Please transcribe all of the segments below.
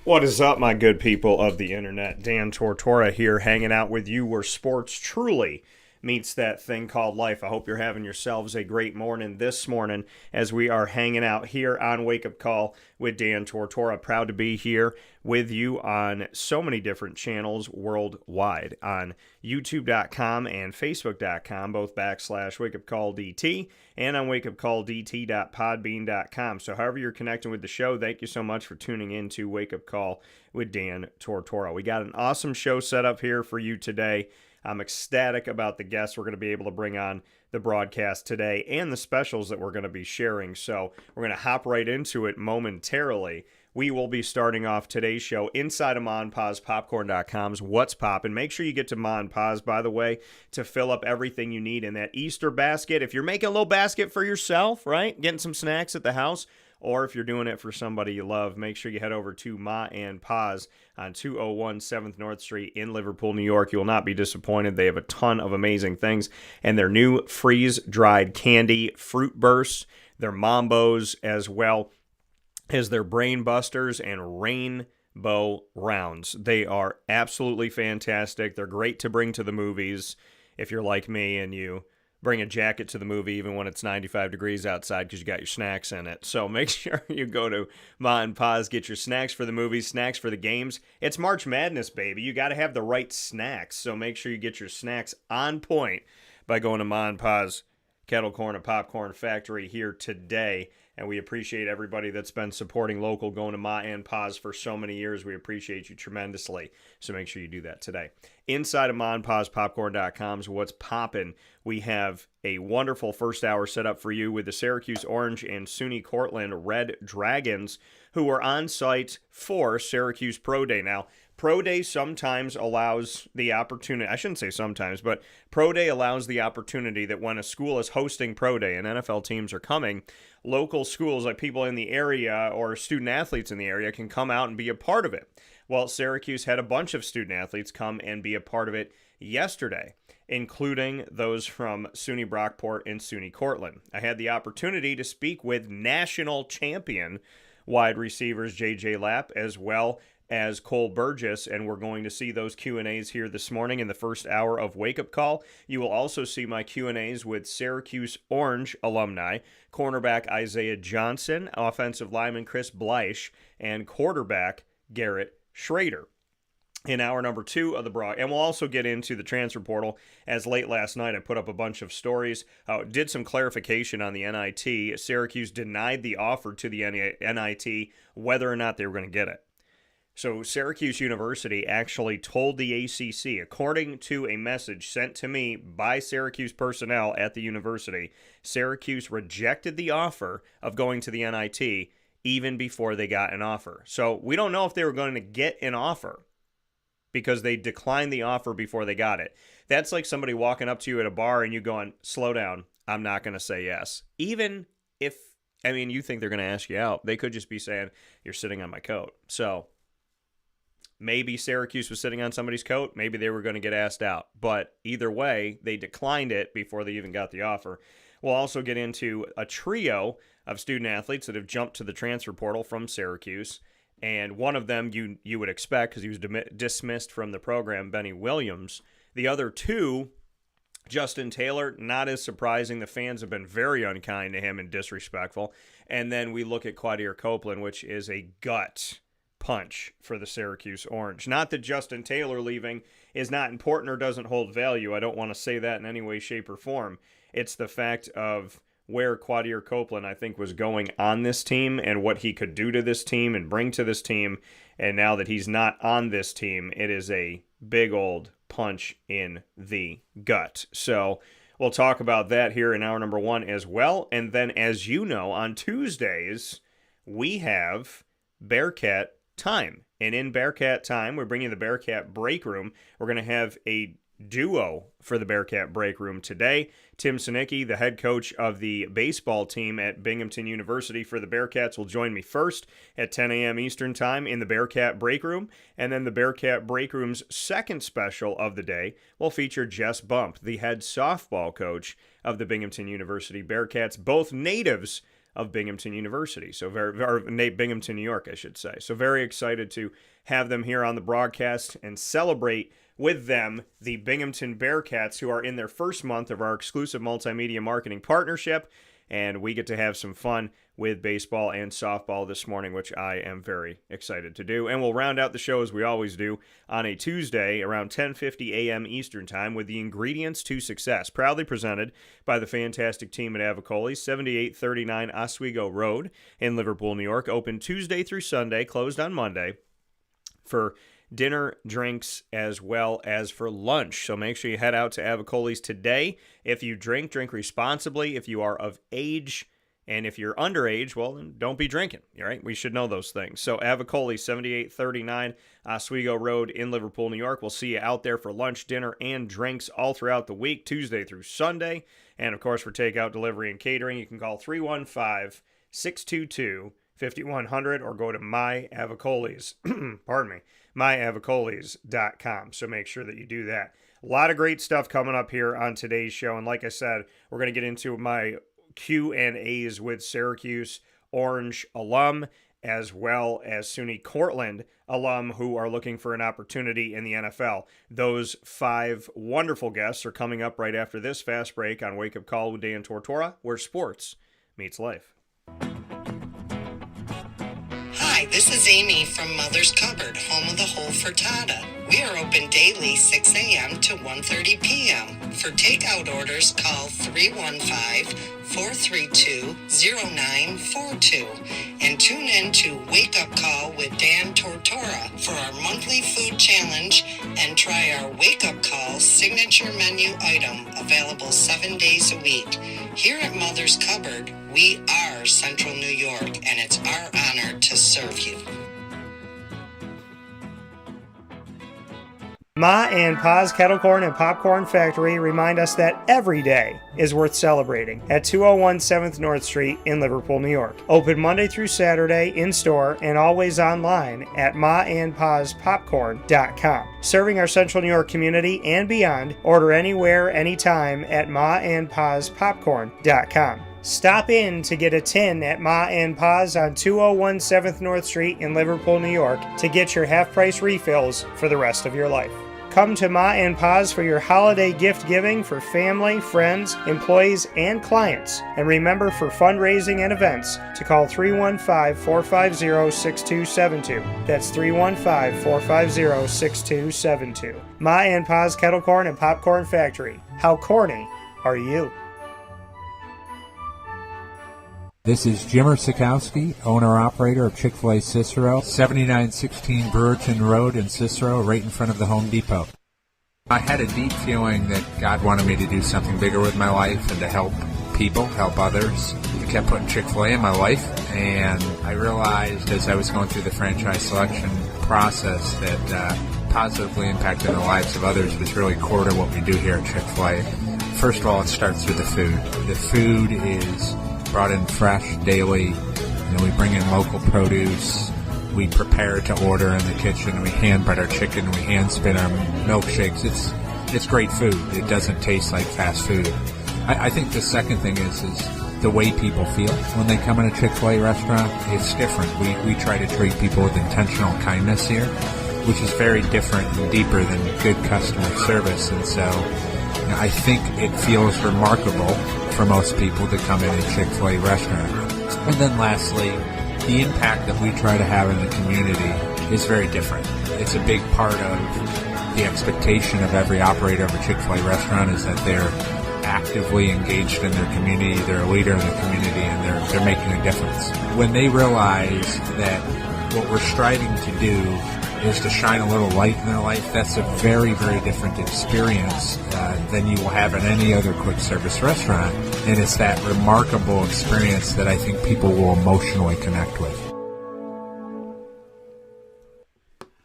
What is up, my good people of the internet? Dan Tortora here, hanging out with you where sports truly meets that thing called life. I hope you're having yourselves a great morning this morning as we are hanging out here on Wake Up Call with Dan Tortora. Proud to be here with you on so many different channels worldwide on youtube.com and facebook.com, both /wakeupcalldt, and on wakeupcalldt.podbean.com. So however you're connecting with the show, thank you so much for tuning in to Wake Up Call with Dan Tortora. We got an awesome show set up here for you today. I'm ecstatic about the guests we're going to be able to bring on the broadcast today and the specials that we're going to be sharing. So we're going to hop right into it momentarily. We will be starting off today's show inside of MonPazPopcorn.com's What's Poppin'. Make sure you get to MonPaz, by the way, to fill up everything you need in that Easter basket. If you're making a little basket for yourself, right, getting some snacks at the house, or if you're doing it for somebody you love, make sure you head over to Ma and Paz on 201 7th North Street in Liverpool, New York. You will not be disappointed. They have a ton of amazing things. And their new freeze-dried candy, fruit bursts, their Mambos, as well as their Brain Busters and Rainbow Rounds. They are absolutely fantastic. They're great to bring to the movies if you're like me and you bring a jacket to the movie even when it's 95 degrees outside because you got your snacks in it. So make sure you go to Ma and Paz, get your snacks for the movies, snacks for the games. It's March Madness, baby. You got to have the right snacks. So make sure you get your snacks on point by going to Ma and Paz Kettle Corn and Popcorn Factory here today. And we appreciate everybody that's been supporting local, going to Ma and Paz for so many years. We appreciate you tremendously. So make sure you do that today. Inside of MonPazPopcorn.com's What's Poppin', we have a wonderful first hour set up for you with the Syracuse Orange and SUNY Cortland Red Dragons, who are on site for Syracuse Pro Day. Now, Pro Day sometimes allows the opportunity, I shouldn't say sometimes, but Pro Day allows the opportunity that when a school is hosting Pro Day and NFL teams are coming, local schools, like people in the area or student athletes in the area, can come out and be a part of it. Well, Syracuse had a bunch of student athletes come and be a part of it yesterday, including those from SUNY Brockport and SUNY Cortland. I had the opportunity to speak with national champion wide receivers J.J. Laap as well as Cole Burgess, and we're going to see those Q&As here this morning in the first hour of Wake Up Call. You will also see my Q&As with Syracuse Orange alumni, cornerback Isaiah Johnson, offensive lineman Chris Bleich, and quarterback Garrett Shrader in hour number 2 of the broad. And we'll also get into the transfer portal, as late last night I put up a bunch of stories, did some clarification on the NIT. Syracuse denied the offer to the NIT whether or not they were going to get it. So Syracuse University actually told the ACC, according to a message sent to me by Syracuse personnel at the university, Syracuse rejected the offer of going to the NIT even before they got an offer. So we don't know if they were going to get an offer because they declined the offer before they got it. That's like somebody walking up to you at a bar and you going, slow down, I'm not going to say yes. Even if, you think they're going to ask you out. They could just be saying, you're sitting on my coat. So maybe Syracuse was sitting on somebody's coat. Maybe they were going to get asked out. But either way, they declined it before they even got the offer. We'll also get into a trio of student athletes that have jumped to the transfer portal from Syracuse. And one of them you would expect because he was dismissed from the program, Benny Williams. The other two, Justin Taylor, not as surprising. The fans have been very unkind to him and disrespectful. And then we look at Quadir Copeland, which is a gut punch for the Syracuse Orange. Not that Justin Taylor leaving is not important or doesn't hold value. I don't want to say that in any way, shape, or form. It's the fact of where Quadir Copeland, I think, was going on this team and what he could do to this team and bring to this team. And now that he's not on this team, it is a big old punch in the gut. So we'll talk about that here in hour number 1 as well. And then, as you know, on Tuesdays, we have Bearcat Time. And in Bearcat Time, we're bringing the Bearcat Breakroom. We're going to have a duo for the Bearcat Breakroom today. Tim Sinicki, the head coach of the baseball team at Binghamton University for the Bearcats, will join me first at 10 a.m. Eastern Time in the Bearcat Breakroom. And then the Bearcat Breakroom's second special of the day will feature Jess Bump, the head softball coach of the Binghamton University Bearcats, both natives of Binghamton University. So Binghamton, New York, I should say. So very excited to have them here on the broadcast and celebrate with them the Binghamton Bearcats, who are in their first month of our exclusive multimedia marketing partnership. And we get to have some fun with baseball and softball this morning, which I am very excited to do. And we'll round out the show as we always do on a Tuesday around 10:50 a.m. Eastern Time with the ingredients to success, proudly presented by the fantastic team at Avicolli, 7839 Oswego Road in Liverpool, New York. Open Tuesday through Sunday, closed on Monday for dinner, drinks, as well as for lunch. So make sure you head out to Avicolli's today. If you drink responsibly. If you are of age, and if you're underage, well, then don't be drinking. All right, we should know those things. So Avicolli, 7839 Oswego Road in Liverpool, New York. We'll see you out there for lunch, dinner, and drinks all throughout the week, Tuesday through Sunday. And, of course, for takeout, delivery, and catering, you can call 315-622-5100 or go to myavicolli's, pardon me, myavicolli's.com. So make sure that you do that. A lot of great stuff coming up here on today's show. And like I said, we're going to get into my Q&As with Syracuse Orange alum, as well as SUNY Cortland alum who are looking for an opportunity in the NFL. Those 5 wonderful guests are coming up right after this fast break on Wake Up Call with Dan Tortora, where sports meets life. Hi, this is Amy from Mother's Cupboard, home of the whole frittata. We are open daily 6 a.m. to 1:30 p.m. For takeout orders, call 315-432-0942 and tune in to Wake Up Call with Dan Tortora for our monthly food challenge and try our Wake Up Call signature menu item available 7 days a week. Here at Mother's Cupboard, we are Central New York, and it's our honor to serve you. Ma and Pa's Kettle Corn and Popcorn Factory remind us that every day is worth celebrating at 201 7th North Street in Liverpool, New York. Open Monday through Saturday in-store and always online at maandpaspopcorn.com. Serving our Central New York community and beyond, order anywhere, anytime at maandpaspopcorn.com. Stop in to get a tin at Ma and Pa's on 201 7th North Street in Liverpool, New York to get your half-price refills for the rest of your life. Come to Ma and Pa's for your holiday gift giving for family, friends, employees, and clients. And remember, for fundraising and events, to call 315-450-6272. That's 315-450-6272. Ma and Pa's Kettle Corn and Popcorn Factory. How corny are you? This is Jimmer Sikowski, owner-operator of Chick-fil-A Cicero, 7916 Brewerton Road in Cicero, right in front of the Home Depot. I had a deep feeling that God wanted me to do something bigger with my life and to help people, help others. I kept putting Chick-fil-A in my life, and I realized as I was going through the franchise selection process that positively impacting the lives of others was really core to what we do here at Chick-fil-A. First of all, it starts with the food. The food is brought in fresh daily. We bring in local produce. We prepare to order in the kitchen. We hand bread our chicken. We hand spin our milkshakes. It's great food. It doesn't taste like fast food. I think the second thing is the way people feel when they come in a Chick-fil-A restaurant. It's different. We try to treat people with intentional kindness here, which is very different and deeper than good customer service. And so I think it feels remarkable for most people to come in a Chick-fil-A restaurant. And then lastly, the impact that we try to have in the community is very different. It's a big part of the expectation of every operator of a Chick-fil-A restaurant is that they're actively engaged in their community, they're a leader in the community, and they're making a difference. When they realize that what we're striving to do is to shine a little light in their life, that's a very, very different experience than you will have in any other quick service restaurant. And it's that remarkable experience that I think people will emotionally connect with.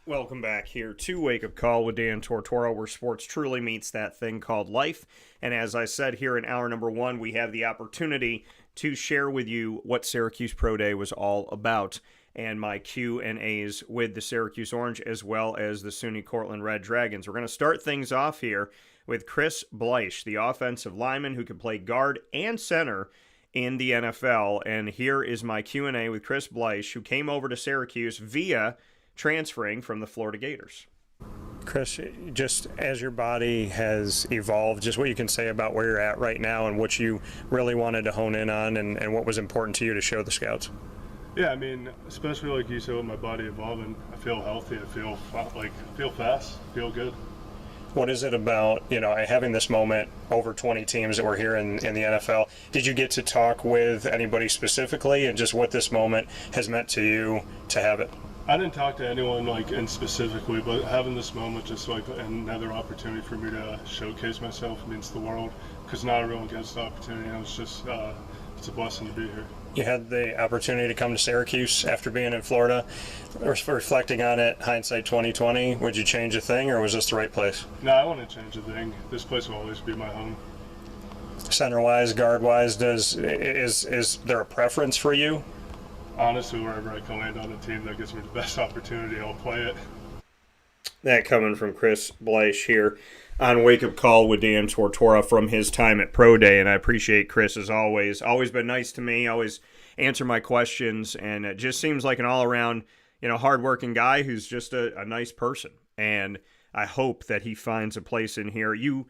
Welcome back here to Wake Up Call with Dan Tortora, where sports truly meets that thing called life. And as I said, here in hour number 1, we have the opportunity to share with you what Syracuse Pro Day was all about, and my Q&As with the Syracuse Orange as well as the SUNY Cortland Red Dragons. We're going to start things off here with Chris Bleich, the offensive lineman who can play guard and center in the NFL. And here is my Q&A with Chris Bleich, who came over to Syracuse via transferring from the Florida Gators. Chris, just as your body has evolved, just what you can say about where you're at right now and what you really wanted to hone in on and what was important to you to show the scouts. Yeah, I mean, especially like you said, with my body evolving, I feel healthy. I feel fast, feel good. What is it about, having this moment over 20 teams that were here in the NFL? Did you get to talk with anybody specifically and just what this moment has meant to you to have it? I didn't talk to anyone and specifically, but having this moment just like another opportunity for me to showcase myself means the world, because not everyone gets the opportunity. And it's just it's a blessing to be here. You had the opportunity to come to Syracuse after being in Florida. Reflecting on it, hindsight 2020, would you change a thing, or was this the right place? No, I want to change a thing. This place will always be my home. Center-wise, guard-wise, is there a preference for you? Honestly, wherever I can land on a team that gives me the best opportunity, I'll play it. That coming from Chris Bleich here on Wake Up Call with Dan Tortora from his time at Pro Day. And I appreciate Chris as always. Always been nice to me, always answer my questions. And it just seems like an all-around, hardworking guy who's just a nice person. And I hope that he finds a place in here. You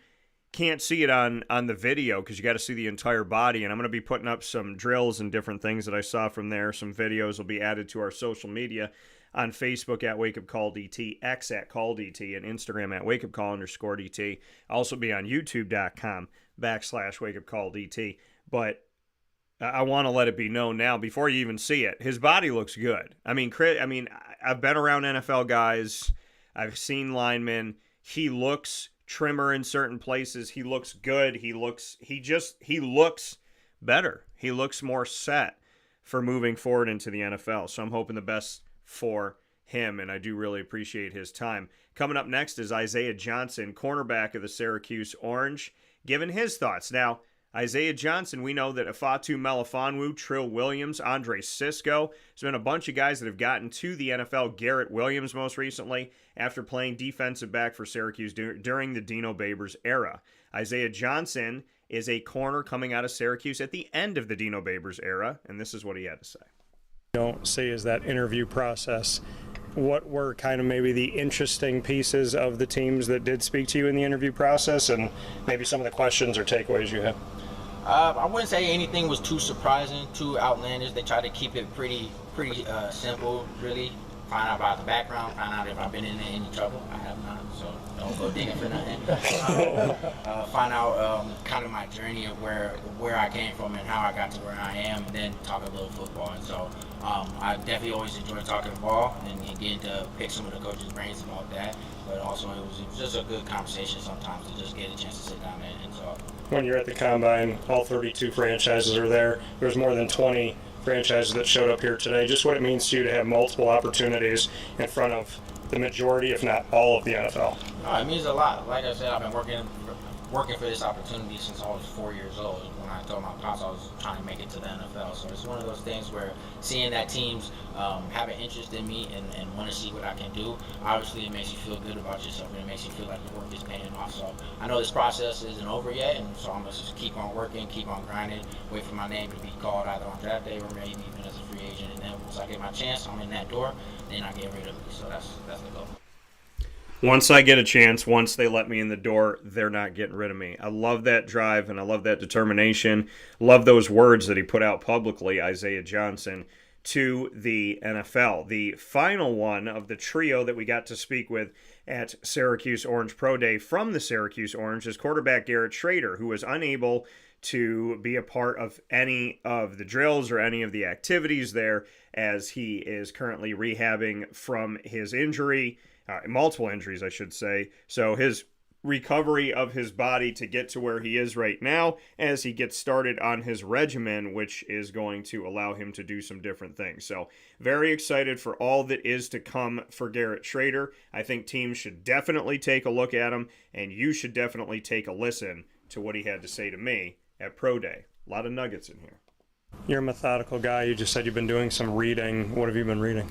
can't see it on the video because you got to see the entire body. And I'm going to be putting up some drills and different things that I saw from there. Some videos will be added to our social media on Facebook at Wake Up Call DT, X at Call DT, and Instagram at Wake Up Call _DT. Also be on YouTube.com/Wake Up Call DT. But I want to let it be known now before you even see it. His body looks good. I mean, I've been around NFL guys. I've seen linemen. He looks trimmer in certain places. He looks good. He looks better. He looks more set for moving forward into the NFL. So I'm hoping the best for him, and I do really appreciate his time. Coming up next is Isaiah Johnson, cornerback of the Syracuse Orange, giving his thoughts. Now, Isaiah Johnson, we know that Afatu Melifonwu, Trill Williams, Andre Sisco, there's been a bunch of guys that have gotten to the NFL. Garrett Williams most recently, after playing defensive back for Syracuse during the Dino Babers era. Isaiah Johnson is a corner coming out of Syracuse at the end of the Dino Babers era, and this is what he had to say. Don't see is that interview process. What were kind of maybe the interesting pieces of the teams that did speak to you in the interview process, and maybe some of the questions or takeaways you had? I wouldn't say anything was too surprising, too outlandish. They tried to keep it pretty simple, really. Find out about the background, find out if I've been in any trouble. I have not, so don't go digging for nothing. Find out kind of my journey of where I came from and how I got to where I am, and then talk a little football. And so I definitely always enjoy talking ball and getting to pick some of the coaches' brains about that. But also it was just a good conversation sometimes to just get a chance to sit down and talk. When you're at the Combine, all 32 franchises are there. There's more than 20 franchises that showed up here today. Just what it means to you to have multiple opportunities in front of the majority, if not all, of the NFL. No, it means a lot. Like I said, I've been working for this opportunity since I was 4 years old. When I told my pops I was trying to make it to the NFL. So it's one of those things where seeing that teams have an interest in me and want to see what I can do, obviously it makes you feel good about yourself and it makes you feel like the work is paying off. So I know this process isn't over yet, and so I'm going to just keep on working, keep on grinding, wait for my name to be called either on draft day or maybe even as a free agent. And then once I get my chance, I'm in that door, then I get rid of it. So that's the goal. Once I get a chance, once they let me in the door, they're not getting rid of me. I love that drive and I love that determination. Love those words that he put out publicly, Isaiah Johnson, to the NFL. The final one of the trio that we got to speak with at Syracuse Orange Pro Day from the Syracuse Orange is quarterback Garrett Shrader, who was unable to be a part of any of the drills or any of the activities there as he is currently rehabbing from his injury. Multiple injuries, I should say. So his recovery of his body to get to where he is right now as he gets started on his regimen, which is going to allow him to do some different things. So very excited for all that is to come for Garrett Shrader. I think teams should definitely take a look at him, and you should definitely take a listen to what he had to say to me at Pro Day. A lot of nuggets in here. You're a methodical guy. You just said you've been doing some reading. What have you been reading?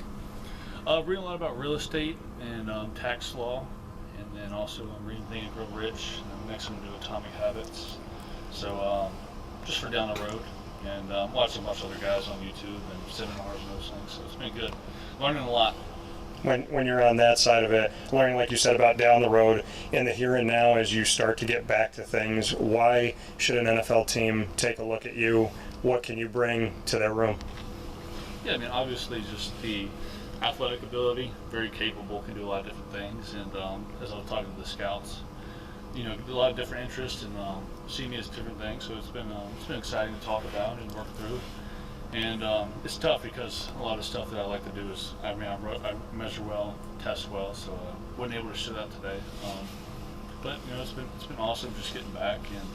Reading a lot about real estate and tax law, and then also I'm reading Think and Grow Rich, and the next one to Atomic Habits. So just for down the road, and watching a bunch of other guys on YouTube and seminars and those things. So it's been good. Learning a lot. When you're on that side of it, learning, like you said, about down the road in the here and now as you start to get back to things, why should an NFL team take a look at you? What can you bring to their room? Yeah, I mean, obviously just the athletic ability, very capable, can do a lot of different things. And as I was talking to the scouts, you know, a lot of different interests and see me as different things. So it's been exciting to talk about and work through. And it's tough because a lot of stuff that I like to do is, I measure well, test well, so I wasn't able to show that today. But you know, it's been awesome just getting back, and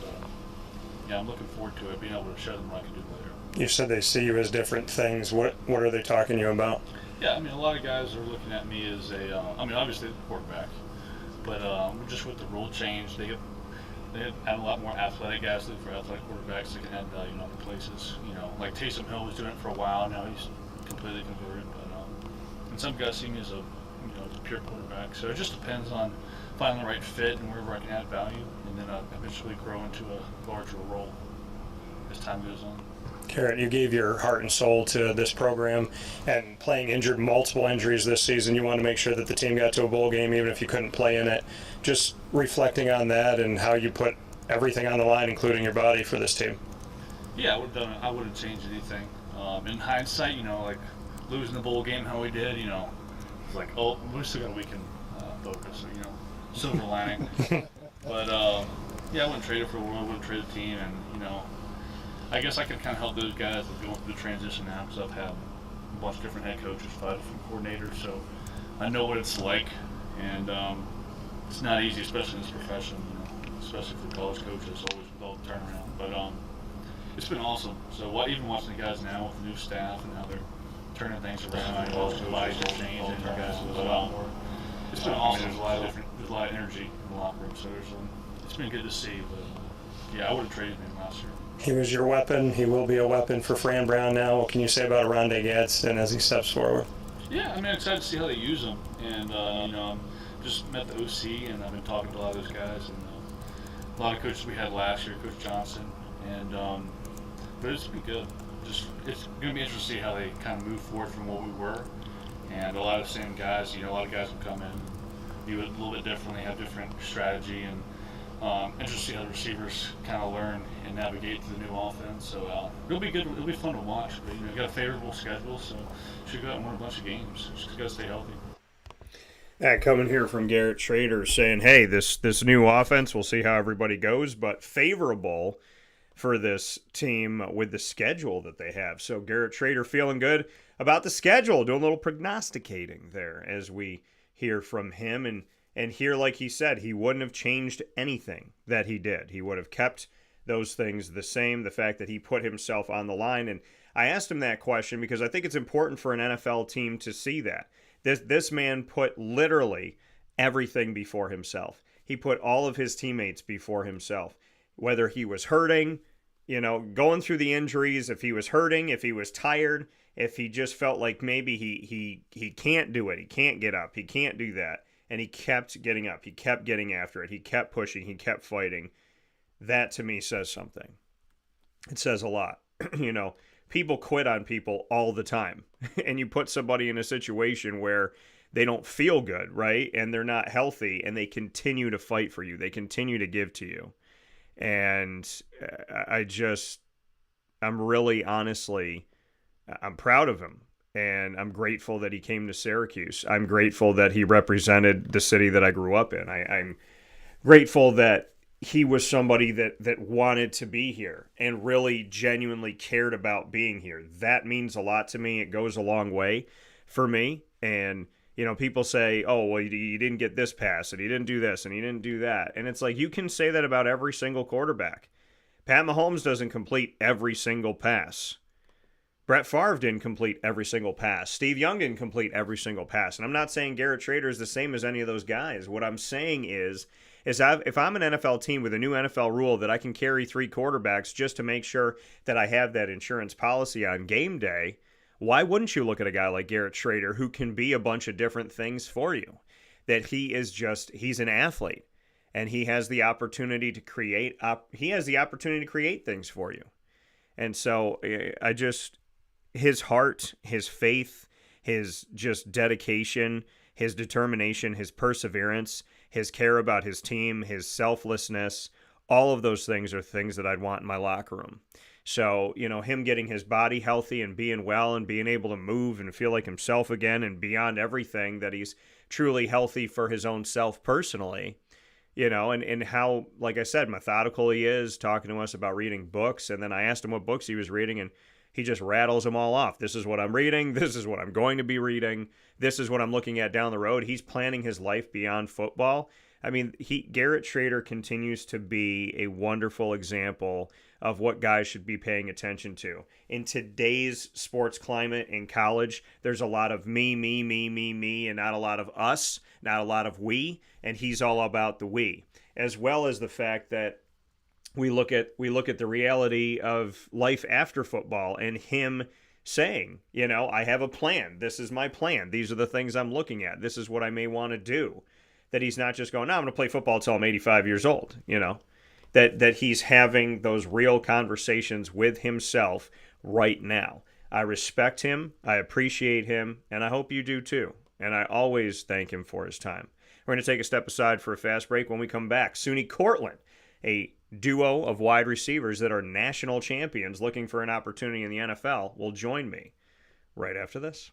yeah, I'm looking forward to it, being able to show them what I can do later. You said they see you as different things. What are they talking to you about? Yeah, I mean, a lot of guys are looking at me as a, I mean, obviously the quarterback, but just with the rule change, they add a lot more athletic guys looking for athletic quarterbacks that can add value in other places. You know, like Taysom Hill was doing it for a while. Now he's completely converted. But and some guys see me as a pure quarterback. So it just depends on finding the right fit and wherever I can add value, and then eventually grow into a larger role as time goes on. Garrett, you gave your heart and soul to this program, and playing injured, multiple injuries this season, you want to make sure that the team got to a bowl game even if you couldn't play in it. Just reflecting on that and how you put everything on the line, including your body, for this team. Yeah, I wouldn't change anything. In hindsight, you know, like losing the bowl game how we did, you know, it's like, oh, we still got a weekend focus, so, you know, silver lining. But yeah, I wouldn't trade it for a world. I wouldn't trade the team, and you know, I guess I can kind of help those guys that go through the transition now, because I've had a bunch of different head coaches, 5 different coordinators, so I know what it's like, and it's not easy, especially in this profession, you know, especially for college coaches, always with all the turnaround. But it's been awesome. So even watching the guys now with the new staff and how they're turning things around, bodies are changing, our guys do a lot more. It's been awesome. There's a lot of energy in the locker room, so it's been good to see. But yeah, I would have traded him last year. He was your weapon. He will be a weapon for Fran Brown now. What can you say about Rondé Gadsden as he steps forward? Yeah, I mean, I'm excited to see how they use him. And, you know, just met the OC, and I've been talking to a lot of those guys. And a lot of coaches we had last year, Coach Johnson. And, but it's been good. It's going to be interesting to see how they kind of move forward from what we were. And a lot of the same guys, you know, a lot of guys will come in, do it a little bit differently, have different strategy, and interesting how the receivers kind of learn and navigate to the new offense. So it'll be good. It'll be fun to watch. But you know, got a favorable schedule, so should go out and win a bunch of games. Just got to stay healthy. That coming here from Garrett Shrader saying, "Hey, this new offense. We'll see how everybody goes, but favorable for this team with the schedule that they have." So Garrett Shrader feeling good about the schedule, doing a little prognosticating there as we hear from him. And here, like he said, he wouldn't have changed anything that he did. He would have kept those things the same, the fact that he put himself on the line. And I asked him that question because I think it's important for an NFL team to see that. This man put literally everything before himself. He put all of his teammates before himself. Whether he was hurting, you know, going through the injuries, if he was hurting, if he was tired, if he just felt like maybe he can't do it, he can't get up, he can't do that. And he kept getting up. He kept getting after it. He kept pushing. He kept fighting. That, to me, says something. It says a lot. You know, people quit on people all the time. And you put somebody in a situation where they don't feel good, right? And they're not healthy, and they continue to fight for you. They continue to give to you. And I'm really, honestly, I'm proud of him. And I'm grateful that he came to Syracuse. I'm grateful that he represented the city that I grew up in. I'm grateful that he was somebody that wanted to be here and really genuinely cared about being here. That means a lot to me. It goes a long way for me. And, you know, people say, oh, well, you didn't get this pass, and he didn't do this, and he didn't do that. And it's like, you can say that about every single quarterback. Pat Mahomes doesn't complete every single pass. Brett Favre didn't complete every single pass. Steve Young didn't complete every single pass. And I'm not saying Garrett Shrader is the same as any of those guys. What I'm saying is if I'm an NFL team with a new NFL rule that I can carry 3 quarterbacks just to make sure that I have that insurance policy on game day, why wouldn't you look at a guy like Garrett Shrader who can be a bunch of different things for you? That he's an athlete, and he has the opportunity to create things for you. And so his heart, his faith, his just dedication, his determination, his perseverance, his care about his team, his selflessness, all of those things are things that I'd want in my locker room. So, him getting his body healthy and being well and being able to move and feel like himself again, and beyond everything, that he's truly healthy for his own self personally, and how, like I said, methodical he is, talking to us about reading books. And then I asked him what books he was reading, and he just rattles them all off. This is what I'm reading. This is what I'm going to be reading. This is what I'm looking at down the road. He's planning his life beyond football. I mean, Garrett Shrader continues to be a wonderful example of what guys should be paying attention to. In today's sports climate in college, there's a lot of me, and not a lot of us, not a lot of we, and he's all about the we, as well as the fact that we look at the reality of life after football, and him saying, I have a plan. This is my plan. These are the things I'm looking at. This is what I may want to do. That he's not just going, no, I'm going to play football until I'm 85 years old, that he's having those real conversations with himself right now. I respect him. I appreciate him. And I hope you do too. And I always thank him for his time. We're going to take a step aside for a fast break. When we come back, SUNY Cortland, a duo of wide receivers that are national champions looking for an opportunity in the NFL, will join me right after this.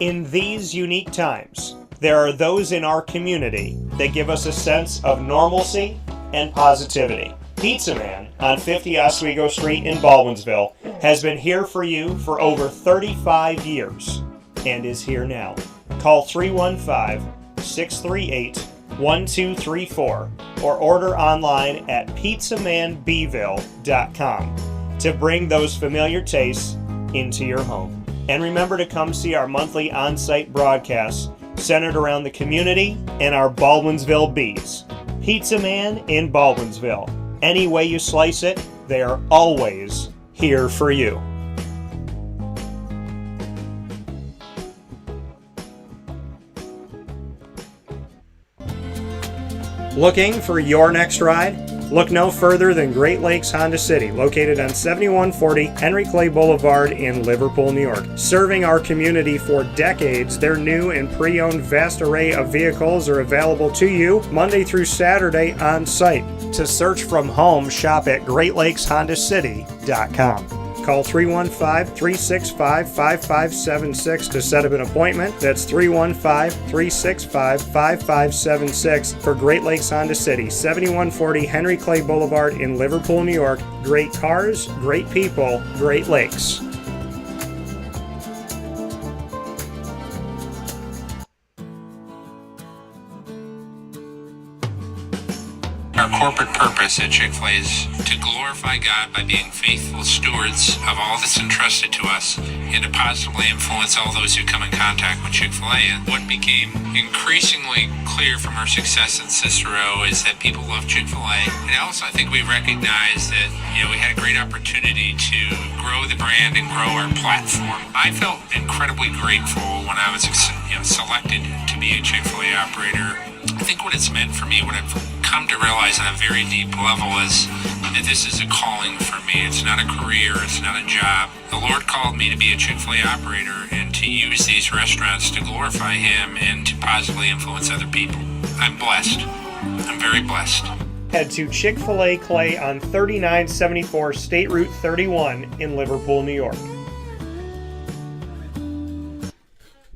In these unique times, there are those in our community that give us a sense of normalcy and positivity. Pizza Man on 50 Oswego Street in Baldwinsville has been here for you for over 35 years and is here now. Call 315-638-1234 or order online at pizzamanbville.com to bring those familiar tastes into your home. And remember to come see our monthly on-site broadcasts centered around the community and our Baldwinsville Bees. Pizza Man in Baldwinsville. Any way you slice it, they are always here for you. Looking for your next ride? Look no further than Great Lakes Honda City, located on 7140 Henry Clay Boulevard in Liverpool, New York. Serving our community for decades, their new and pre-owned vast array of vehicles are available to you Monday through Saturday on site. To search from home, shop at GreatLakesHondaCity.com. Call 315-365-5576 to set up an appointment. That's 315-365-5576 for Great Lakes Honda City, 7140 Henry Clay Boulevard in Liverpool, New York. Great cars, great people, Great Lakes. Our corporate purpose at Chick-fil-A is to glorify God by being faithful stewards of all that's entrusted to us and to positively influence all those who come in contact with Chick-fil-A. And what became increasingly clear from our success in Cicero is that people love Chick-fil-A. And also I think we recognized that, we had a great opportunity to grow the brand and grow our platform. I felt incredibly grateful when I was selected to be a Chick-fil-A operator. I think what it's meant for me, what I've come to realize on a very deep level is that this is a calling for me. It's not a career. It's not a job. The Lord called me to be a Chick-fil-A operator and to use these restaurants to glorify Him and to positively influence other people. I'm blessed. I'm very blessed. Head to Chick-fil-A Clay on 3974 State Route 31 in Liverpool, New York.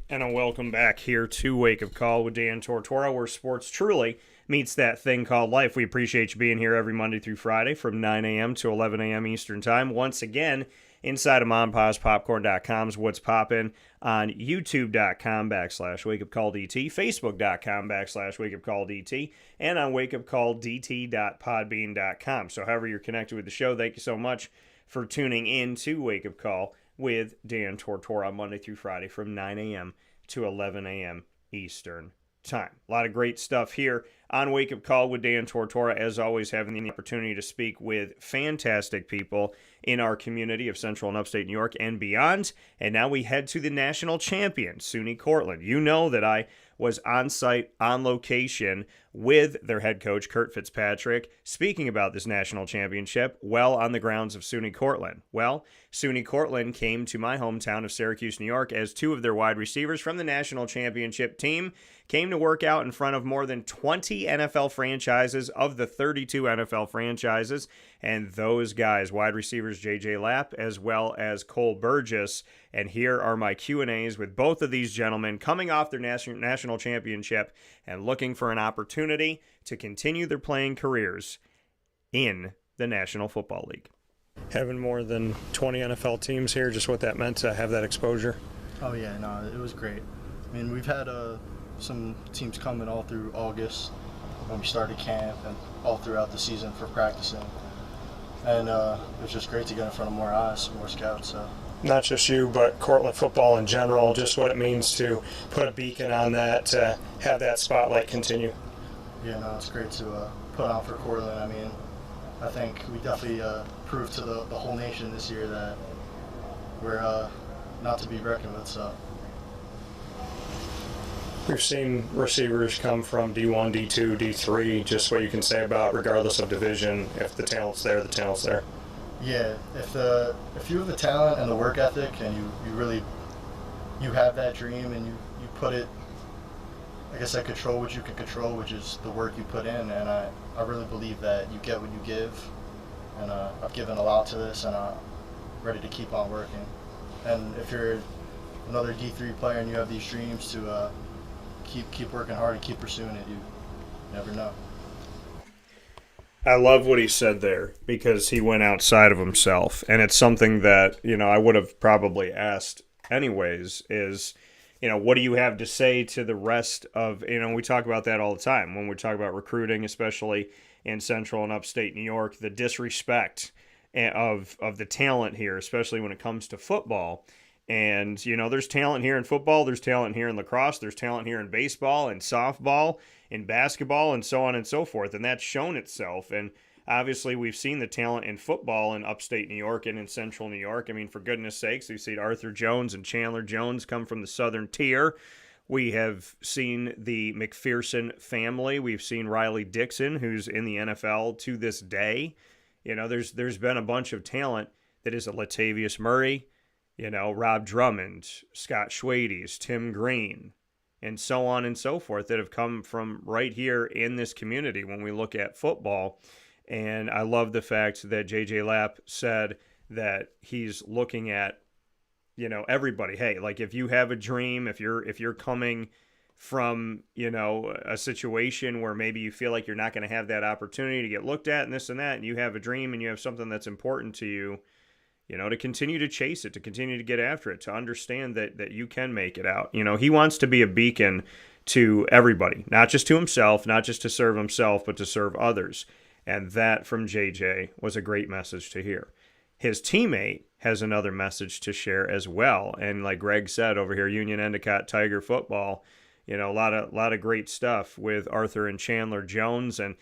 And a welcome back here to Wake Up Call with Dan Tortora, where sports truly meets that thing called life. We appreciate you being here every Monday through Friday from 9 a.m. to 11 a.m. Eastern Time. Once again, inside of MomPawsPopcorn.com's What's Poppin', on YouTube.com/WakeUpCallDT, Facebook.com/WakeUpCallDT, and on WakeUpCallDT.podbean.com. So however you're connected with the show, thank you so much for tuning in to Wake Up Call with Dan Tortora on Monday through Friday from 9 a.m. to 11 a.m. Eastern Time. A lot of great stuff here on Wake Up Call with Dan Tortora. As always, having the opportunity to speak with fantastic people in our community of Central and Upstate New York and beyond. And now we head to the national champion, SUNY Cortland. You know that I was on site, on location with their head coach, Kurt Fitzpatrick, speaking about this national championship well on the grounds of SUNY Cortland. Well, SUNY Cortland came to my hometown of Syracuse, New York, as two of their wide receivers from the national championship team came to work out in front of more than 20 NFL franchises of the 32 NFL franchises. And those guys, wide receivers J.J. Laap as well as Cole Burgess. And here are my Q&As with both of these gentlemen coming off their national championship and looking for an opportunity to continue their playing careers in the National Football League. Having more than 20 NFL teams here, just what that meant to have that exposure. Oh yeah, no, it was great. I mean, we've had some teams coming all through August when we started camp and all throughout the season for practicing. And it was just great to get in front of more eyes, more scouts. So. Not just you, but Cortland football in general, just what it means to put a beacon on that, to have that spotlight continue. Yeah, no, it's great to put on for Cortland. I mean, I think we definitely proved to the whole nation this year that we're not to be reckoned with. So. We've seen receivers come from D1, D2, D3, just what you can say about, regardless of division, if the talent's there, the talent's there. Yeah, if you have the talent and the work ethic and you have that dream and you put it, I guess, I control what you can control, which is the work you put in, and I really believe that you get what you give, and I've given a lot to this, and I'm ready to keep on working. And if you're another D3 player and you have these dreams to keep working hard and keep pursuing it, you never know. I love what he said there because he went outside of himself. And it's something that, I would have probably asked anyways is, what do you have to say to the rest of, we talk about that all the time when we talk about recruiting, especially in Central and Upstate New York, the disrespect of the talent here, especially when it comes to football. And, there's talent here in football, there's talent here in lacrosse, there's talent here in baseball and softball, in basketball, and so on and so forth. And that's shown itself. And obviously we've seen the talent in football in upstate New York and in central New York. I mean, for goodness sakes, we've seen Arthur Jones and Chandler Jones come from the southern tier. We have seen the McPherson family. We've seen Riley Dixon, who's in the NFL to this day. There's been a bunch of talent that is a Latavius Murray, Rob Drummond, Scott Schwades, Tim Green, and so on and so forth that have come from right here in this community when we look at football. And I love the fact that J.J. Lapp said that he's looking at, everybody. Hey, like if you have a dream, if you're coming from, a situation where maybe you feel like you're not going to have that opportunity to get looked at and this and that, and you have a dream and you have something that's important to you, to continue to chase it, to continue to get after it, to understand that you can make it out. He wants to be a beacon to everybody, not just to himself, not just to serve himself, but to serve others. And that from JJ was a great message to hear. His teammate has another message to share as well. And like Greg said over here, Union Endicott Tiger football, a lot of great stuff with Arthur and Chandler Jones. And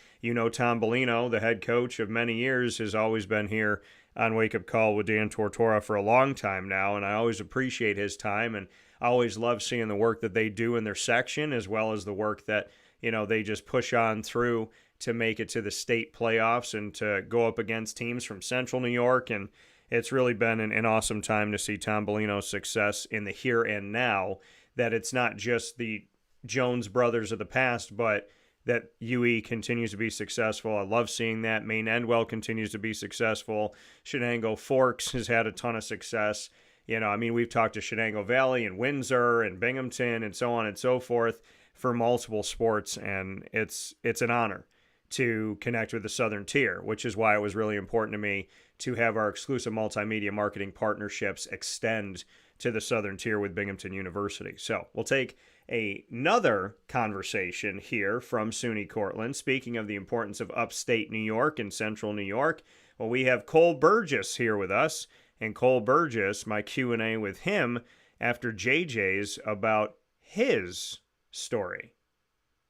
Tom Bellino, the head coach of many years, has always been here on Wake Up Call with Dan Tortora for a long time now, and I always appreciate his time, and I always love seeing the work that they do in their section, as well as the work that, they just push on through to make it to the state playoffs and to go up against teams from Central New York, and it's really been an awesome time to see Tom Bellino's success in the here and now, that it's not just the Jones brothers of the past, but that UE continues to be successful. I love seeing that. Maine Endwell continues to be successful. Shenango Forks has had a ton of success. We've talked to Shenango Valley and Windsor and Binghamton and so on and so forth for multiple sports, and it's an honor to connect with the Southern Tier, which is why it was really important to me to have our exclusive multimedia marketing partnerships extend to the Southern Tier with Binghamton University. So we'll take another conversation here from SUNY Cortland. Speaking of the importance of upstate New York and central New York, well, we have Cole Burgess here with us. And Cole Burgess, my Q&A with him after JJ's about his story.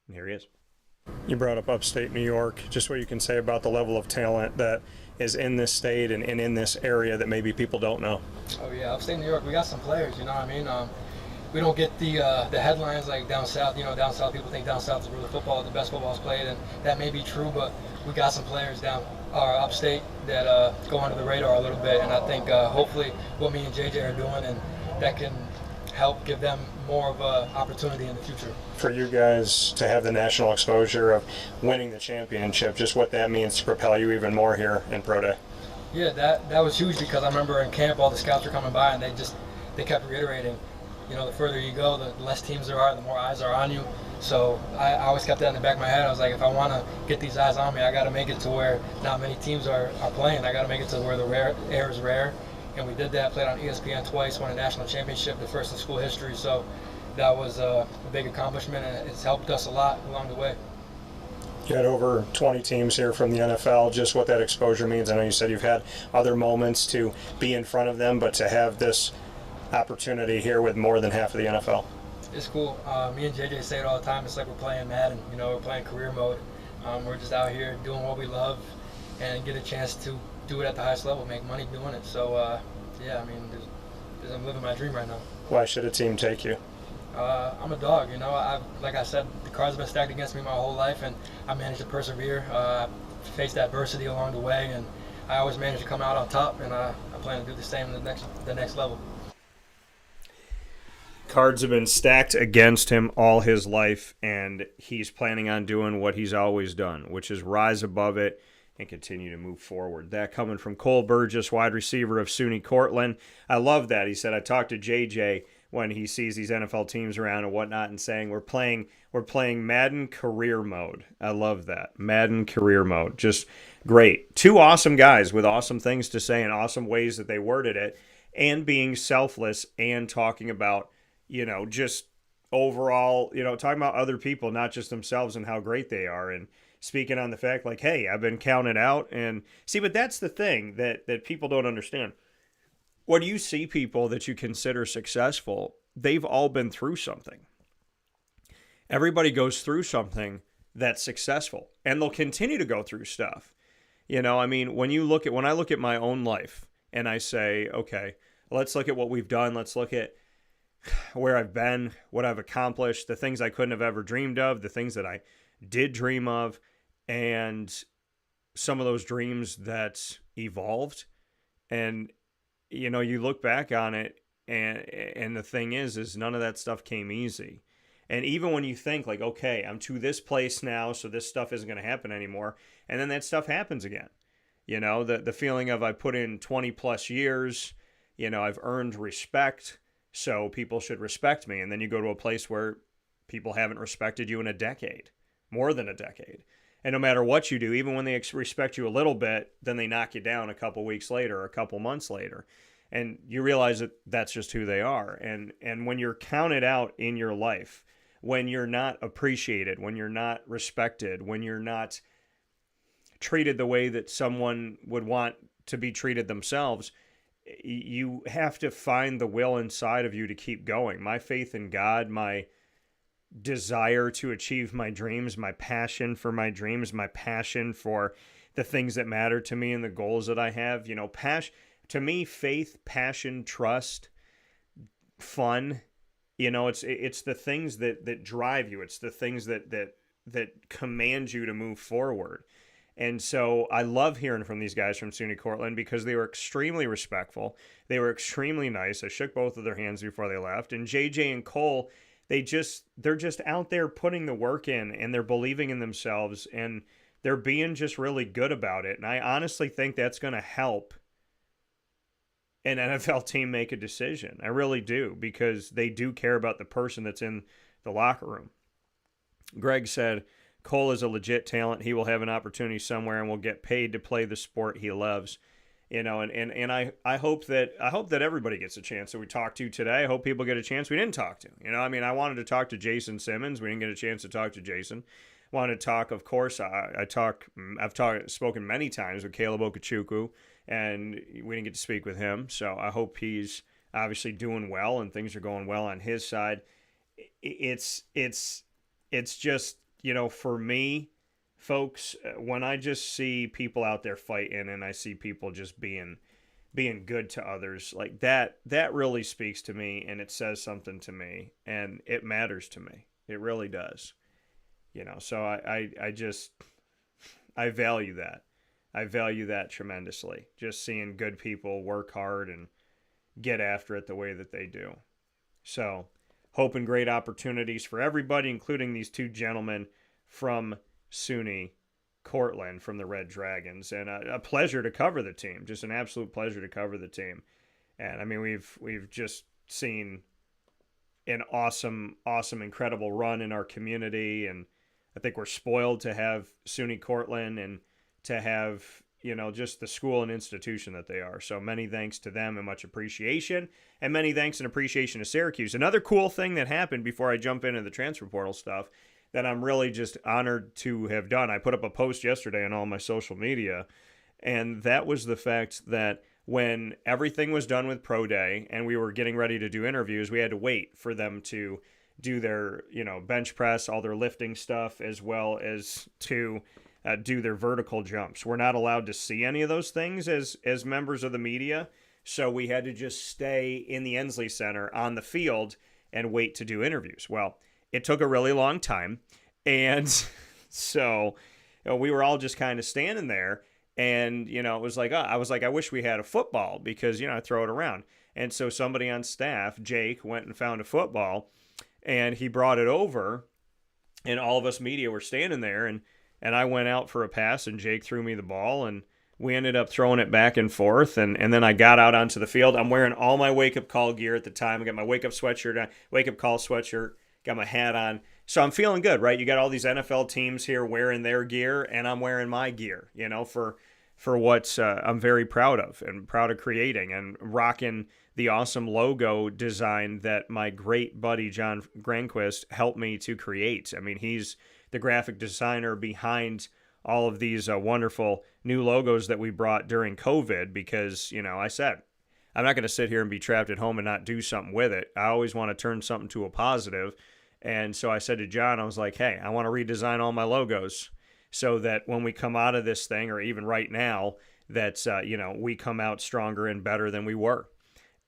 And here he is. You brought up upstate New York, just what you can say about the level of talent that, is in this state and in this area that maybe people don't know? Oh yeah, upstate New York, we got some players. You know what I mean? We don't get the headlines like down south. You know, down south people think down south is where the best football is played, and that may be true. But we got some players down upstate that go under the radar a little bit, and I think hopefully what me and JJ are doing, and that can help give them more of an opportunity in the future. For you guys to have the national exposure of winning the championship, just what that means to propel you even more here in Pro Day. Yeah, that was huge, because I remember in camp all the scouts were coming by and they kept reiterating, you know, the further you go, the less teams there are, the more eyes are on you. So I always kept that in the back of my head. I was like, if I want to get these eyes on me, I got to make it to where not many teams are playing. I got to make it to where the air is rare. And we did that, played on ESPN twice, won a national championship, the first in school history. So that was a big accomplishment, and it's helped us a lot along the way. You had over 20 teams here from the NFL, just what that exposure means. I know you said you've had other moments to be in front of them, but to have this opportunity here with more than half of the NFL. It's cool. Me and JJ say it all the time. It's like we're playing Madden. You know, we're playing career mode. We're just out here doing what we love and get a chance to do it at the highest level, make money doing it. So, yeah, I mean, I'm living my dream right now. Why should a team take you? I'm a dog, you know. Like I said, the cards have been stacked against me my whole life, and I managed to persevere, faced adversity along the way, and I always managed to come out on top, and I plan to do the same in the next level. Cards have been stacked against him all his life, and he's planning on doing what he's always done, which is rise above it and continue to move forward. That coming from Cole Burgess, wide receiver of SUNY Cortland. I love that. He said, I talked to JJ when he sees these NFL teams around and whatnot and saying, we're playing Madden career mode. I love that. Madden career mode. Just great. Two awesome guys with awesome things to say and awesome ways that they worded it, and being selfless and talking about, you know, just overall, you know, talking about other people, not just themselves and how great they are, and speaking on the fact like, hey, I've been counted out. And see, but that's the thing that people don't understand. When you see people that you consider successful, they've all been through something. Everybody goes through something that's successful, and they'll continue to go through stuff. You know, I mean, when I look at my own life and I say, okay, let's look at what we've done. Let's look at where I've been, what I've accomplished, the things I couldn't have ever dreamed of, the things that I did dream of, and some of those dreams that evolved. And, you know, you look back on it, and the thing is none of that stuff came easy. And even when you think like, okay, I'm to this place now, so this stuff isn't going to happen anymore, and then that stuff happens again. You know, the feeling of I put in 20 plus years, you know, I've earned respect, so people should respect me. And then you go to a place where people haven't respected you in a decade, more than a decade. And no matter what you do, even when they respect you a little bit, then they knock you down a couple weeks later or a couple months later. And you realize that that's just who they are. And when you're counted out in your life, when you're not appreciated, when you're not respected, when you're not treated the way that someone would want to be treated themselves, you have to find the will inside of you to keep going. My faith in God, my desire to achieve my dreams, my passion for my dreams, my passion for the things that matter to me and the goals that I have, you know, to me, faith, passion, trust, fun, you know, it's the things that drive you. It's the things that command you to move forward. And so I love hearing from these guys from SUNY Cortland because they were extremely respectful. They were extremely nice. I shook both of their hands before they left. And JJ and Cole, they're just out there putting the work in, and they're believing in themselves, and they're being just really good about it. And I honestly think that's going to help an NFL team make a decision. I really do, because they do care about the person that's in the locker room. Greg said, Cole is a legit talent. He will have an opportunity somewhere and will get paid to play the sport he loves. You know, and I hope that everybody gets a chance that we talked to today. I hope people get a chance we didn't talk to. You know, I mean, I wanted to talk to Jason Simmons. We didn't get a chance to talk to Jason. Wanted to talk, of course, I've spoken many times with Caleb Okechukwu, and we didn't get to speak with him. So I hope he's obviously doing well and things are going well on his side. It's just, you know, for me, folks, when I just see people out there fighting and I see people just being good to others, like that really speaks to me, and it says something to me, and it matters to me. It really does. So I value that. I value that tremendously. Just seeing good people work hard and get after it the way that they do. So, hoping great opportunities for everybody, including these two gentlemen from SUNY, Cortland, from the Red Dragons, and a pleasure to cover the team. Just an absolute pleasure to cover the team. And I mean, we've just seen an awesome, incredible run in our community, and I think we're spoiled to have SUNY Cortland and to have, just the school and institution that they are. So many thanks to them and much appreciation, and many thanks and appreciation to Syracuse. Another cool thing that happened before I jump into the transfer portal stuff that I'm really just honored to have done. I put up a post yesterday on all my social media, and that was the fact that when everything was done with Pro Day and we were getting ready to do interviews, we had to wait for them to do their, bench press, all their lifting stuff, as well as to do their vertical jumps. We're not allowed to see any of those things as members of the media, so we had to just stay in the Ensley Center on the field and wait to do interviews. Well, it took a really long time, and so we were all just kind of standing there, and it was like, I was like, I wish we had a football, because I throw it around. And so somebody on staff, Jake, went and found a football, and he brought it over, and all of us media were standing there, and I went out for a pass, and Jake threw me the ball, and we ended up throwing it back and forth, and then I got out onto the field. I'm wearing all my wake-up call gear at the time. I got my wake-up sweatshirt on, wake-up call sweatshirt, got my hat on. So I'm feeling good, right? You got all these NFL teams here wearing their gear, and I'm wearing my gear, for what I'm very proud of and proud of creating, and rocking the awesome logo design that my great buddy John Granquist helped me to create. I mean, he's the graphic designer behind all of these wonderful new logos that we brought during COVID, because, I said, I'm not going to sit here and be trapped at home and not do something with it. I always want to turn something to a positive. And so I said to John, I was like, hey, I want to redesign all my logos so that when we come out of this thing, or even right now, that, we come out stronger and better than we were.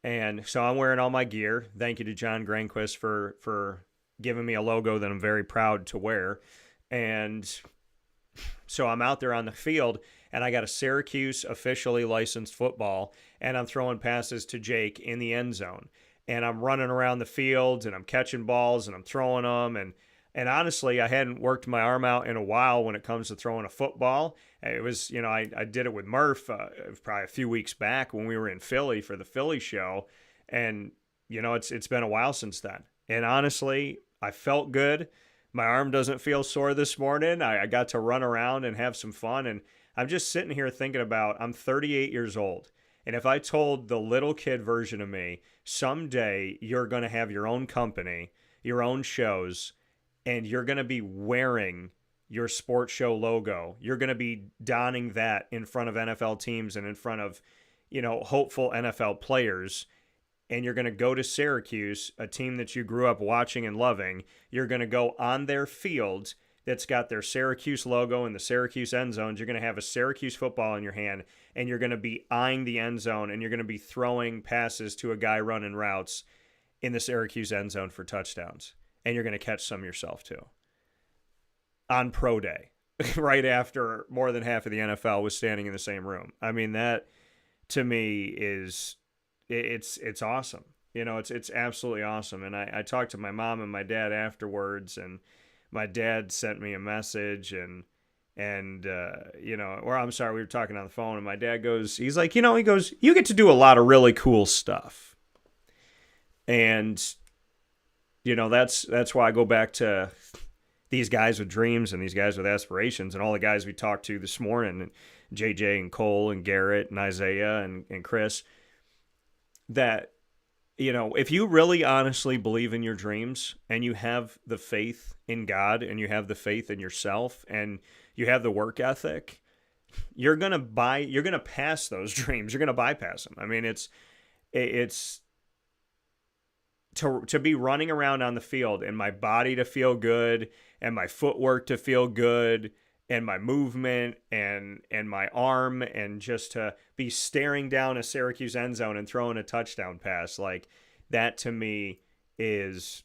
And so I'm wearing all my gear. Thank you to John Granquist for giving me a logo that I'm very proud to wear. And so I'm out there on the field, and I got a Syracuse officially licensed football, and I'm throwing passes to Jake in the end zone. And I'm running around the field, and I'm catching balls, and I'm throwing them. And honestly, I hadn't worked my arm out in a while when it comes to throwing a football. It was, I did it with Murph probably a few weeks back when we were in Philly for the Philly show. And, it's been a while since then. And honestly, I felt good. My arm doesn't feel sore this morning. I got to run around and have some fun. And I'm just sitting here thinking about, I'm 38 years old. And if I told the little kid version of me, someday you're going to have your own company, your own shows, and you're going to be wearing your sports show logo, you're going to be donning that in front of NFL teams and in front of, hopeful NFL players, and you're going to go to Syracuse, a team that you grew up watching and loving, you're going to go on their field that's got their Syracuse logo in the Syracuse end zones, you're going to have a Syracuse football in your hand, and you're going to be eyeing the end zone, and you're going to be throwing passes to a guy running routes in the Syracuse end zone for touchdowns. And you're going to catch some yourself too. On Pro Day, right after more than half of the NFL was standing in the same room. I mean, that to me is, it's awesome. It's absolutely awesome. And I talked to my mom and my dad afterwards, and my dad sent me a message, or I'm sorry, we were talking on the phone, and my dad goes, he's like, he goes, you get to do a lot of really cool stuff. And that's why I go back to these guys with dreams and these guys with aspirations, and all the guys we talked to this morning, and JJ and Cole and Garrett and Isaiah and Chris, that, if you really honestly believe in your dreams, and you have the faith in God, and you have the faith in yourself, and you have the work ethic, you're going to pass those dreams. You're going to bypass them. I mean, it's to be running around on the field, and my body to feel good, and my footwork to feel good, and my movement and my arm, and just to be staring down a Syracuse end zone and throwing a touchdown pass, like that to me is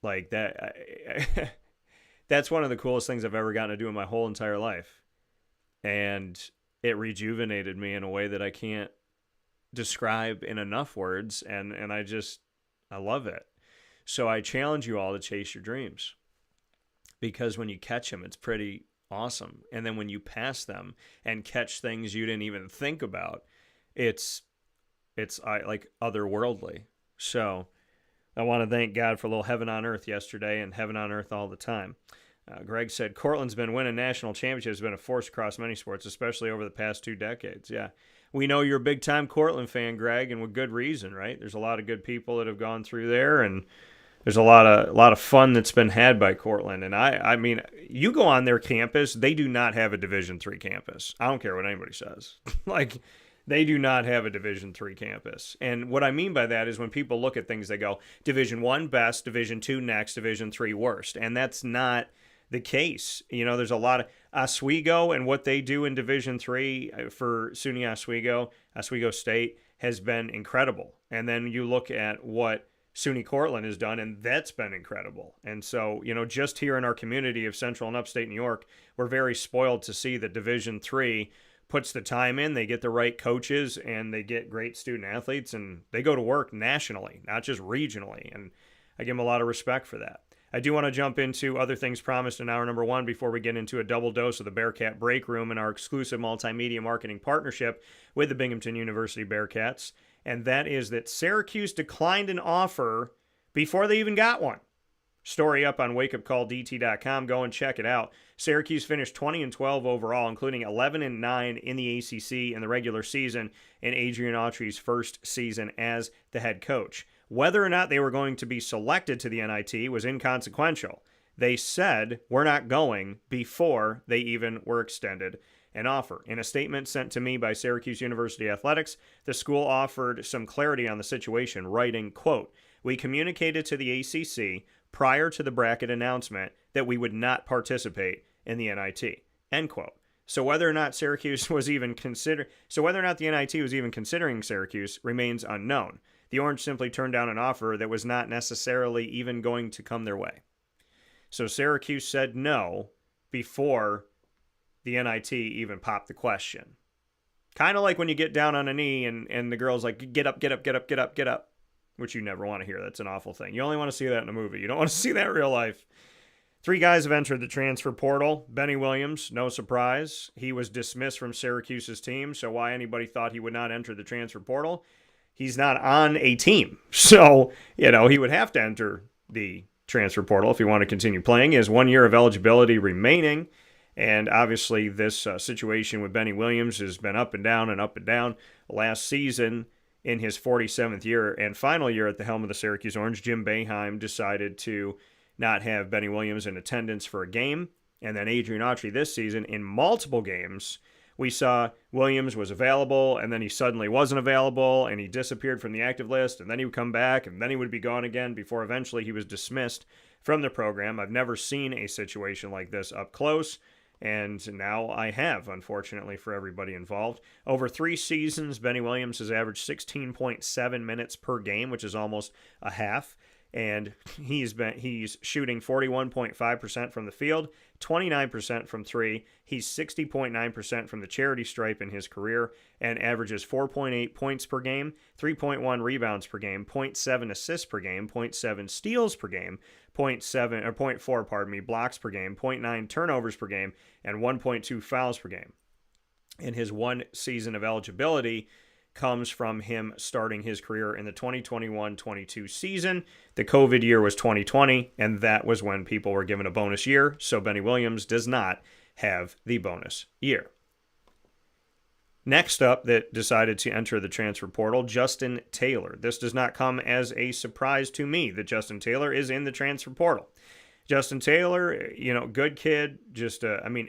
like that. That's one of the coolest things I've ever gotten to do in my whole entire life. And it rejuvenated me in a way that I can't describe in enough words. And I love it. So I challenge you all to chase your dreams, because when you catch them, it's pretty awesome. And then when you pass them and catch things you didn't even think about, it's like otherworldly. So I want to thank God for a little heaven on earth yesterday, and heaven on earth all the time. Greg said, Cortland's been winning national championships, been a force across many sports, especially over the past 2 decades. Yeah. We know you're a big-time Cortland fan, Greg, and with good reason, right? There's a lot of good people that have gone through there, and there's a lot of fun that's been had by Cortland. And I mean, you go on their campus, they do not have a Division III campus. I don't care what anybody says. Like, they do not have a Division III campus. And what I mean by that is when people look at things, they go, Division I best, Division II next, Division III worst. And that's not the case. You know, there's a lot of Oswego, and what they do in Division III for SUNY Oswego State has been incredible. And then you look at what SUNY Cortland has done, and that's been incredible. And so, you know, just here in our community of Central and Upstate New York, we're very spoiled to see that Division III puts the time in, they get the right coaches, and they get great student athletes, and they go to work nationally, not just regionally. And I give them a lot of respect for that. I do want to jump into other things promised in hour number 1 before we get into a double dose of the Bearcat Breakroom and our exclusive multimedia marketing partnership with the Binghamton University Bearcats. And that is that Syracuse declined an offer before they even got one. Story up on wakeupcalldt.com. Go and check it out. Syracuse finished 20-12 overall, including 11-9 in the ACC in the regular season in Adrian Autry's first season as the head coach. Whether or not they were going to be selected to the NIT was inconsequential. They said, we're not going, before they even were extended an offer. In a statement sent to me by Syracuse University Athletics, the school offered some clarity on the situation, writing, quote, we communicated to the ACC prior to the bracket announcement that we would not participate in the NIT, end quote. So whether or not the NIT was even considering Syracuse remains unknown. The Orange simply turned down an offer that was not necessarily even going to come their way. So Syracuse said no before the NIT even popped the question. Kind of like when you get down on a knee and the girl's like, get up, get up, get up, get up, get up, which you never want to hear. That's an awful thing. You only want to see that in a movie. You don't want to see that in real life. 3 guys have entered the transfer portal. Benny Williams, no surprise. He was dismissed from Syracuse's team, so why anybody thought he would not enter the transfer portal? He's not on a team. So, you know, he would have to enter the transfer portal if he wanted to continue playing. He has 1 year of eligibility remaining. And obviously this situation with Benny Williams has been up and down and up and down. Last season, in his 47th year and final year at the helm of the Syracuse Orange, Jim Boeheim decided to not have Benny Williams in attendance for a game. And then Adrian Autry this season, in multiple games, we saw Williams was available, and then he suddenly wasn't available, and he disappeared from the active list, and then he would come back, and then he would be gone again before eventually he was dismissed from the program. I've never seen a situation like this up close, and now I have, unfortunately, for everybody involved. Over 3 seasons, Benny Williams has averaged 16.7 minutes per game, which is almost a half. And he's shooting 41.5% from the field, 29% from 3. He's 60.9% from the charity stripe in his career, and averages 4.8 points per game, 3.1 rebounds per game, 0.7 assists per game, 0.7 steals per game, 0.4 blocks per game, 0.9 turnovers per game, and 1.2 fouls per game. In his 1 season of eligibility comes from him starting his career in the 2021-22 season. The COVID year was 2020, and that was when people were given a bonus year, so Benny Williams does not have the bonus year. Next up that decided to enter the transfer portal, Justin Taylor. This does not come as a surprise to me that Justin Taylor is in the transfer portal. Justin Taylor, you know, good kid, just,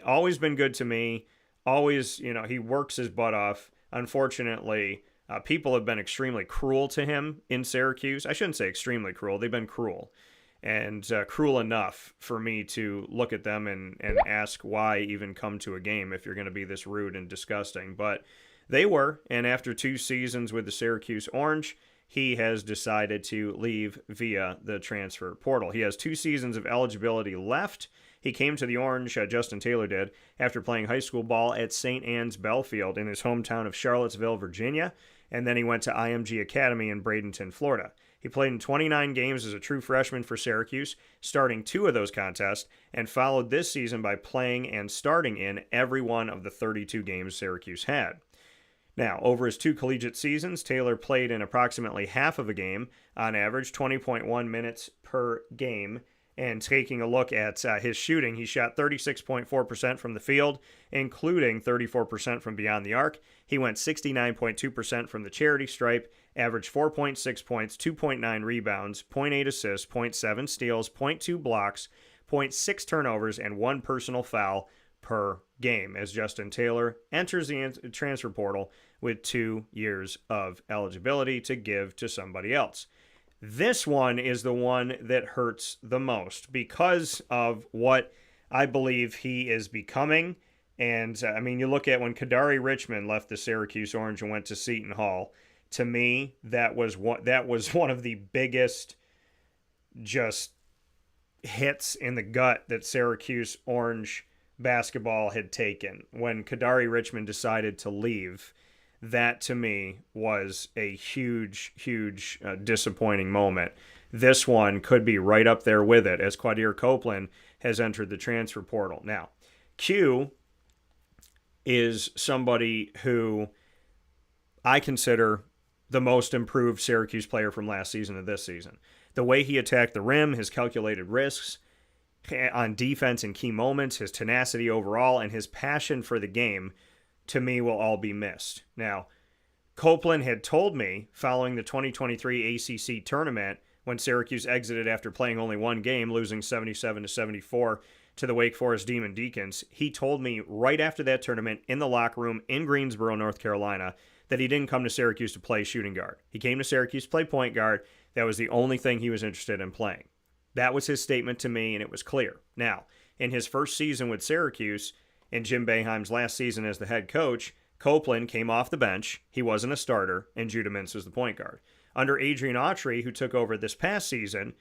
always been good to me. Always, you know, he works his butt off. Unfortunately, people have been extremely cruel to him in Syracuse. I shouldn't say extremely cruel. They've been cruel. and cruel enough for me to look at them and ask why even come to a game if you're going to be this rude and disgusting. But they were, and after 2 seasons with the Syracuse Orange, he has decided to leave via the transfer portal. He has 2 seasons of eligibility left. He came to the Orange, Justin Taylor did, after playing high school ball at St. Anne's Belfield in his hometown of Charlottesville, Virginia, and then he went to IMG Academy in Bradenton, Florida. He played in 29 games as a true freshman for Syracuse, starting 2 of those contests, and followed this season by playing and starting in every one of the 32 games Syracuse had. Now, over his 2 collegiate seasons, Taylor played in approximately half of a game, on average 20.1 minutes per game. And taking a look at his shooting, he shot 36.4% from the field, including 34% from beyond the arc. He went 69.2% from the charity stripe, averaged 4.6 points, 2.9 rebounds, 0.8 assists, 0.7 steals, 0.2 blocks, 0.6 turnovers, and 1 personal foul per game as Justin Taylor enters the transfer portal with 2 years of eligibility to give to somebody else. This one is the one that hurts the most because of what I believe he is becoming. And, I mean, you look at when Kadari Richmond left the Syracuse Orange and went to Seton Hall. To me, that was one of the biggest just hits in the gut that Syracuse Orange basketball had taken. When Kadari Richmond decided to leave, that to me was a huge, huge disappointing moment. This one could be right up there with it as Quadir Cortland has entered the transfer portal. Now, Q is somebody who I consider the most improved Syracuse player from last season to this season. The way he attacked the rim, his calculated risks on defense in key moments, his tenacity overall, and his passion for the game, to me, will all be missed. Now, Cortland had told me following the 2023 ACC tournament, when Syracuse exited after playing only 1 game, losing 77-74 to the Wake Forest Demon Deacons, he told me right after that tournament in the locker room in Greensboro, North Carolina, that he didn't come to Syracuse to play shooting guard. He came to Syracuse to play point guard. That was the only thing he was interested in playing. That was his statement to me, and it was clear. Now, in his first season with Syracuse, in Jim Boeheim's last season as the head coach, Cortland came off the bench. He wasn't a starter, and Judah Mintz was the point guard. Under Adrian Autry, who took over this past season,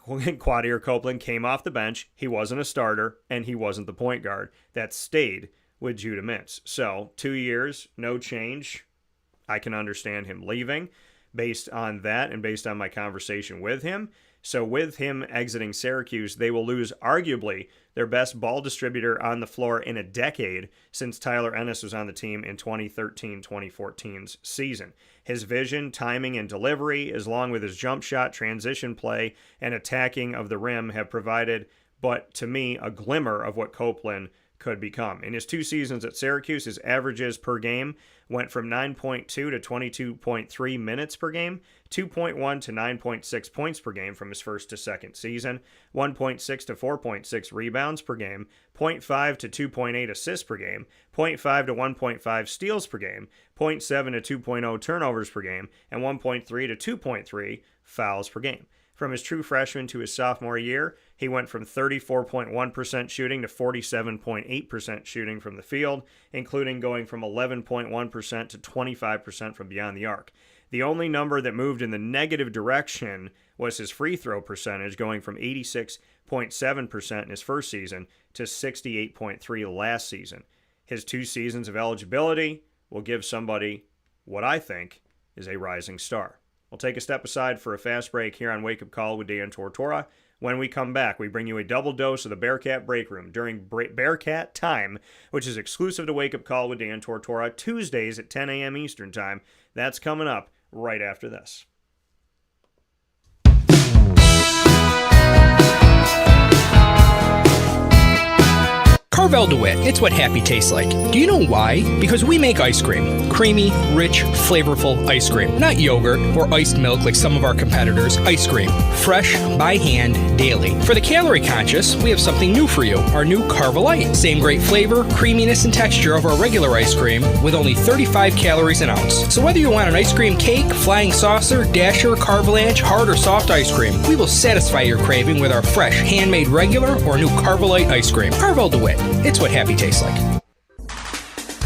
Quadir Cortland came off the bench. He wasn't a starter, and he wasn't the point guard. That stayed with Judah Mintz. So, 2 years, no change. I can understand him leaving based on that and based on my conversation with him. So with him exiting Syracuse, they will lose arguably their best ball distributor on the floor in a decade since Tyler Ennis was on the team in 2013-2014's season. His vision, timing, and delivery, along with his jump shot, transition play, and attacking of the rim have provided, but to me, a glimmer of what Cortland could become. In his 2 seasons at Syracuse, his averages per game went from 9.2 to 22.3 minutes per game, 2.1 to 9.6 points per game from his first to second season, 1.6 to 4.6 rebounds per game, 0.5 to 2.8 assists per game, 0.5 to 1.5 steals per game, 0.7 to 2.0 turnovers per game, and 1.3 to 2.3 fouls per game. From his true freshman to his sophomore year, he went from 34.1% shooting to 47.8% shooting from the field, including going from 11.1% to 25% from beyond the arc. The only number that moved in the negative direction was his free throw percentage, going from 86.7% in his first season to 68.3% last season. His 2 seasons of eligibility will give somebody what I think is a rising star. We'll take a step aside for a fast break here on Wake Up Call with Dan Tortora. When we come back, we bring you a double dose of the Bearcat Breakroom during Bearcat Time, which is exclusive to Wake Up Call with Dan Tortora, Tuesdays at 10 a.m. Eastern Time. That's coming up right after this. Carvel Carvel DeWitt, it's what happy tastes like. Do you know why? Because we make ice cream. Creamy, rich, flavorful ice cream. Not yogurt or iced milk like some of our competitors. Ice cream. Fresh, by hand, daily. For the calorie conscious, we have something new for you. Our new Carvelite. Same great flavor, creaminess, and texture of our regular ice cream with only 35 calories an ounce. So whether you want an ice cream cake, flying saucer, dasher, carvalanche, hard or soft ice cream, we will satisfy your craving with our fresh, handmade regular or new Carvelite ice cream. Carvel DeWitt. It's what happy tastes like.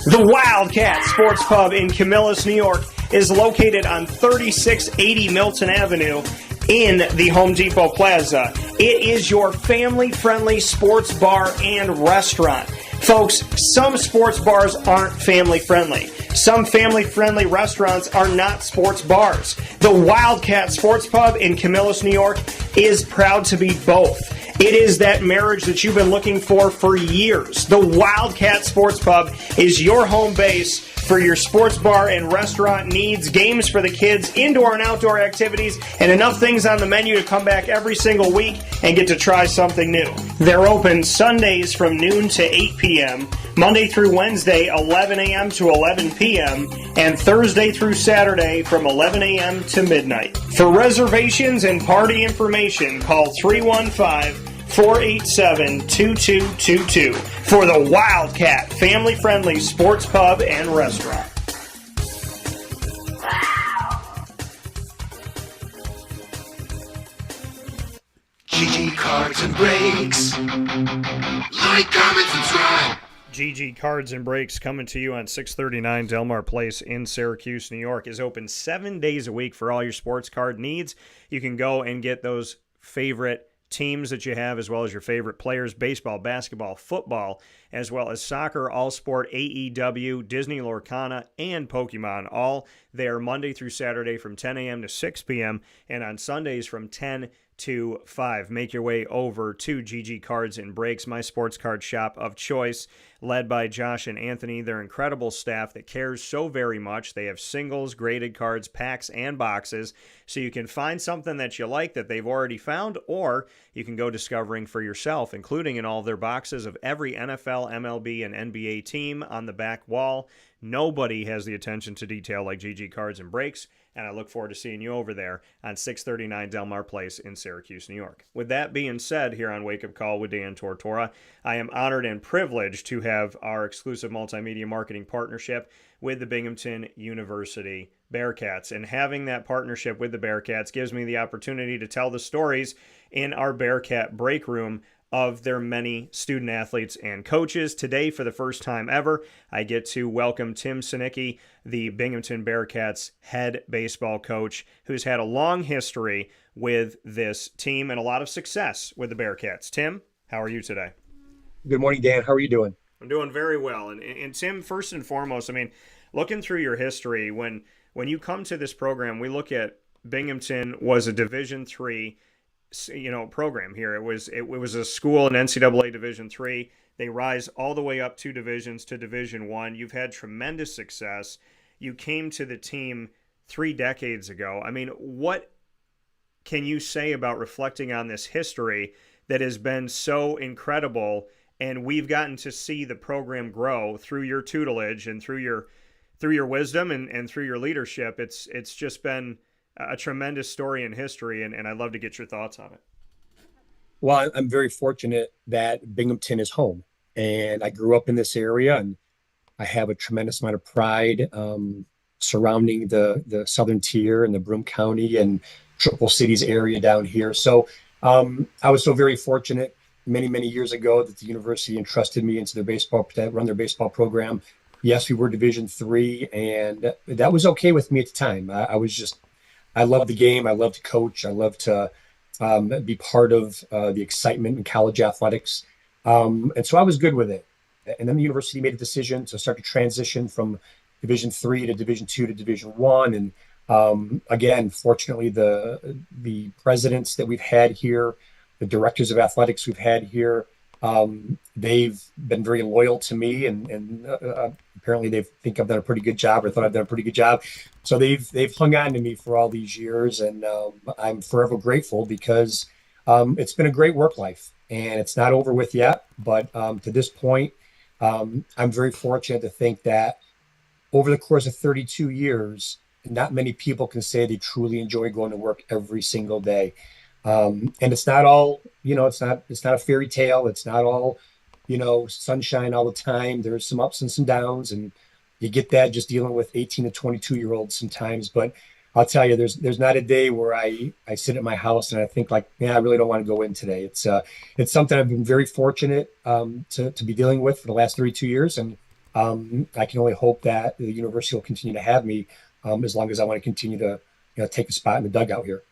The Wildcat Sports Pub in Camillus, New York is located on 3680 Milton Avenue in the Home Depot Plaza. It is your family-friendly sports bar and restaurant. Folks, some sports bars aren't family-friendly. Some family-friendly restaurants are not sports bars. The Wildcat Sports Pub in Camillus, New York is proud to be both. It is that marriage that you've been looking for years. The Wildcat Sports Pub is your home base for your sports bar and restaurant needs, games for the kids, indoor and outdoor activities, and enough things on the menu to come back every single week and get to try something new. They're open Sundays from noon to 8 p.m., Monday through Wednesday, 11 a.m. to 11 p.m., and Thursday through Saturday from 11 a.m. to midnight. For reservations and party information, call 315-487-2222 for the Wildcat family-friendly sports pub and restaurant. GG Cards and Breaks. Like, comment, subscribe. GG Cards and Breaks, coming to you on 639 Delmar Place in Syracuse, New York, is open 7 days a week for all your sports card needs. You can go and get those favorite teams that you have, as well as your favorite players: baseball, basketball, football, as well as soccer, all sport, AEW, Disney Lorcana, and Pokemon, all there Monday through Saturday from 10 a.m. to 6 p.m. and on Sundays from 10 to 5. Make your way over to GG Cards and Breaks, my sports card shop of choice, led by Josh and Anthony. They're incredible staff that cares so very much. They have singles, graded cards, packs, and boxes, so you can find something that you like that they've already found, or you can go discovering for yourself, including in all their boxes of every NFL, MLB, and NBA team on the back wall. Nobody has the attention to detail like GG Cards and Breaks, and I look forward to seeing you over there on 639 Delmar Place in Syracuse, New York. With that being said, here on Wake Up Call with Dan Tortora, I am honored and privileged to have our exclusive multimedia marketing partnership with the Binghamton University Bearcats. And having that partnership with the Bearcats gives me the opportunity to tell the stories in our Bearcat Breakroom of their many student athletes and coaches. Today, for the first time ever, I get to welcome Tim Sinicki, the Binghamton Bearcats head baseball coach, who's had a long history with this team and a lot of success with the Bearcats. Tim, how are you today? Good morning, Dan. How are you doing? I'm doing very well. And Tim, first and foremost, I mean, looking through your history, when you come to this program, we look at Binghamton was a Division III program here. It was a school in NCAA Division III. They rise all the way up 2 divisions to Division I. You've had tremendous success. You came to the team 3 decades ago. I mean, what can you say about reflecting on this history that has been so incredible, and we've gotten to see the program grow through your tutelage and through your wisdom and through your leadership? It's just been a tremendous story in history, and I'd love to get your thoughts on it. Well, I'm very fortunate that Binghamton is home, and I grew up in this area, and I have a tremendous amount of pride surrounding the Southern Tier and the Broome County and Triple Cities area down here. So I was so very fortunate many, many years ago that the university entrusted me into to run their baseball program. Yes, we were Division III, and that was okay with me at the time. I love the game. I love to coach. I love to be part of the excitement in college athletics. And so I was good with it. And then the university made a decision to start to transition from Division III to Division II to Division I. And again, fortunately, the presidents that we've had here, the directors of athletics we've had here, they've been very loyal to me, and apparently they think I've done a pretty good job, or thought I've done a pretty good job. So they've hung on to me for all these years, and I'm forever grateful because it's been a great work life, and it's not over with yet. But to this point, I'm very fortunate to think that over the course of 32 years, not many people can say they truly enjoy going to work every single day. And it's not all, it's not a fairy tale. It's not all, sunshine all the time. There's some ups and some downs, and you get that just dealing with 18 to 22-year-olds sometimes. But I'll tell you, there's not a day where I sit at my house and I think like, yeah, I really don't want to go in today. It's something I've been very fortunate to be dealing with for the last 32 years, and I can only hope that the university will continue to have me as long as I want to continue to take a spot in the dugout here.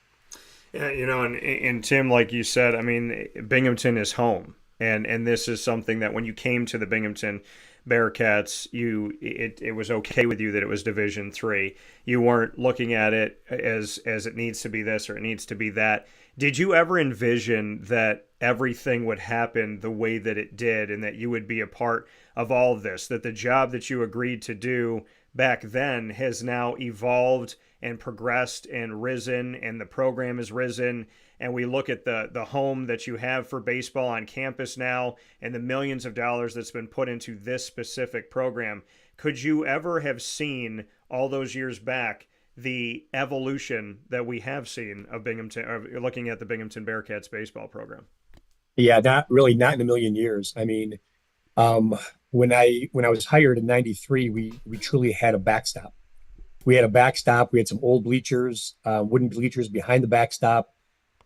Yeah, and Tim, like you said, I mean, Binghamton is home, and this is something that when you came to the Binghamton Bearcats, it was okay with you that it was Division III. You weren't looking at it as it needs to be this or it needs to be that. Did you ever envision that everything would happen the way that it did, and that you would be a part of all of this? That the job that you agreed to do back then has now evolved and progressed and risen, and the program has risen, and we look at the home that you have for baseball on campus now and the millions of dollars that's been put into this specific program. Could you ever have seen all those years back the evolution that we have seen of Binghamton, or looking at the Binghamton Bearcats baseball program? Yeah, not in a million years. I mean, when I was hired in '93, we truly had a backstop. We had a backstop. We had some old bleachers, wooden bleachers behind the backstop.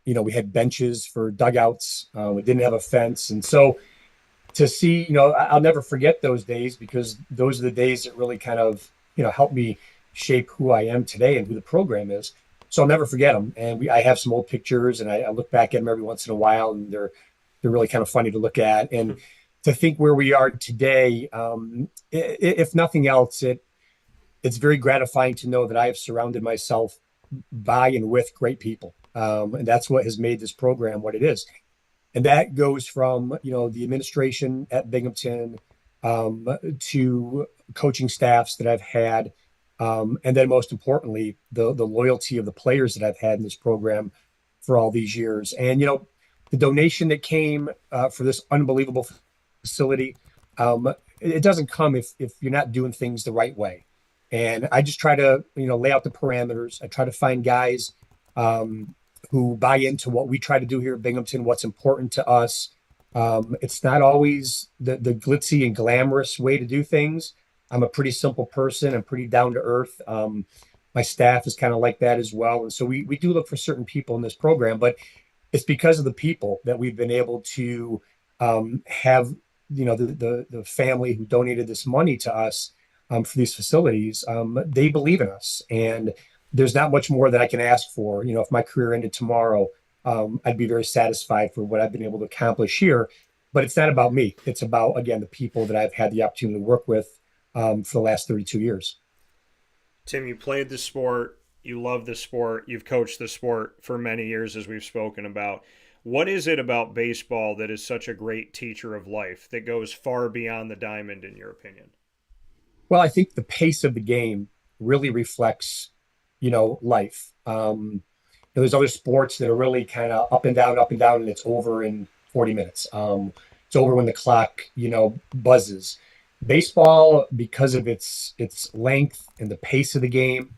We had benches for dugouts. We didn't have a fence. And so to see, I'll never forget those days, because those are the days that really kind of, helped me shape who I am today and who the program is. So I'll never forget them. And I have some old pictures, and I look back at them every once in a while, and they're really kind of funny to look at. And to think where we are today, if nothing else, it's very gratifying to know that I have surrounded myself by and with great people. And that's what has made this program what it is. And that goes from, the administration at Binghamton to coaching staffs that I've had. And then most importantly, the loyalty of the players that I've had in this program for all these years. And, the donation that came for this unbelievable facility, it doesn't come if you're not doing things the right way. And I just try to, lay out the parameters. I try to find guys who buy into what we try to do here at Binghamton, what's important to us. It's not always the glitzy and glamorous way to do things. I'm a pretty simple person. I'm pretty down to earth. My staff is kind of like that as well. And so we do look for certain people in this program, but it's because of the people that we've been able to have, the family who donated this money to us for these facilities. They believe in us, and there's not much more that I can ask for. If my career ended tomorrow, I'd be very satisfied for what I've been able to accomplish here. But it's not about me. It's about, again, the people that I've had the opportunity to work with for the last 32 years. Tim, you played the sport. You love the sport. You've coached the sport for many years, as we've spoken about. What is it about baseball that is such a great teacher of life that goes far beyond the diamond, in your opinion? Well, I think the pace of the game really reflects, life. There's other sports that are really kind of up and down, and it's over in 40 minutes. It's over when the clock, buzzes. Baseball, because of its length and the pace of the game,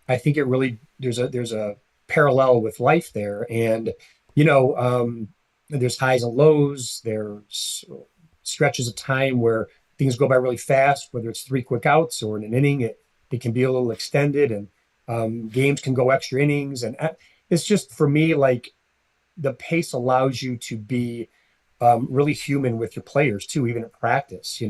I think it really there's a parallel with life there. And there's highs and lows. There's stretches of time where things go by really fast, whether it's 3 quick outs or in an inning, it can be a little extended, and games can go extra innings. And it's just, for me, like, the pace allows you to be really human with your players too, even at practice.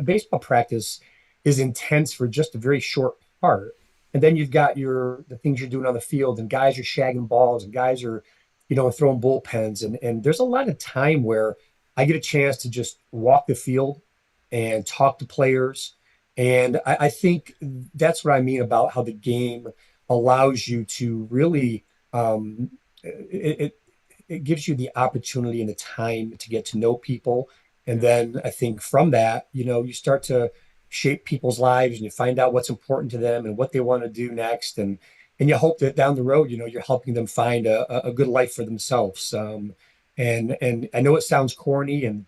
Baseball practice is intense for just a very short part. And then you've got the things you're doing on the field, and guys are shagging balls, and guys are, throwing bullpens. And there's a lot of time where I get a chance to just walk the field and talk to players. And I think that's what I mean about how the game allows you to really, it gives you the opportunity and the time to get to know people. And then I think from that, you start to shape people's lives, and you find out what's important to them and what they want to do next. And you hope that down the road, you're helping them find a good life for themselves. And I know it sounds corny, and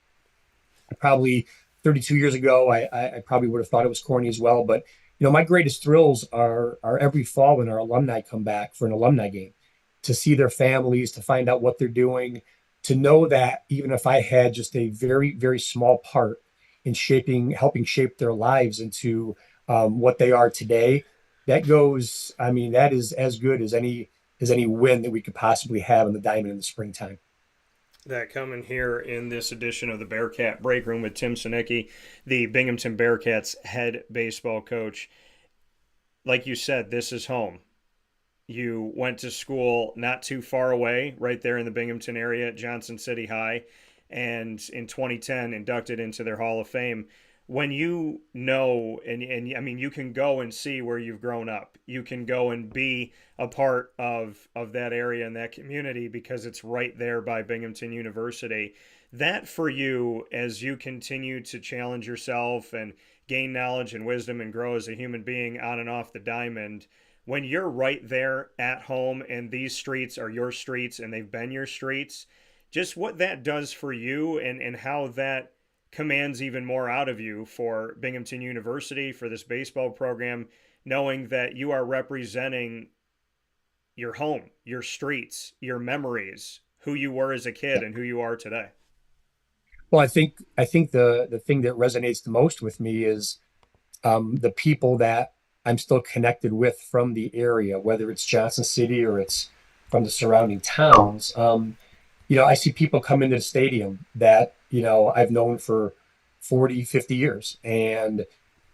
probably 32 years ago, I probably would have thought it was corny as well. But my greatest thrills are every fall when our alumni come back for an alumni game, to see their families, to find out what they're doing, to know that even if I had just a very, very small part in helping shape their lives into what they are today, that goes, I mean, that is as good as any win that we could possibly have in the diamond in the springtime. That coming here in this edition of the Bearcat Breakroom with Tim Sinicki, the Binghamton Bearcats head baseball coach. Like you said, this is home. You went to school not too far away, right there in the Binghamton area at Johnson City High, and in 2010 inducted into their Hall of Fame. When you know, and I mean, you can go and see where you've grown up. You can go and be a part of that area and that community because it's right there by Binghamton University. That for you, as you continue to challenge yourself and gain knowledge and wisdom and grow as a human being on and off the diamond, when you're right there at home and these streets are your streets and they've been your streets, just what that does for you and how that commands even more out of you for Binghamton University, for this baseball program, knowing that you are representing your home, your streets, your memories, who you were as a kid and who you are today. Well, I think the thing that resonates the most with me is the people that I'm still connected with from the area, whether it's Johnson City or it's from the surrounding towns. I see people come into the stadium that, I've known for 40, 50 years. And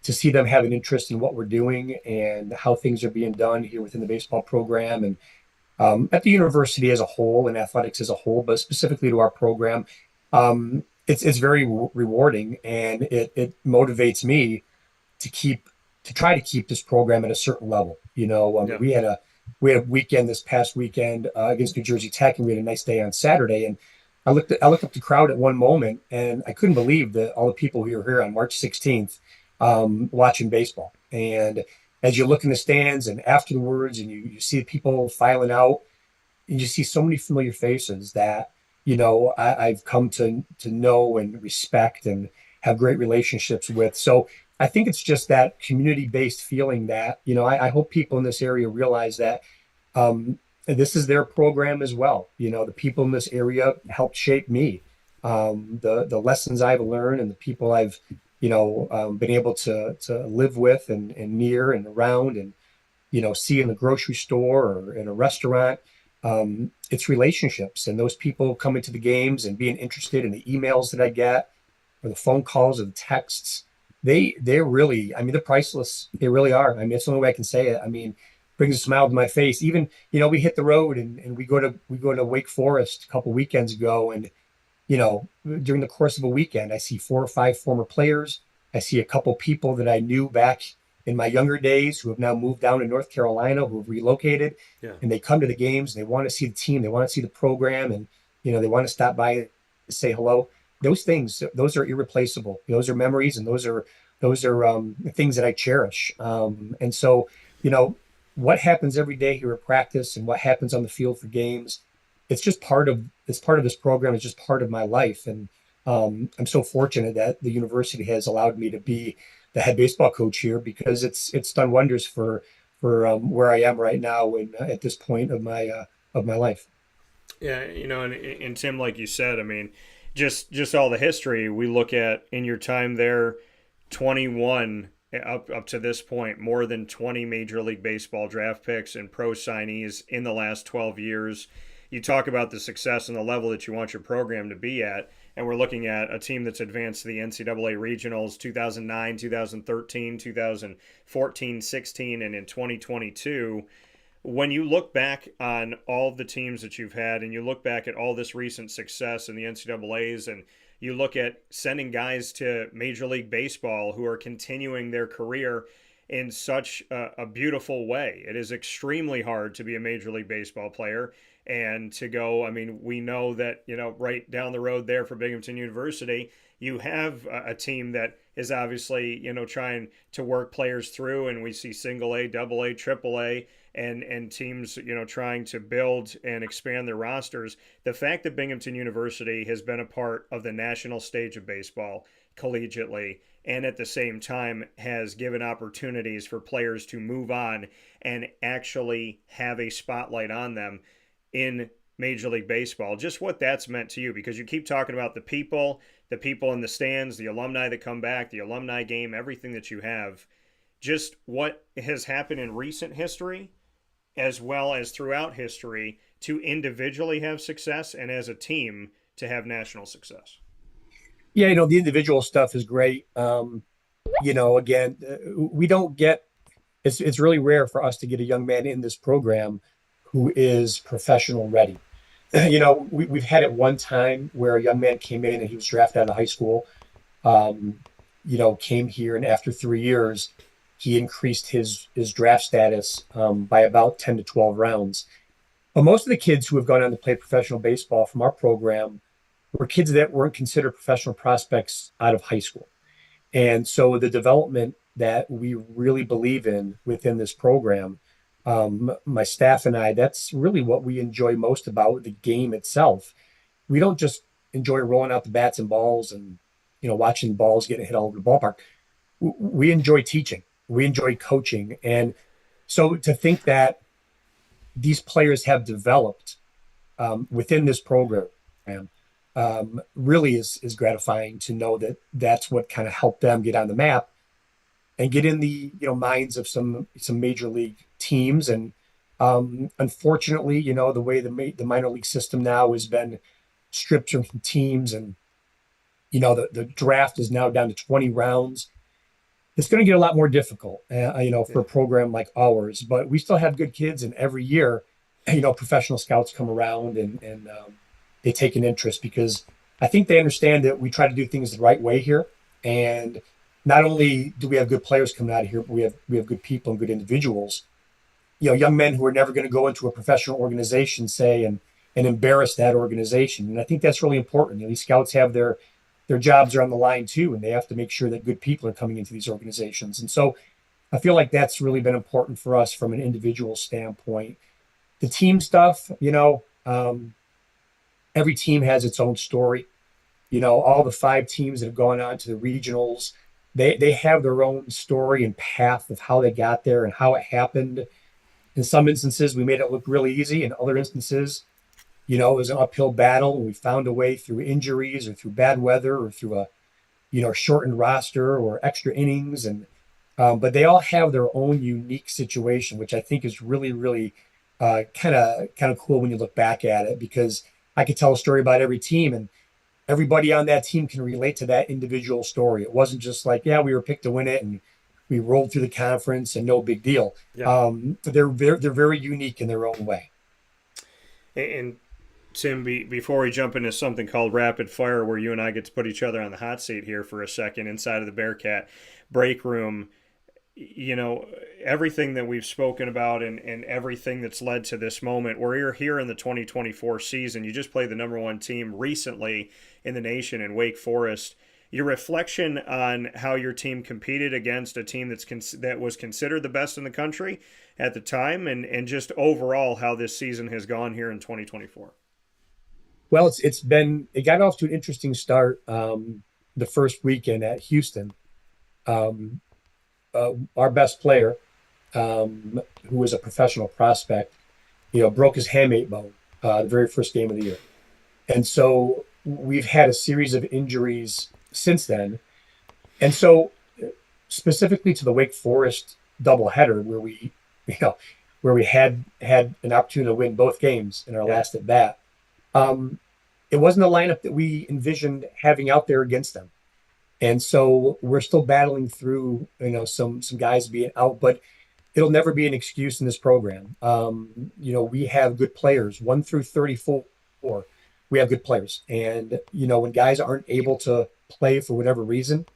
to see them have an interest in what we're doing and how things are being done here within the baseball program and at the university as a whole and athletics as a whole, but specifically to our program, it's very rewarding, and it motivates me to try to keep this program at a certain level. Yeah. We had a weekend this past weekend against New Jersey Tech, and we had a nice day on Saturday. And I looked up the crowd at one moment, and I couldn't believe that all the people who were here on March 16th watching baseball. And as you look in the stands and afterwards, and you see people filing out, and you see so many familiar faces that I've come to know and respect and have great relationships with. So I think it's just that community-based feeling that, I hope people in this area realize that this is their program as well. The people in this area helped shape me. The lessons I've learned and the people I've, been able to live with and near and around and, see in the grocery store or in a restaurant. It's relationships, and those people coming to the games and being interested in the emails that I get or the phone calls or the texts. They're really, they're priceless. They really are. It's the only way I can say it. Brings a smile to my face. Even, we hit the road and we go to Wake Forest a couple weekends ago, and, during the course of a weekend, I see 4 or 5 former players. I see a couple people that I knew back in my younger days who have now moved down to North Carolina, who have relocated, and they come to the games and they want to see the team. They want to see the program, and, they want to stop by and say hello. Those things, those are irreplaceable. Those are memories, and those are things that I cherish. And so, what happens every day here at practice and what happens on the field for games, it's part of this program. It's just part of my life. And I'm so fortunate that the university has allowed me to be the head baseball coach here, because it's done wonders for where I am right now and at this point of my life. Yeah, and Tim, like you said, just all the history we look at in your time there, 21 up to this point, more than 20 Major League Baseball draft picks and pro signees in the last 12 years. You talk about the success and the level that you want your program to be at, and we're looking at a team that's advanced to the NCAA regionals 2009, 2013, 2014, 16, and in 2022. When you look back on all the teams that you've had and you look back at all this recent success in the NCAAs, and you look at sending guys to Major League Baseball who are continuing their career in such a beautiful way. It is extremely hard to be a Major League Baseball player. And to go, I mean, we know that, right down the road there for Binghamton University, you have a team that is obviously, trying to work players through, and we see single A, double A, triple A, and teams, trying to build and expand their rosters. The fact that Binghamton University has been a part of the national stage of baseball collegiately, and at the same time has given opportunities for players to move on and actually have a spotlight on them in Major League Baseball, just what that's meant to you, because you keep talking about the people in the stands, the alumni that come back, the alumni game, everything that you have, just what has happened in recent history as well as throughout history to individually have success and as a team to have national success. Yeah, the individual stuff is great. Again, we don't get, it's really rare for us to get a young man in this program who is professional ready. We've had it one time where a young man came in and he was drafted out of high school, came here, and after 3 years, he increased his draft status by about 10 to 12 rounds. But most of the kids who have gone on to play professional baseball from our program were kids that weren't considered professional prospects out of high school. And so the development that we really believe in within this program, my staff and I, that's really what we enjoy most about the game itself. We don't just enjoy rolling out the bats and balls and, watching balls getting hit all over the ballpark. We enjoy teaching. We enjoy coaching. And so to think that these players have developed within this program really is gratifying to know that that's what kind of helped them get on the map and get in the minds of some major league teams. And unfortunately, the way the minor league system now has been stripped from teams, and the draft is now down to 20 rounds. It's going to get a lot more difficult, for a program like ours. But we still have good kids, and every year, professional scouts come around and they take an interest, because I think they understand that we try to do things the right way here. And not only do we have good players coming out of here, but we have good people and good individuals, young men who are never going to go into a professional organization, say, and embarrass that organization. And I think that's really important. These scouts have their jobs are on the line too, and they have to make sure that good people are coming into these organizations. And so I feel like that's really been important for us from an individual standpoint. The team stuff, every team has its own story. All the 5 teams that have gone on to the regionals, they have their own story and path of how they got there and how it happened. In some instances, we made it look really easy. In other instances, it was an uphill battle, and we found a way through injuries or through bad weather or through a shortened roster or extra innings. And but they all have their own unique situation, which I think is really, really kind of cool when you look back at it, because I could tell a story about every team, and everybody on that team can relate to that individual story. It wasn't just like, yeah, we were picked to win it and we rolled through the conference and no big deal. Yeah. They're very unique in their own way. And Tim, before we jump into something called Rapid Fire, where you and I get to put each other on the hot seat here for a second inside of the Bearcat Breakroom, everything that we've spoken about and everything that's led to this moment, we're here in the 2024 season. You just played the #1 team recently in the nation in Wake Forest. Your reflection on how your team competed against a team that was considered the best in the country at the time, and just overall how this season has gone here in 2024. Well, it got off to an interesting start the first weekend at Houston. Our best player, who was a professional prospect, broke his hamate bone the very first game of the year. And so we've had a series of injuries since then. And so specifically to the Wake Forest doubleheader, where we had an opportunity to win both games in our last at bat, it wasn't a lineup that we envisioned having out there against them. And so we're still battling through, some guys being out, but it'll never be an excuse in this program. We have good players, 1 through 34. We have good players. And, when guys aren't able to play for whatever reason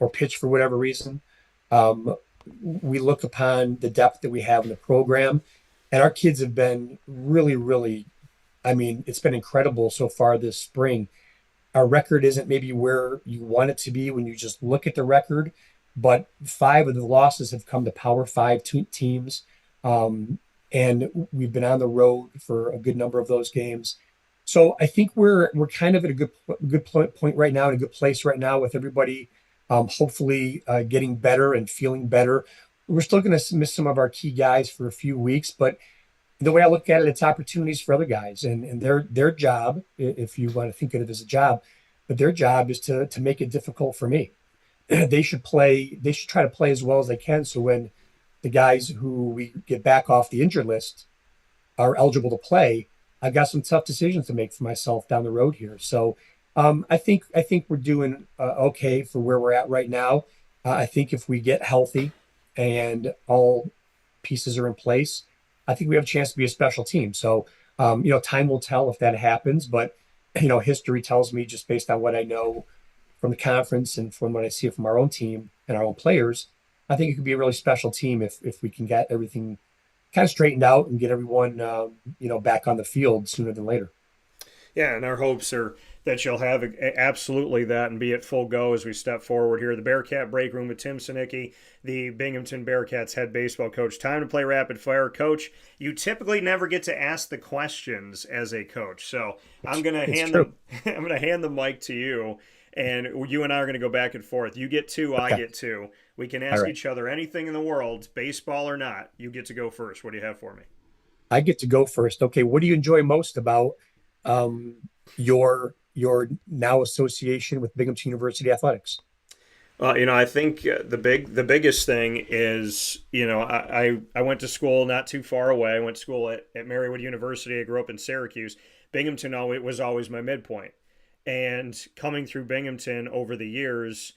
or pitch for whatever reason, we look upon the depth that we have in the program. And our kids have been really, really I mean, it's been incredible so far this spring. Our record isn't maybe where you want it to be when you just look at the record, but 5 of the losses have come to Power Five teams. And we've been on the road for a good number of those games. So I think we're kind of at a good point right now, in a good place right now with everybody, hopefully getting better and feeling better. We're still going to miss some of our key guys for a few weeks, but the way I look at it, it's opportunities for other guys, and their job, if you want to think of it as a job, but their job is to make it difficult for me. They should play. They should try to play as well as they can. So when the guys who we get back off the injured list are eligible to play, I've got some tough decisions to make for myself down the road here. So I think we're doing okay for where we're at right now. I think if we get healthy and all pieces are in place, I think we have a chance to be a special team. So, time will tell if that happens, but, history tells me, just based on what I know from the conference and from what I see from our own team and our own players, I think it could be a really special team if we can get everything kind of straightened out and get everyone, back on the field sooner than later. Yeah, and our hopes are that you'll have absolutely that and be at full go as we step forward here. The Bearcat Breakroom with Tim Sinicki, the Binghamton Bearcats head baseball coach. Time to play rapid fire. Coach, you typically never get to ask the questions as a coach, so I'm going to hand the mic to you, and you and I are going to go back and forth. You get 2, I get 2. We can ask each other anything in the world, baseball or not. You get to go first. What do you have for me? I get to go first. Okay, what do you enjoy most about your now association with Binghamton University Athletics? I think the biggest thing is, I went to school not too far away. I went to school at Marywood University. I grew up in Syracuse. Binghamton was always my midpoint. And coming through Binghamton over the years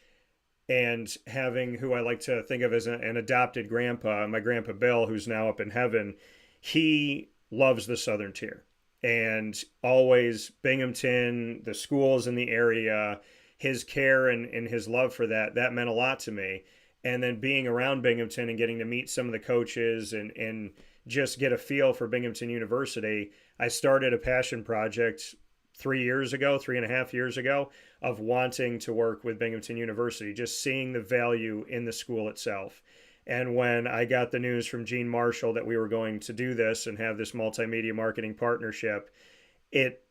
and having who I like to think of as an adopted grandpa, my grandpa Bill, who's now up in heaven, he loves the Southern Tier. And always Binghamton, the schools in the area, his care and his love for that meant a lot to me. And then being around Binghamton and getting to meet some of the coaches and just get a feel for Binghamton University, I started a passion project 3.5 years ago, of wanting to work with Binghamton University, just seeing the value in the school itself. And when I got the news from Gene Marshall that we were going to do this and have this multimedia marketing partnership, it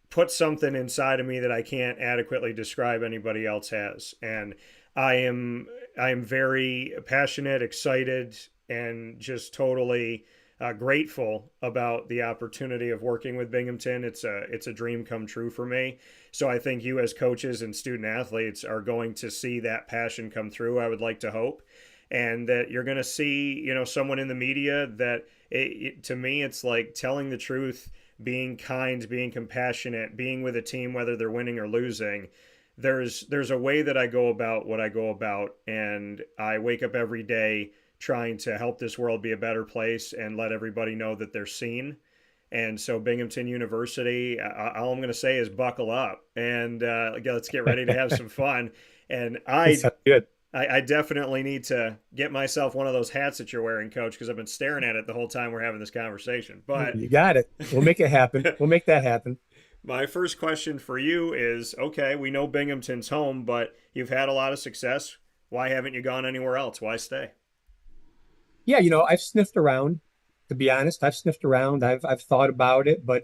put something inside of me that I can't adequately describe anybody else has. And I am very passionate, excited, and just totally grateful about the opportunity of working with Binghamton. It's a dream come true for me. So I think you as coaches and student athletes are going to see that passion come through, I would like to hope. And that you're going to see, someone in the media that to me, it's like telling the truth, being kind, being compassionate, being with a team, whether they're winning or losing. There's a way that I go about what I go about, and I wake up every day trying to help this world be a better place and let everybody know that they're seen. And so Binghamton University, all I'm going to say is buckle up and let's get ready to have some fun. And I definitely need to get myself one of those hats that you're wearing, Coach, because I've been staring at it the whole time we're having this conversation. But you got it. We'll make it happen. We'll make that happen. My first question for you is, okay, we know Binghamton's home, but you've had a lot of success. Why haven't you gone anywhere else? Why stay? Yeah, I've sniffed around, to be honest. I've sniffed around. I've thought about it, but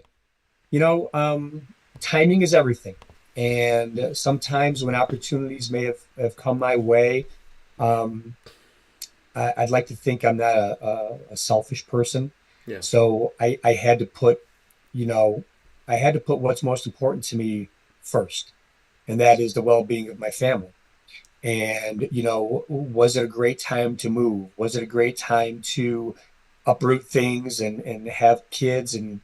timing is everything. And sometimes when opportunities may have come my way, I'd like to think I'm not a selfish person. Yeah. So I had to put, what's most important to me first, and that is the well-being of my family. And, was it a great time to move? Was it a great time to uproot things and have kids and,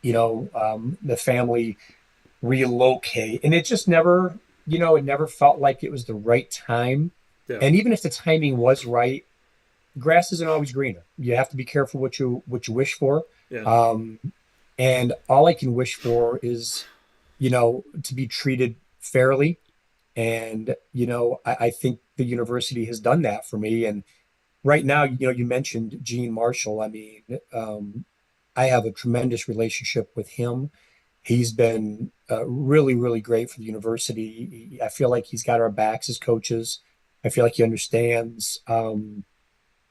the family relocate? And it just never, it never felt like it was the right time. Yeah. And even if the timing was right, grass isn't always greener. You have to be careful what you wish for. Yeah. And all I can wish for is, to be treated fairly. And, I think the university has done that for me. And right now, you mentioned Gene Marshall. I mean, I have a tremendous relationship with him. He's been really, really great for the university. I feel like he's got our backs as coaches. I feel like he understands the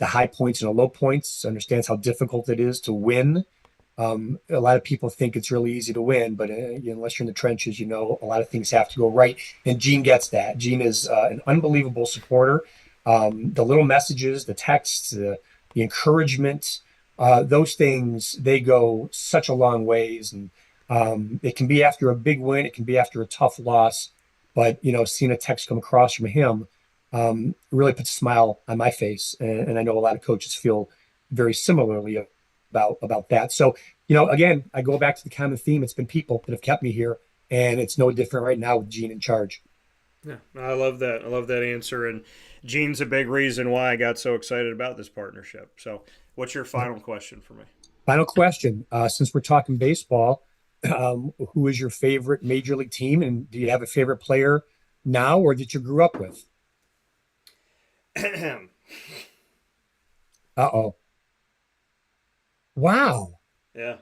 high points and the low points, understands how difficult it is to win. A lot of people think it's really easy to win, but unless you're in the trenches, a lot of things have to go right. And Gene gets that. Gene is an unbelievable supporter. The little messages, the texts, the encouragement, those things, they go such a long ways. And it can be after a big win, it can be after a tough loss, but seeing a text come across from him really puts a smile on my face. And I know a lot of coaches feel very similarly about that. So, again, I go back to the common theme. It's been people that have kept me here, and it's no different right now with Gene in charge. Yeah, I love that. I love that answer. And Gene's a big reason why I got so excited about this partnership. So what's your final question for me? Final question. Since we're talking baseball, who is your favorite major league team? And do you have a favorite player now or that you grew up with? Uh-oh. Wow. Yeah.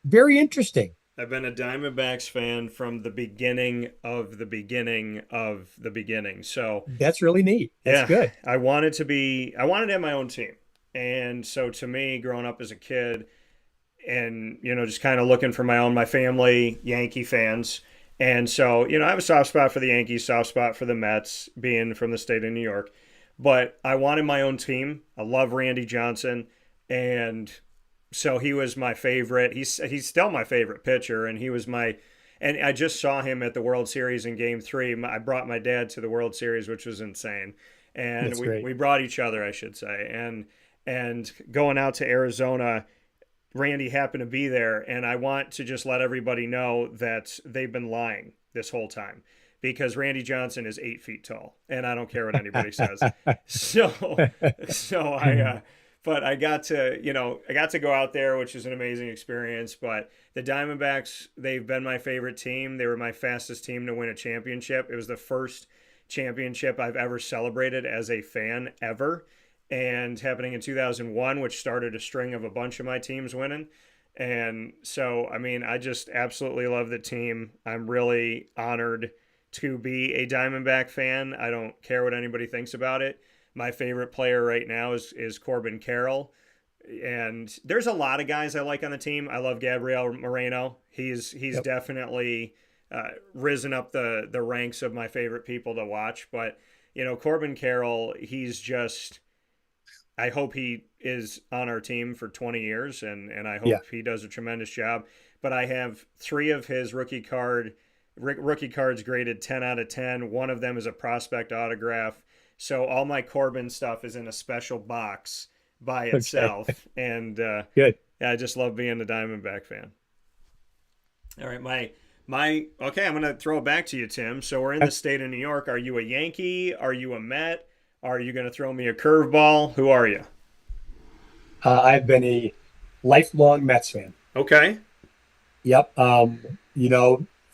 Very interesting. I've been a Diamondbacks fan from the beginning of the beginning of the beginning. So that's really neat. That's good. I wanted to have my own team. And so to me, growing up as a kid and, just kind of looking for my family, Yankee fans. And so, I have a soft spot for the Yankees, soft spot for the Mets, being from the state of New York. But I wanted my own team. I love Randy Johnson. And so he was my favorite. He's still my favorite pitcher, and and I just saw him at the World Series in Game 3. I brought my dad to the World Series, which was insane, and we brought each other, I should say, and going out to Arizona, Randy happened to be there, and I want to just let everybody know that they've been lying this whole time. Because Randy Johnson is 8 feet tall, and I don't care what anybody says. But I got to go out there, which was an amazing experience. But the Diamondbacks, they've been my favorite team. They were my fastest team to win a championship. It was the first championship I've ever celebrated as a fan ever, and happening in 2001, which started a string of a bunch of my teams winning. And so, I just absolutely love the team. I'm really honored to be a Diamondback fan. I don't care what anybody thinks about it. My favorite player right now is Corbin Carroll. And there's a lot of guys I like on the team. I love Gabriel Moreno. He's definitely risen up the ranks of my favorite people to watch. But, Corbin Carroll, he's just, I hope he is on our team for 20 years, and I hope he does a tremendous job. But I have 3 of his rookie cards graded 10 out of 10. One of them is a prospect autograph. So all my Corbin stuff is in a special box by itself. Okay. And good. I just love being a Diamondback fan. All right, okay, I'm going to throw it back to you, Tim. So we're in the state of New York. Are you a Yankee? Are you a Met? Are you going to throw me a curveball? Who are you? I've been a lifelong Mets fan. Okay. Yep.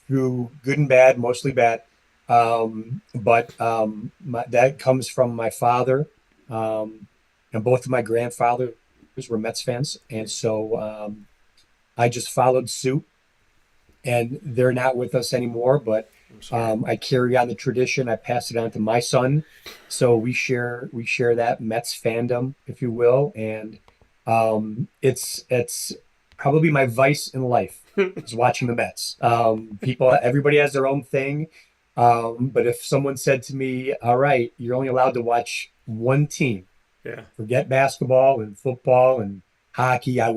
Through good and bad, mostly bad. But that comes from my father, and both of my grandfathers were Mets fans. And so I just followed suit, and they're not with us anymore, but I carry on the tradition. I pass it on to my son. So we share that Mets fandom, if you will. And it's probably my vice in life is watching the Mets. Everybody has their own thing. But if someone said to me, all right, you're only allowed to watch one team, forget basketball and football and hockey, I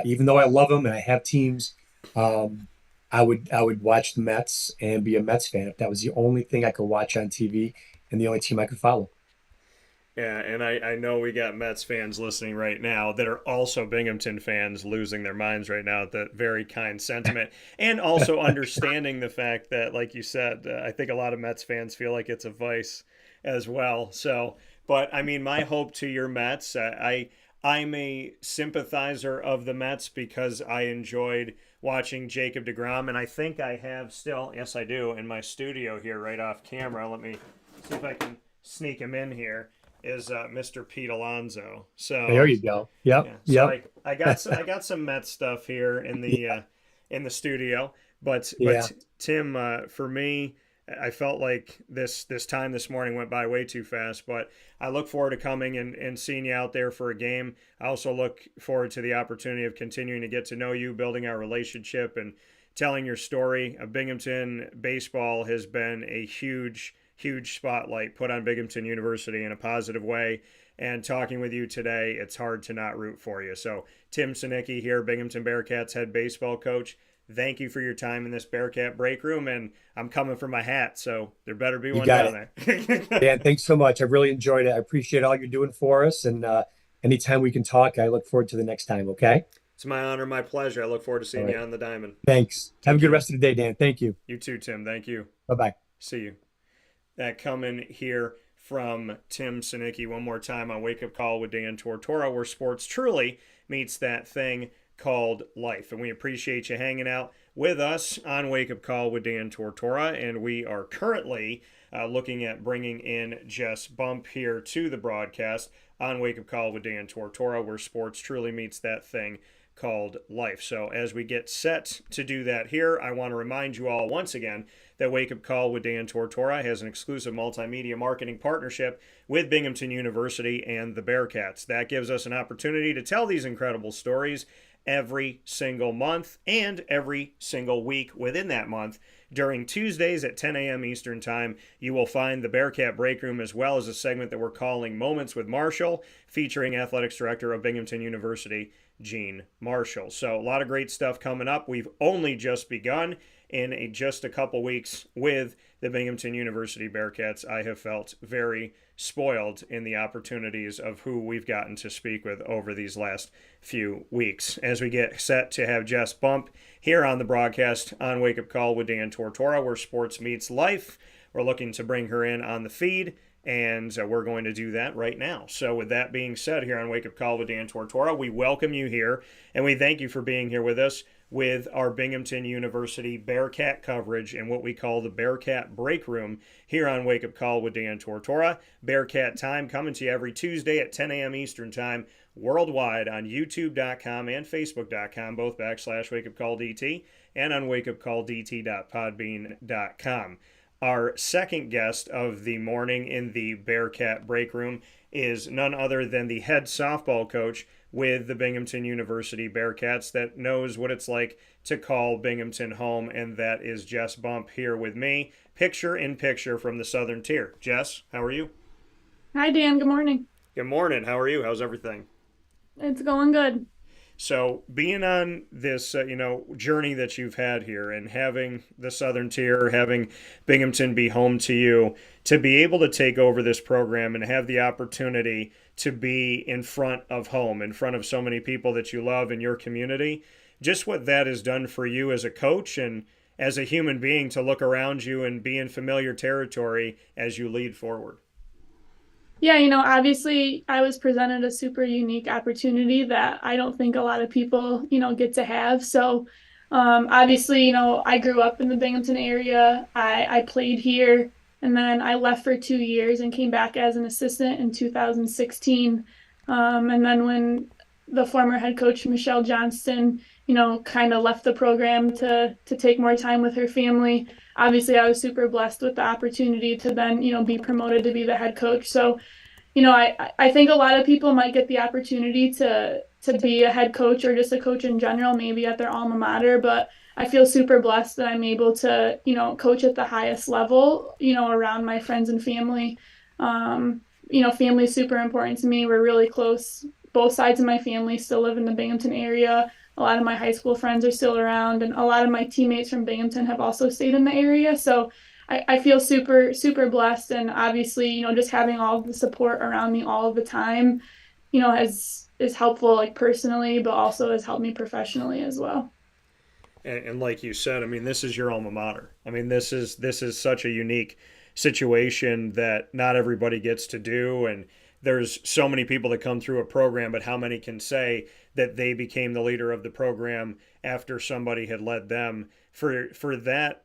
even though I love them and I have teams, I would watch the Mets and be a Mets fan if that was the only thing I could watch on TV and the only team I could follow. Yeah, and I know we got Mets fans listening right now that are also Binghamton fans losing their minds right now at that very kind sentiment. And also understanding the fact that, like you said, I think a lot of Mets fans feel like it's a vice as well. So, but my hope to your Mets, I'm a sympathizer of the Mets because I enjoyed watching Jacob deGrom. And I think I have still, yes, I do, in my studio here right off camera. Let me see if I can sneak him in here. is Mr. Pete Alonso. So There you go. Yep. yeah, Yep. I got some Mets stuff here in the studio, but Yeah. Tim, for me, I felt like this time this morning went by way too fast, but I look forward to coming and seeing you out there for a game. I also look forward to the opportunity of continuing to get to know you, building our relationship, and telling your story. Binghamton baseball has been a huge spotlight put on Binghamton University in a positive way. And talking with you today, it's hard to not root for you. So Tim Sinicki here, Binghamton Bearcats head baseball coach. Thank you for your time in this Bearcat break room, and I'm coming for my hat, so there better be one down there. Dan, thanks so much. I've really enjoyed it. I appreciate all you're doing for us, and anytime we can talk, I look forward to the next time, okay? It's my honor, my pleasure. I look forward to seeing you on the diamond. Thanks. Have a good rest of the day, Dan. Thank you. You too, Tim. Thank you. Bye-bye. See you. That coming here from Tim Sinicki one more time on Wake Up Call with Dan Tortora, where sports truly meets that thing called life. And we appreciate you hanging out with us on Wake Up Call with Dan Tortora. And we are currently looking at bringing in Jess Bump here to the broadcast on Wake Up Call with Dan Tortora, where sports truly meets that thing called life. So as we get set to do that here, I want to remind you all once again that Wake Up Call with Dan Tortora has an exclusive multimedia marketing partnership with Binghamton University and the Bearcats. That gives us an opportunity to tell these incredible stories every single month and every single week within that month. During Tuesdays at 10 a.m. Eastern Time, you will find the Bearcat Breakroom, as well as a segment that we're calling Moments with Marshall, featuring Athletics Director of Binghamton University, Gene Marshall. So a lot of great stuff coming up. We've only just begun in just a couple weeks with the Binghamton University Bearcats. I have felt very spoiled in the opportunities of who we've gotten to speak with over these last few weeks. As we get set to have Jess Bump here on the broadcast on Wake Up Call with Dan Tortora, where sports meets life, we're looking to bring her in on the feed, and we're going to do that right now. So with that being said, here on Wake Up Call with Dan Tortora, we welcome you here, and we thank you for being here with us with our Binghamton University Bearcat coverage and what we call the Bearcat Breakroom here on Wake Up Call with Dan Tortora. Bearcat Time coming to you every Tuesday at 10 a.m. Eastern Time worldwide on youtube.com and facebook.com, both /WakeUpCallDT, and on wakeupcalldt.podbean.com. Our second guest of the morning in the Bearcat Breakroom is none other than the head softball coach with the Binghamton University Bearcats that knows what it's like to call Binghamton home, and that is Jess Bump here with me, picture in picture from the Southern Tier. Jess, how are you? Hi, Dan. Good morning. Good morning. How are you? How's everything? It's going good. So being on this, journey that you've had here and having the Southern Tier, having Binghamton be home to you, to be able to take over this program and have the opportunity to be in front of home, in front of so many people that you love in your community, just what that has done for you as a coach and as a human being to look around you and be in familiar territory as you lead forward. Yeah, obviously I was presented a super unique opportunity that I don't think a lot of people, get to have. So obviously, I grew up in the Binghamton area. I played here, and then I left for 2 years and came back as an assistant in 2016. And then when the former head coach, Michelle Johnston, kind of left the program to take more time with her family, obviously I was super blessed with the opportunity to then, be promoted to be the head coach. So, I think a lot of people might get the opportunity to be a head coach or just a coach in general, maybe at their alma mater, but I feel super blessed that I'm able to, coach at the highest level, around my friends and family. Family is super important to me. We're really close. Both sides of my family still live in the Binghamton area. A lot of my high school friends are still around, and a lot of my teammates from Binghamton have also stayed in the area. So I feel super, super blessed. And obviously, just having all of the support around me all of the time, is helpful, like personally, but also has helped me professionally as well. And like you said, this is your alma mater. This is such a unique situation that not everybody gets to do. And there's so many people that come through a program, but how many can say that they became the leader of the program after somebody had led them? For that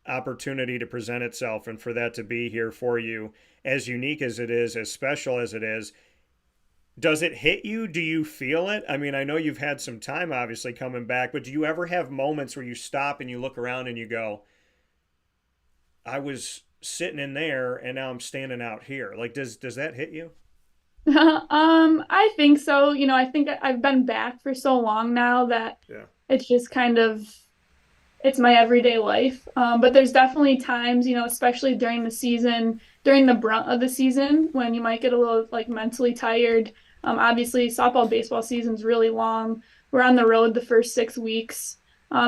opportunity to present itself and for that to be here for you, as unique as it is, as special as it is, does it hit you? Do you feel it? I mean, I know you've had some time obviously coming back, but do you ever have moments where you stop and you look around and you go, I was sitting in there and now I'm standing out here? Like, does that hit you? I think so. I think I've been back for so long now that Yeah. it's just kind of it's my everyday life. But there's definitely times, especially during the season, during the brunt of the season, when you might get a little like mentally tired. Obviously, softball, baseball season's really long. We're on the road the first 6 weeks.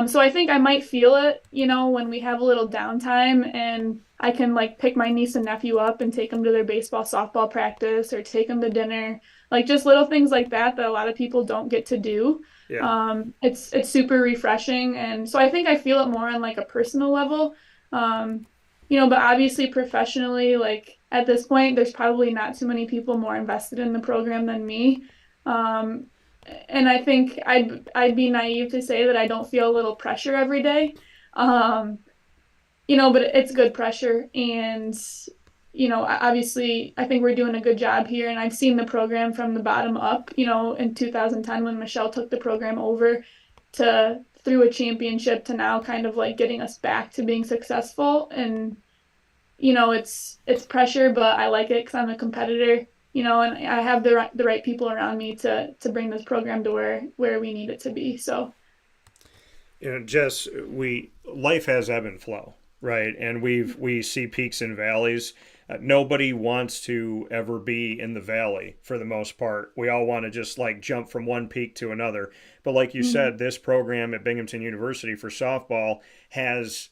So I think I might feel it, when we have a little downtime and I can like pick my niece and nephew up and take them to their baseball, softball practice or take them to dinner, like just little things like that a lot of people don't get to do. Yeah. It's super refreshing. And so I think I feel it more on like a personal level. But obviously professionally, like at this point, there's probably not too many people more invested in the program than me. And I think I'd be naive to say that I don't feel a little pressure every day. But it's good pressure. And, obviously I think we're doing a good job here. And I've seen the program from the bottom up, in 2010 when Michelle took the program over to through a championship to now kind of like getting us back to being successful. And, it's pressure, but I like it because I'm a competitor. And I have the right people around me to bring this program to where we need it to be. So, Jess, life has ebb and flow, right? And we see peaks and valleys. Nobody wants to ever be in the valley for the most part. We all want to just like jump from one peak to another. But like you said, this program at Binghamton University for softball has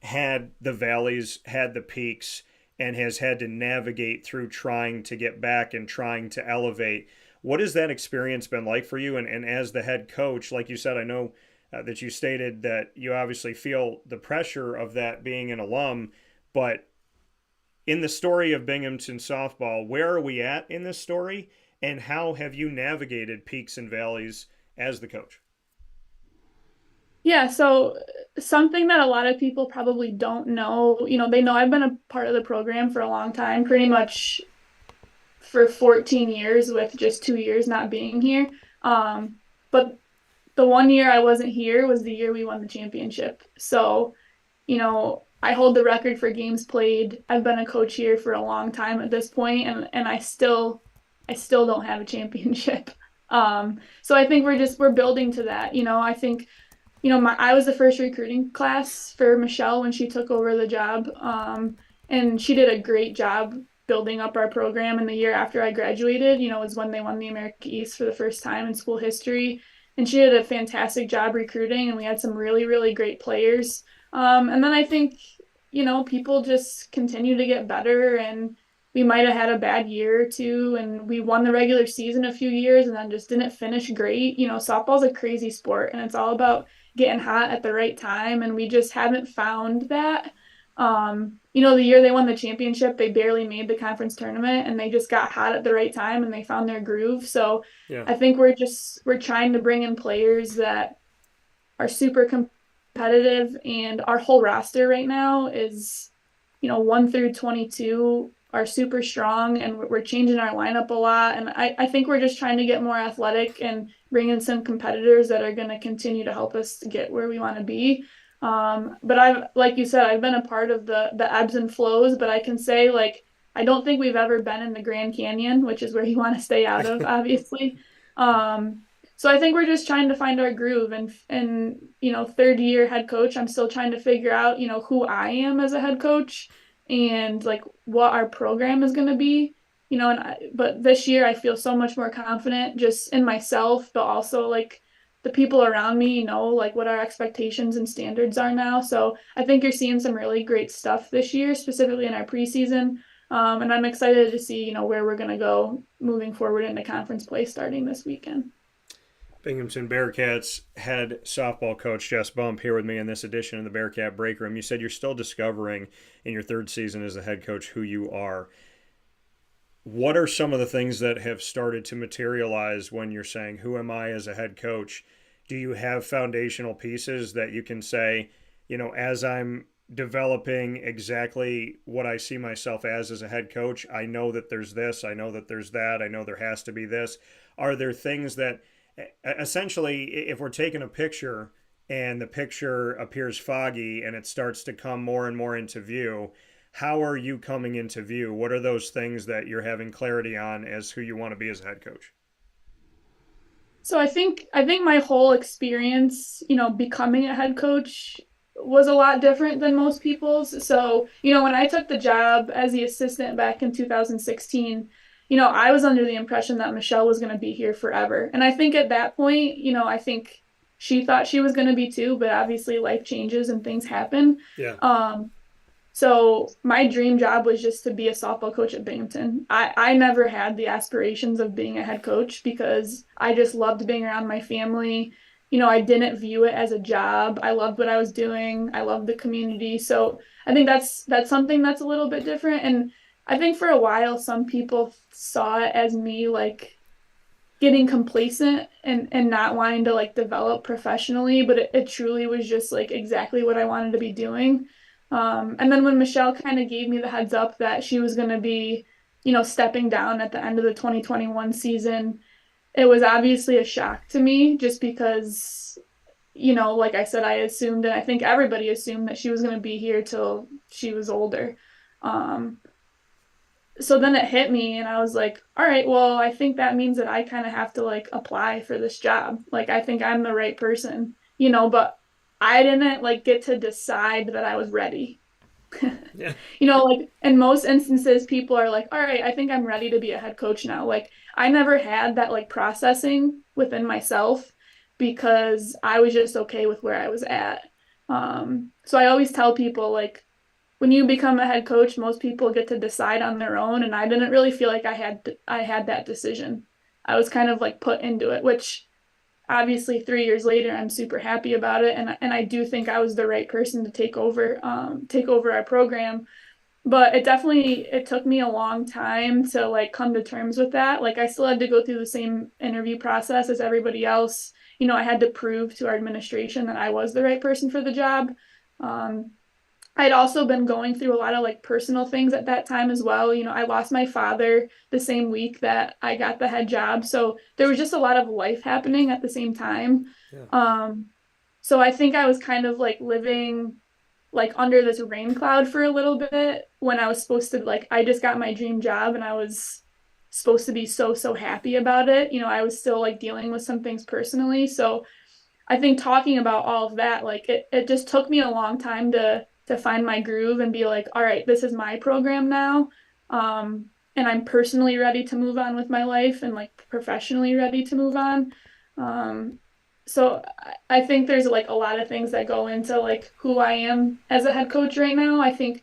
had the valleys, had the peaks, and has had to navigate through trying to get back and trying to elevate. What has that experience been like for you? And as the head coach, like you said, I know that you stated that you obviously feel the pressure of that being an alum, but in the story of Binghamton softball, where are we at in this story? And how have you navigated peaks and valleys as the coach? Yeah, so something that a lot of people probably don't know, they know I've been a part of the program for a long time, pretty much for 14 years with just 2 years not being here. But the 1 year I wasn't here was the year we won the championship. So, I hold the record for games played. I've been a coach here for a long time at this point, and I still don't have a championship. So I think we're building to that. I think I was the first recruiting class for Michelle when she took over the job. And she did a great job building up our program. And the year after I graduated, was when they won the America East for the first time in school history. And she did a fantastic job recruiting, and we had some really, really great players. And then I think, people just continue to get better, and we might have had a bad year or two, and we won the regular season a few years and then just didn't finish great. Softball's a crazy sport, and it's all about getting hot at the right time, and we just haven't found that. The year they won the championship, they barely made the conference tournament, and they just got hot at the right time and they found their groove. So Yeah. I think we're trying to bring in players that are super competitive, and our whole roster right now is, 1 through 22 are super strong, and we're changing our lineup a lot. And I think we're just trying to get more athletic and bring in some competitors that are going to continue to help us get where we want to be. But like you said, I've been a part of the ebbs and flows, but I can say, like, I don't think we've ever been in the Grand Canyon, which is where you want to stay out of, obviously. So I think we're just trying to find our groove, and third year head coach, I'm still trying to figure out, who I am as a head coach and like what our program is going to be, but this year I feel so much more confident just in myself, but also like the people around me, like what our expectations and standards are now. So I think you're seeing some really great stuff this year, specifically in our preseason. And I'm excited to see, where we're going to go moving forward into conference play starting this weekend. Binghamton Bearcats head softball coach Jess Bump here with me in this edition of the Bearcat Breakroom. You said you're still discovering in your third season as a head coach who you are. What are some of the things that have started to materialize when you're saying, who am I as a head coach? Do you have foundational pieces that you can say, as I'm developing exactly what I see myself as a head coach? I know that there's this, I know that there's that, I know there has to be this. Are there things that essentially, if we're taking a picture and the picture appears foggy and it starts to come more and more into view, how are you coming into view? What are those things that you're having clarity on as who you want to be as a head coach? So I think my whole experience, becoming a head coach was a lot different than most people's. So, when I took the job as the assistant back in 2016, I was under the impression that Michelle was going to be here forever. And I think at that point, I think she thought she was going to be too, but obviously life changes and things happen. Yeah. So my dream job was just to be a softball coach at Binghamton. I never had the aspirations of being a head coach because I just loved being around my family. I didn't view it as a job. I loved what I was doing. I loved the community. So I think that's something that's a little bit different. And I think for a while, some people saw it as me like getting complacent and not wanting to like develop professionally, but it truly was just like exactly what I wanted to be doing. And then when Michelle kind of gave me the heads up that she was going to be, stepping down at the end of the 2021 season, it was obviously a shock to me just because, like I said, I assumed, and I think everybody assumed that she was going to be here till she was older. So then it hit me and I was like, all right, well, I think that means that I kind of have to like apply for this job. Like, I think I'm the right person, but I didn't like get to decide that I was ready. Yeah. Like in most instances, people are like, all right, I think I'm ready to be a head coach now. Like I never had that like processing within myself because I was just okay with where I was at. So I always tell people like, when you become a head coach, most people get to decide on their own. And I didn't really feel like I had that decision. I was kind of like put into it, which obviously 3 years later, I'm super happy about it. And I do think I was the right person to take over our program. But it took me a long time to like come to terms with that. Like I still had to go through the same interview process as everybody else. I had to prove to our administration that I was the right person for the job. I'd also been going through a lot of like personal things at that time as well. I lost my father the same week that I got the head job. So there was just a lot of life happening at the same time. Yeah. So I think I was kind of like living like under this rain cloud for a little bit when I was supposed to like, I just got my dream job and I was supposed to be so happy about it. I was still like dealing with some things personally. So I think talking about all of that, like it just took me a long time to find my groove and be like, all right, this is my program now. And I'm personally ready to move on with my life and like professionally ready to move on. So I think there's like a lot of things that go into like who I am as a head coach right now. I think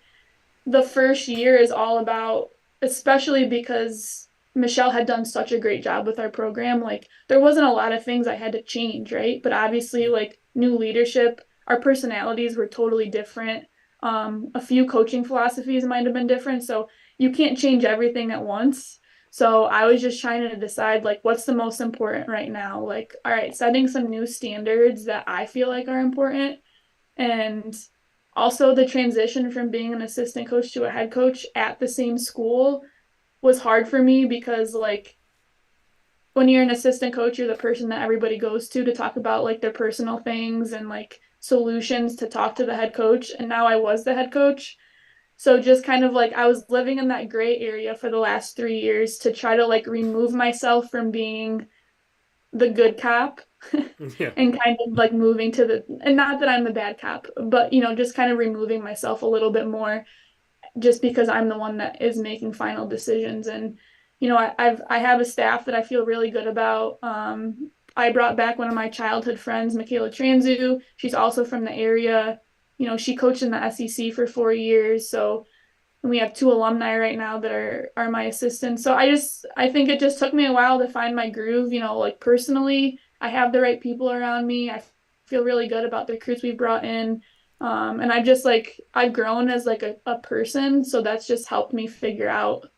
the first year is all about, especially because Michelle had done such a great job with our program. Like there wasn't a lot of things I had to change, right? But obviously like new leadership, our personalities were totally different. A few coaching philosophies might have been different. So you can't change everything at once. So I was just trying to decide like what's the most important right now. Like, all right, setting some new standards that I feel like are important. And also the transition from being an assistant coach to a head coach at the same school was hard for me because like when you're an assistant coach, you're the person that everybody goes to talk about like their personal things and like solutions to talk to the head coach. And now I was the head coach. So just kind of like I was living in that gray area for the last 3 years to try to like remove myself from being the good cop Yeah. and kind of like moving to and not that I'm the bad cop, but just kind of removing myself a little bit more just because I'm the one that is making final decisions. And I have a staff that I feel really good about. I brought back one of my childhood friends, Michaela Tranzu. She's also from the area. She coached in the SEC for 4 years. So we have 2 alumni right now that are my assistants. So I think it just took me a while to find my groove. Like personally, I have the right people around me. I feel really good about the recruits we've brought in. And I've grown as like a person. So that's just helped me figure out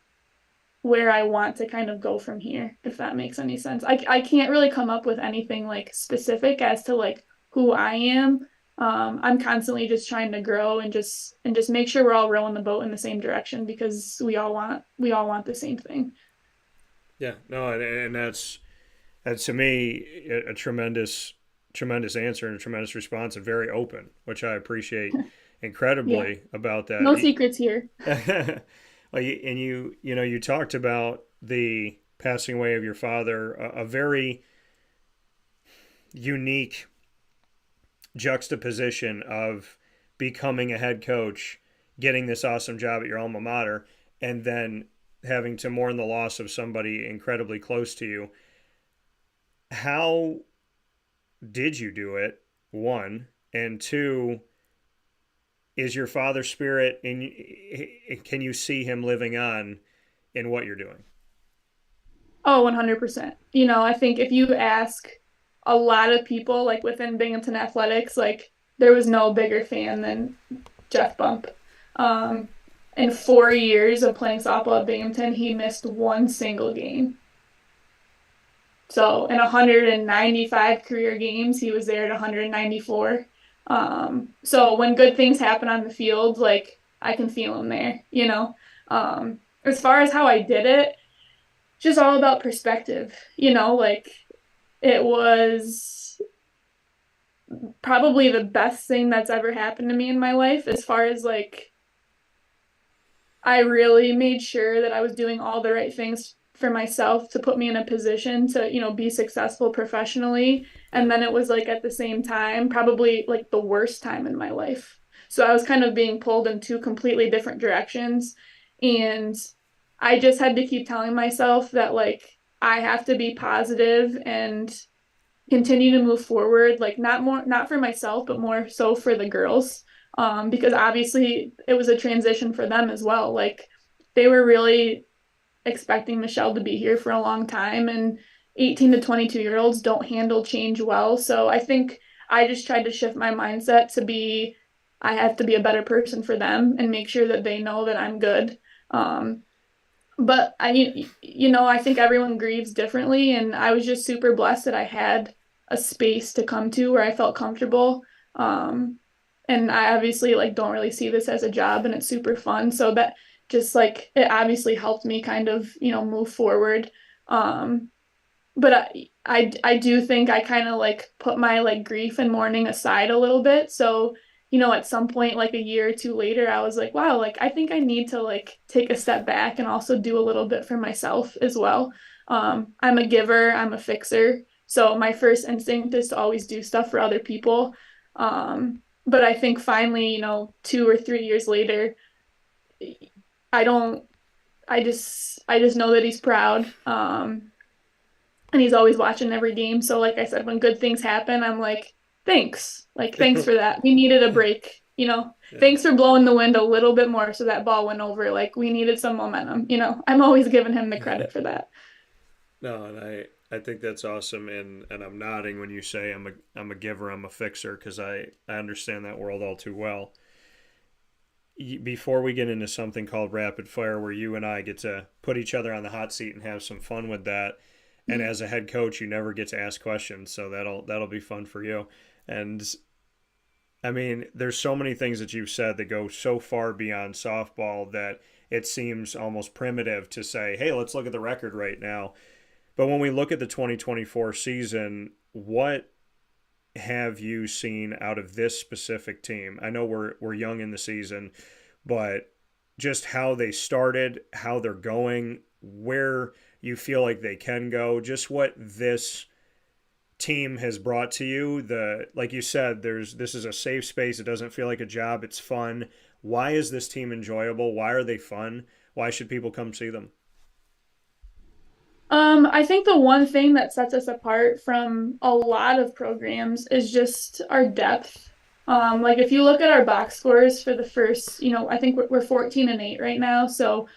where I want to kind of go from here, if that makes any sense. I can't really come up with anything like specific as to like who I am. I'm constantly just trying to grow and just make sure we're all rowing the boat in the same direction, because we all want the same thing. Yeah, no, and that's to me a tremendous answer and a tremendous response, and very open, which I appreciate incredibly Yeah. about that. No secrets here. Well, and you talked about the passing away of your father, a very unique juxtaposition of becoming a head coach, getting this awesome job at your alma mater, and then having to mourn the loss of somebody incredibly close to you. How did you do it? One, and two, is your father's spirit in? Can you see him living on in what you're doing? Oh, 100%. I think if you ask a lot of people, like within Binghamton athletics, like there was no bigger fan than Jeff Bump. In 4 years of playing softball at Binghamton, he missed one single game. So in 195 career games, he was there at 194. So when good things happen on the field, like I can feel him there. As far as how I did it, it's just all about perspective. Like it was probably the best thing that's ever happened to me in my life, as far as like I really made sure that I was doing all the right things for myself to put me in a position to, be successful professionally. And then it was like at the same time, probably like the worst time in my life. So I was kind of being pulled in two completely different directions. And I just had to keep telling myself that like I have to be positive and continue to move forward, like not for myself, but more so for the girls. Because obviously it was a transition for them as well. Like they were really expecting Michelle to be here for a long time, and 18 to 22-year-olds don't handle change well. So I think I just tried to shift my mindset to be, I have to be a better person for them and make sure that they know that I'm good. But I think everyone grieves differently, and I was just super blessed that I had a space to come to where I felt comfortable. And I obviously like don't really see this as a job, and it's super fun. So that just like it obviously helped me kind of, move forward. But I do think I kind of like put my like grief and mourning aside a little bit. So, at some point, like a year or two later, I was like, wow, like I think I need to like take a step back and also do a little bit for myself as well. I'm a giver, I'm a fixer. So my first instinct is to always do stuff for other people. But I think finally, 2 or 3 years later, I just know that he's proud. And he's always watching every game. So like I said, when good things happen, I'm like, thanks. Like, thanks for that. We needed a break, Yeah. Thanks for blowing the wind a little bit more so that ball went over. Like we needed some momentum, I'm always giving him the credit for that. No, and I think that's awesome, and I'm nodding when you say I'm a giver, I'm a fixer, because I understand that world all too well. Before we get into something called rapid fire, where you and I get to put each other on the hot seat and have some fun with that, and as a head coach, you never get to ask questions, so that'll be fun for you. And I mean, there's so many things that you've said that go so far beyond softball that it seems almost primitive to say, hey, let's look at the record right now. But when we look at the 2024 season, what have you seen out of this specific team? I know we're young in the season, but just how they started, how they're going, where you feel like they can go, just what this team has brought to you. Like you said, this is a safe space. It doesn't feel like a job. It's fun. Why is this team enjoyable? Why are they fun? Why should people come see them? I think the one thing that sets us apart from a lot of programs is just our depth. Like if you look at our box scores for the first, I think we're 14-8 right now. So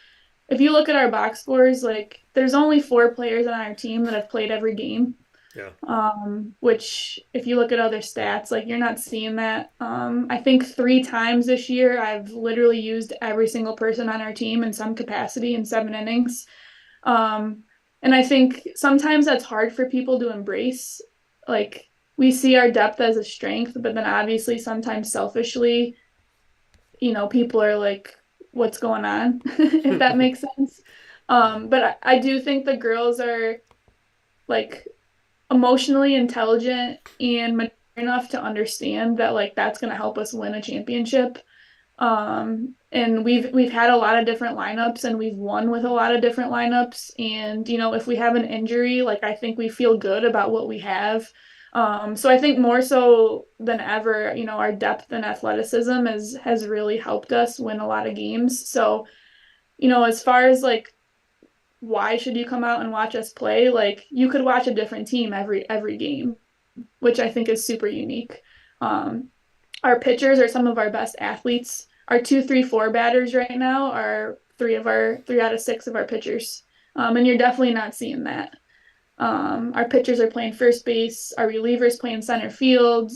if you look at our box scores, like there's only 4 players on our team that have played every game. Yeah. Which if you look at other stats, like you're not seeing that. I think 3 times this year, I've literally used every single person on our team in some capacity in 7 innings. And I think sometimes that's hard for people to embrace. Like we see our depth as a strength, but then obviously sometimes selfishly, people are like, what's going on? If that makes sense. But I do think the girls are like emotionally intelligent and mature enough to understand that like that's going to help us win a championship. And we've had a lot of different lineups and we've won with a lot of different lineups. And, if we have an injury, like I think we feel good about what we have. So I think more so than ever, our depth and athleticism has really helped us win a lot of games. So, as far as like why should you come out and watch us play? Like you could watch a different team every game, which I think is super unique. Our pitchers are some of our best athletes. Our 2, 3, 4 batters right now are 3 out of 6 of our pitchers. And you're definitely not seeing that. Our pitchers are playing first base, our relievers playing center field,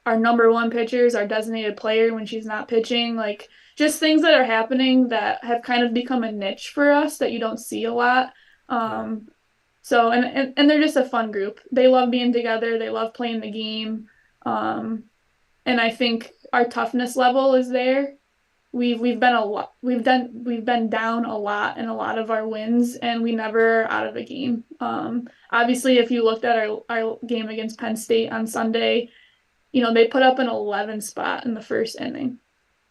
our number one pitchers, our designated player when she's not pitching, like just things that are happening that have kind of become a niche for us that you don't see a lot. So and they're just a fun group. They love being together, they love playing the game. And I think our toughness level is there. We've been down a lot in a lot of our wins, and we never are out of a game. Obviously, if you looked at our game against Penn State on Sunday, they put up an 11 spot in the first inning,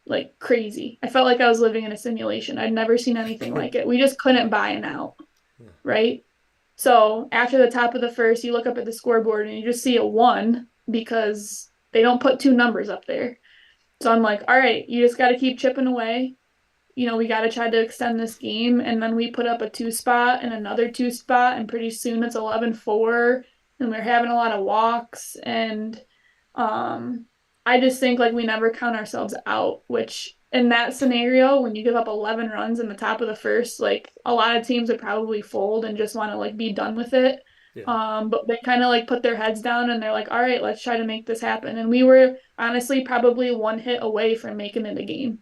like crazy. I felt like I was living in a simulation. I'd never seen anything like it. We just couldn't buy an out, right? So after the top of the first, you look up at the scoreboard and you just see a 1 because they don't put 2 numbers up there. So I'm like, all right, you just got to keep chipping away. We got to try to extend this game. And then we put up a 2 spot and another 2 spot. And pretty soon it's 11-4. And we're having a lot of walks. And I just think like we never count ourselves out, which in that scenario, when you give up 11 runs in the top of the first, like a lot of teams would probably fold and just want to like be done with it. Yeah. But they kind of like put their heads down and they're like, all right, let's try to make this happen. And we were honestly probably 1 hit away from making it a game.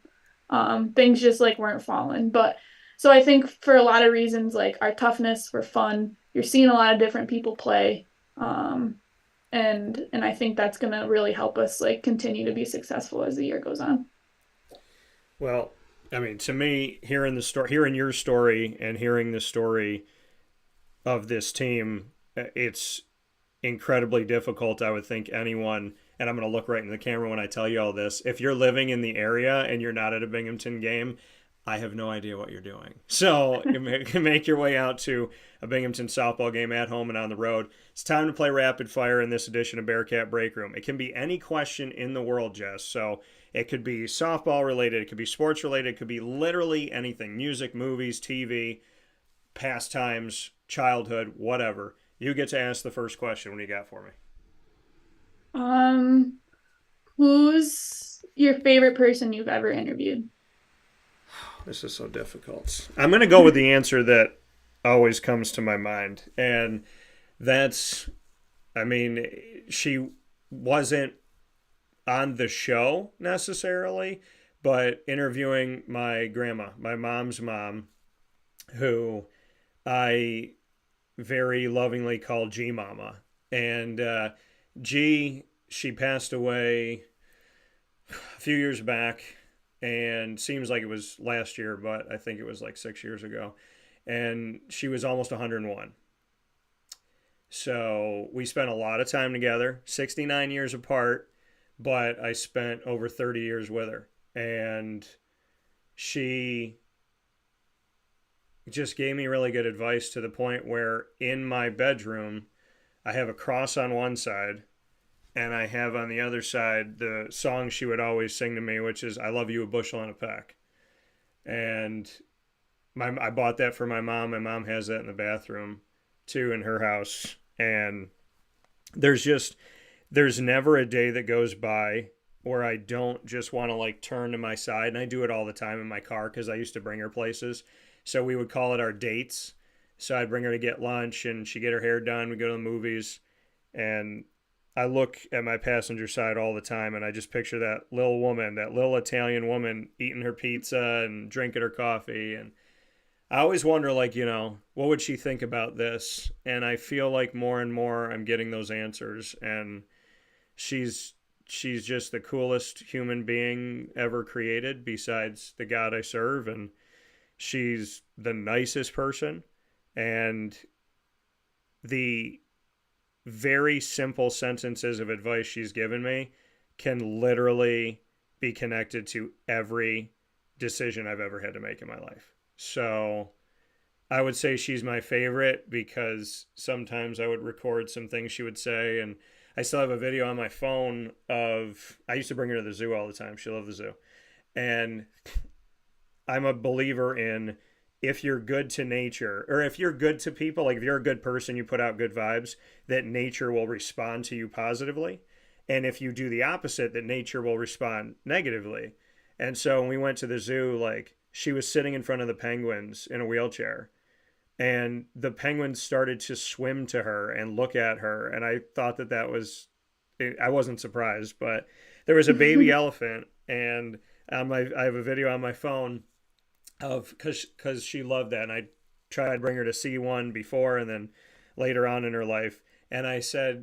Things just like weren't falling. But so I think for a lot of reasons, like our toughness, we're fun. You're seeing a lot of different people play. And I think that's going to really help us like continue to be successful as the year goes on. Well, I mean, to me, hearing your story and hearing the story of this team, it's incredibly difficult. I would think anyone, and I'm going to look right in the camera when I tell you all this, if you're living in the area and you're not at a Binghamton game, I have no idea what you're doing. So you can make your way out to a Binghamton softball game at home and on the road. It's time to play rapid fire in this edition of Bearcat Breakroom. It can be any question in the world, Jess. So it could be softball related, it could be sports related, it could be literally anything, music, movies, TV, pastimes, childhood, whatever. You get to ask the first question. What do you got for me? Who's your favorite person you've ever interviewed? This is so difficult. I'm going to go with the answer that always comes to my mind. And that's, I mean, she wasn't on the show necessarily, but interviewing my grandma, my mom's mom, who I very lovingly call G Mama. And G, she passed away a few years back, and seems like it was last year, but I think it was like 6 years ago. And she was almost 101. So we spent a lot of time together, 69 years apart, but I spent over 30 years with her. And she just gave me really good advice to the point where in my bedroom, I have a cross on one side and I have on the other side the song she would always sing to me, which is I Love You a Bushel and a Peck. And I bought that for my mom. My mom has that in the bathroom too in her house. And there's never a day that goes by where I don't just want to like turn to my side. And I do it all the time in my car because I used to bring her places. So we would call it our dates. So I'd bring her to get lunch and she'd get her hair done. We'd go to the movies. And I look at my passenger side all the time and I just picture that little woman, that little Italian woman eating her pizza and drinking her coffee. And I always wonder, like, what would she think about this? And I feel like more and more I'm getting those answers. And she's just the coolest human being ever created besides the God I serve. And she's the nicest person. And the very simple sentences of advice she's given me can literally be connected to every decision I've ever had to make in my life. So I would say she's my favorite because sometimes I would record some things she would say, and I still have a video on my phone I used to bring her to the zoo all the time. She loved the zoo. And I'm a believer in, if you're good to nature, or if you're good to people, like if you're a good person, you put out good vibes, that nature will respond to you positively. And if you do the opposite, that nature will respond negatively. And so when we went to the zoo, like, she was sitting in front of the penguins in a wheelchair, and the penguins started to swim to her and look at her. And I thought that was, I wasn't surprised, but there was a baby elephant, and I have a video on my phone of, because she loved that. And I tried to bring her to see one before and then later on in her life. And I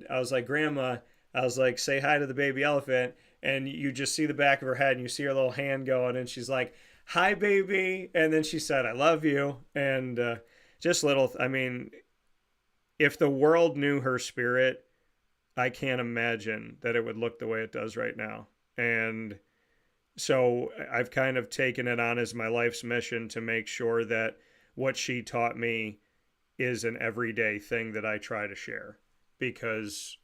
was like, Grandma, I was like, say hi to the baby elephant. And you just see the back of her head and you see her little hand going, and she's like, hi, baby. And then she said, I love you. And just little, I mean, if the world knew her spirit, I can't imagine that it would look the way it does right now. And so I've kind of taken it on as my life's mission to make sure that what she taught me is an everyday thing that I try to share, because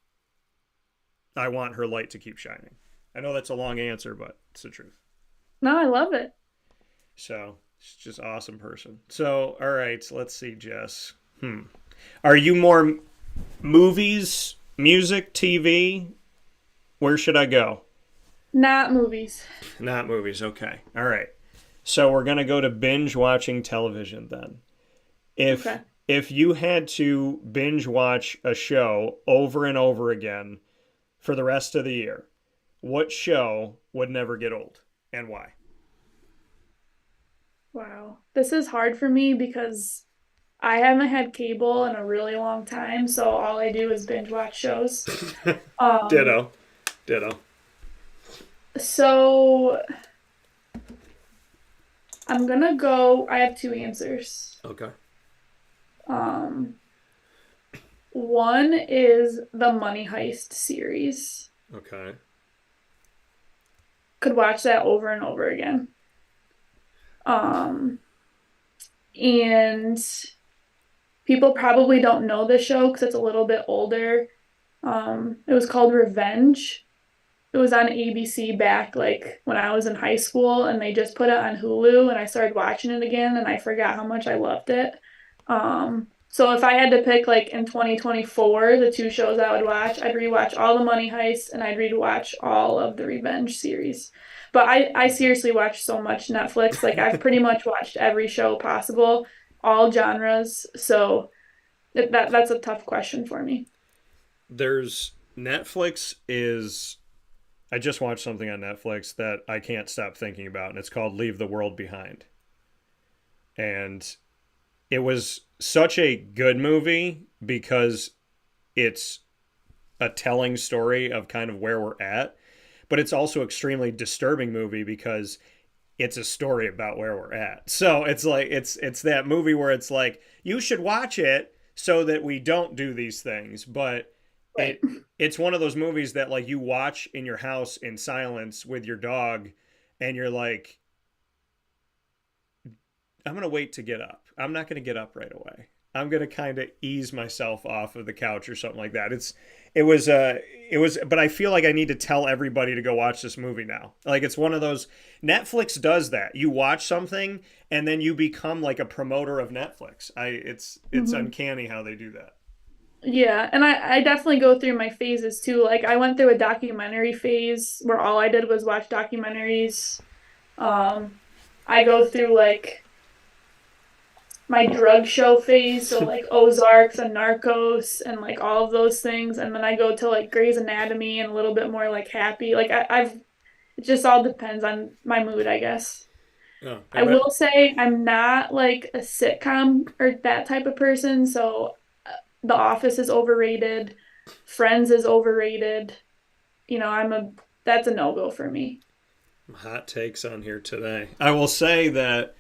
I want her light to keep shining. I know that's a long answer, but it's the truth. No, I love it. So she's just an awesome person. So, all right, let's see, Jess. Are you more movies, music, TV? Where should I go? Not movies. Not movies, okay. All right. So we're going to go to binge watching television then. If you had to binge watch a show over and over again for the rest of the year, what show would never get old and why? Wow. This is hard for me because I haven't had cable in a really long time, so all I do is binge watch shows. Ditto. So I'm gonna go, I have two answers. Okay. One is the Money Heist series. Okay. Could watch that over and over again. And people probably don't know this show because it's a little bit older. It was called Revenge. It was on ABC back like when I was in high school, and they just put it on Hulu, and I started watching it again, and I forgot how much I loved it. So if I had to pick, like, in 2024, the two shows I would watch, I'd rewatch all the Money Heist, and I'd rewatch all of the Revenge series. But I seriously watch so much Netflix. Like, I've pretty much watched every show possible, all genres. So that's a tough question for me. Netflix is... I just watched something on Netflix that I can't stop thinking about, and it's called Leave the World Behind. And it was such a good movie because it's a telling story of kind of where we're at, but it's also an extremely disturbing movie because it's a story about where we're at. So it's like, it's that movie where it's like, you should watch it so that we don't do these things, but right. It's one of those movies that, like, you watch in your house in silence with your dog, and you're like, I'm going to wait to get up. I'm not going to get up right away. I'm going to kind of ease myself off of the couch or something like that. It was, but I feel like I need to tell everybody to go watch this movie now. Like, it's one of those, Netflix does that. You watch something and then you become like a promoter of Netflix. It's uncanny how they do that. Yeah, and I definitely go through my phases too. Like, I went through a documentary phase where all I did was watch documentaries. I go through, like, my drug show phase, so, like, Ozarks and Narcos and, like, all of those things. And then I go to, like, Grey's Anatomy and a little bit more, like, happy. Like, it just all depends on my mood, I guess. Oh, I will say I'm not like a sitcom or that type of person. So The Office is overrated. Friends is overrated. That's a no-go for me. hot takes on here today. I will say that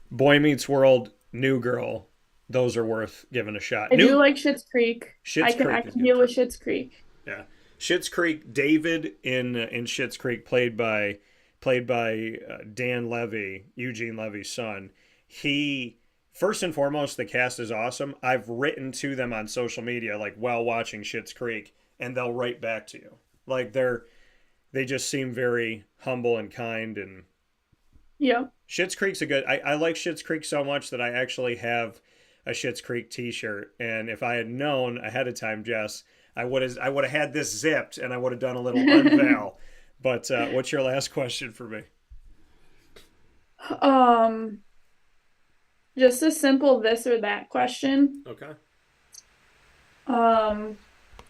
Boy Meets World, New Girl, those are worth giving a shot. I do like Schitt's Creek. I Creek can deal with Schitt's Creek. Yeah, Schitt's Creek. David in Schitt's Creek, played by Dan Levy, Eugene Levy's son. He, first and foremost, the cast is awesome. I've written to them on social media like while watching Schitt's Creek, and they'll write back to you. Like they just seem very humble and kind. And yeah, Schitt's Creek's a good. I like Schitt's Creek so much that I actually have a Schitt's Creek T-shirt. And if I had known ahead of time, Jess, I would have had this zipped and I would have done a little unveil. But what's your last question for me? Just a simple this or that question. Okay.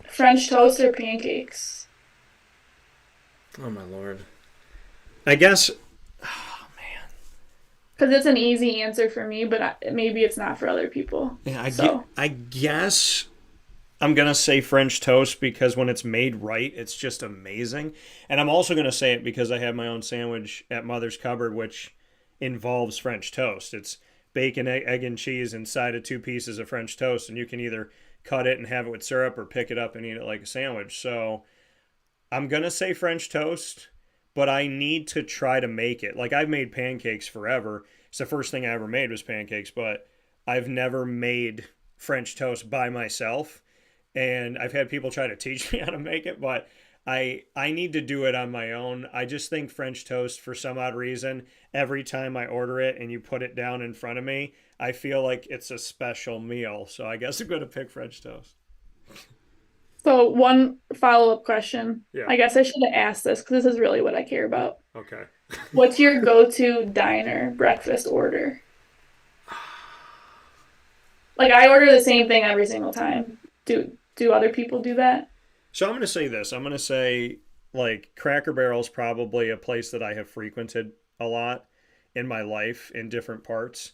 French toast or pancakes? Oh my Lord. I guess. Oh man. Because it's an easy answer for me, but maybe it's not for other people. Yeah, I guess I'm going to say French toast because when it's made right, it's just amazing. And I'm also going to say it because I have my own sandwich at Mother's Cupboard, which involves French toast. It's bacon, egg, and cheese inside of 2 pieces of French toast, and you can either cut it and have it with syrup or pick it up and eat it like a sandwich. So I'm going to say French toast, but I need to try to make it. Like, I've made pancakes forever. It's the first thing I ever made was pancakes, but I've never made French toast by myself. And I've had people try to teach me how to make it, but I need to do it on my own. I just think French toast, for some odd reason, every time I order it and you put it down in front of me, I feel like it's a special meal. So I guess I'm going to pick French toast. So one follow-up question. Yeah. I guess I should have asked this because this is really what I care about. Okay. What's your go-to diner breakfast order? Like, I order the same thing every single time. Do other people do that? So I'm going to say this. I'm going to say, like, Cracker Barrel's probably a place that I have frequented a lot in my life in different parts.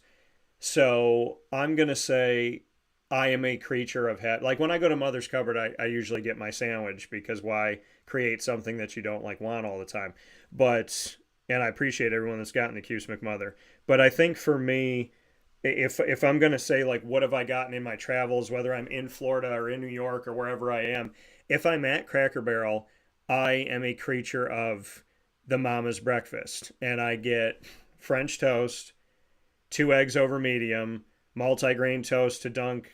So I'm going to say I am a creature of habit. Like, when I go to Mother's Cupboard, I usually get my sandwich because why create something that you don't, like, want all the time? And I appreciate everyone that's gotten the Cuse McMother. But I think for me, if I'm going to say, like, what have I gotten in my travels, whether I'm in Florida or in New York or wherever I am, if I'm at Cracker Barrel, I am a creature of the mama's breakfast. And I get French toast, 2 eggs over medium, multigrain toast to dunk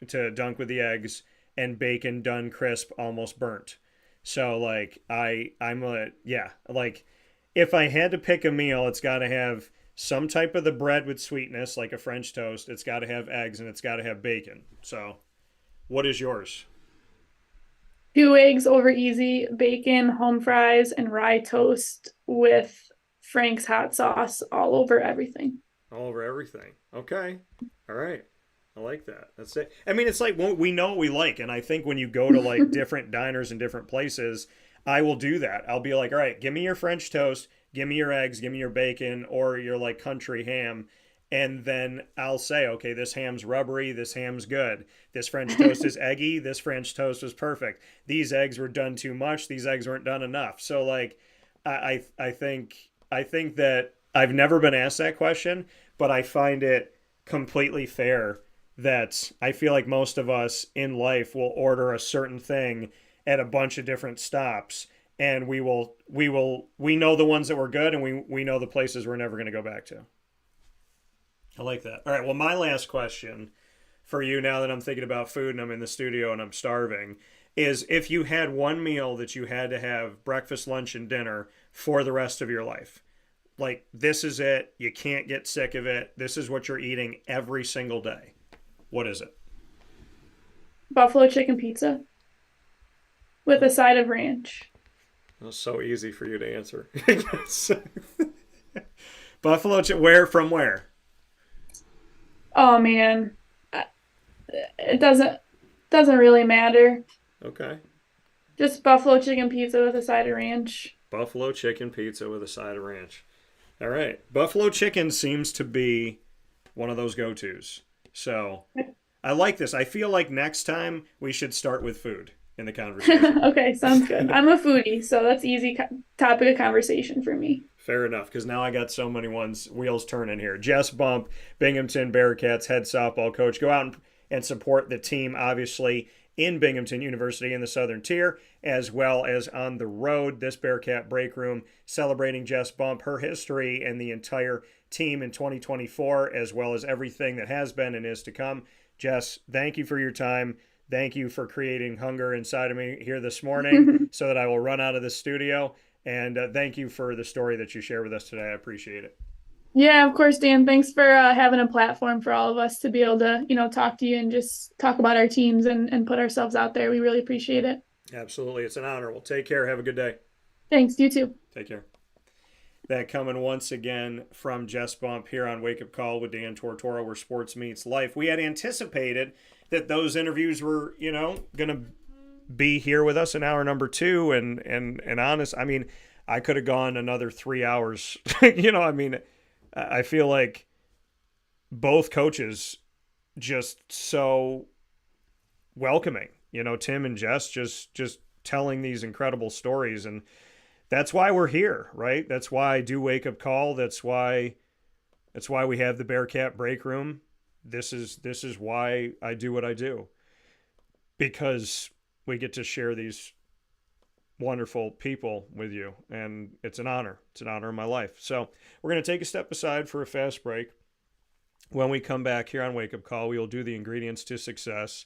with the eggs, and bacon done crisp, almost burnt. So, like, like, if I had to pick a meal, it's got to have some type of the bread with sweetness, like a French toast. It's got to have eggs, and it's got to have bacon. So, what is yours? 2 eggs over easy, bacon, home fries, and rye toast with Frank's hot sauce all over everything. All over everything. Okay. All right. I like that. That's it. I mean, it's like we know what we like. And I think when you go to, like, different diners and different places, I will do that. I'll be like, all right, give me your French toast, give me your eggs, give me your bacon, or your, like, country ham. And then I'll say, okay, this ham's rubbery, this ham's good. This French toast is eggy, this French toast was perfect. These eggs were done too much, these eggs weren't done enough. So, like, I think that I've never been asked that question, but I find it completely fair that I feel like most of us in life will order a certain thing at a bunch of different stops, and we know the ones that were good, and we know the places we're never going to go back to. I like that. All right, well, my last question for you, now that I'm thinking about food and I'm in the studio and I'm starving, is if you had one meal that you had to have breakfast, lunch, and dinner for the rest of your life, like, this is it, you can't get sick of it, this is what you're eating every single day, what is it? Buffalo chicken pizza with a side of ranch. That was so easy for you to answer. Buffalo chicken, from where? Oh man, it doesn't really matter. Okay. Just buffalo chicken pizza with a side of ranch. Buffalo chicken pizza with a side of ranch. All right. Buffalo chicken seems to be one of those go-tos. So I like this. I feel like next time we should start with food in the conversation. Okay, sounds good. I'm a foodie, so that's easy topic of conversation for me. Fair enough, because now I got so many wheels turning here. Jess Bump, Binghamton Bearcats head softball coach. Go out and support the team, obviously, in Binghamton University in the Southern Tier, as well as on the road. This Bearcat Breakroom celebrating Jess Bump, her history, and the entire team in 2024, as well as everything that has been and is to come. Jess, thank you for your time. Thank you for creating hunger inside of me here this morning so that I will run out of the studio. And thank you for the story that you shared with us today. I appreciate it. Yeah, of course, Dan. Thanks for having a platform for all of us to be able to, talk to you and just talk about our teams and put ourselves out there. We really appreciate it. Absolutely. It's an honor. Well, take care. Have a good day. Thanks. You too. Take care. That coming once again from Jess Bump here on Wake Up Call with Dan Tortora, where sports meets life. We had anticipated that those interviews were, going to be here with us in hour number 2. And honest, I mean, I could have gone another 3 hours. I feel like both coaches just so welcoming, Tim and Jess just telling these incredible stories. And that's why we're here, right? That's why I do Wake Up Call. That's why we have the Bearcat Breakroom. This is why I do what I do, because we get to share these wonderful people with you, and it's an honor. It's an honor in my life. So we're going to take a step aside for a fast break. When we come back here on Wake Up Call, we will do the ingredients to success,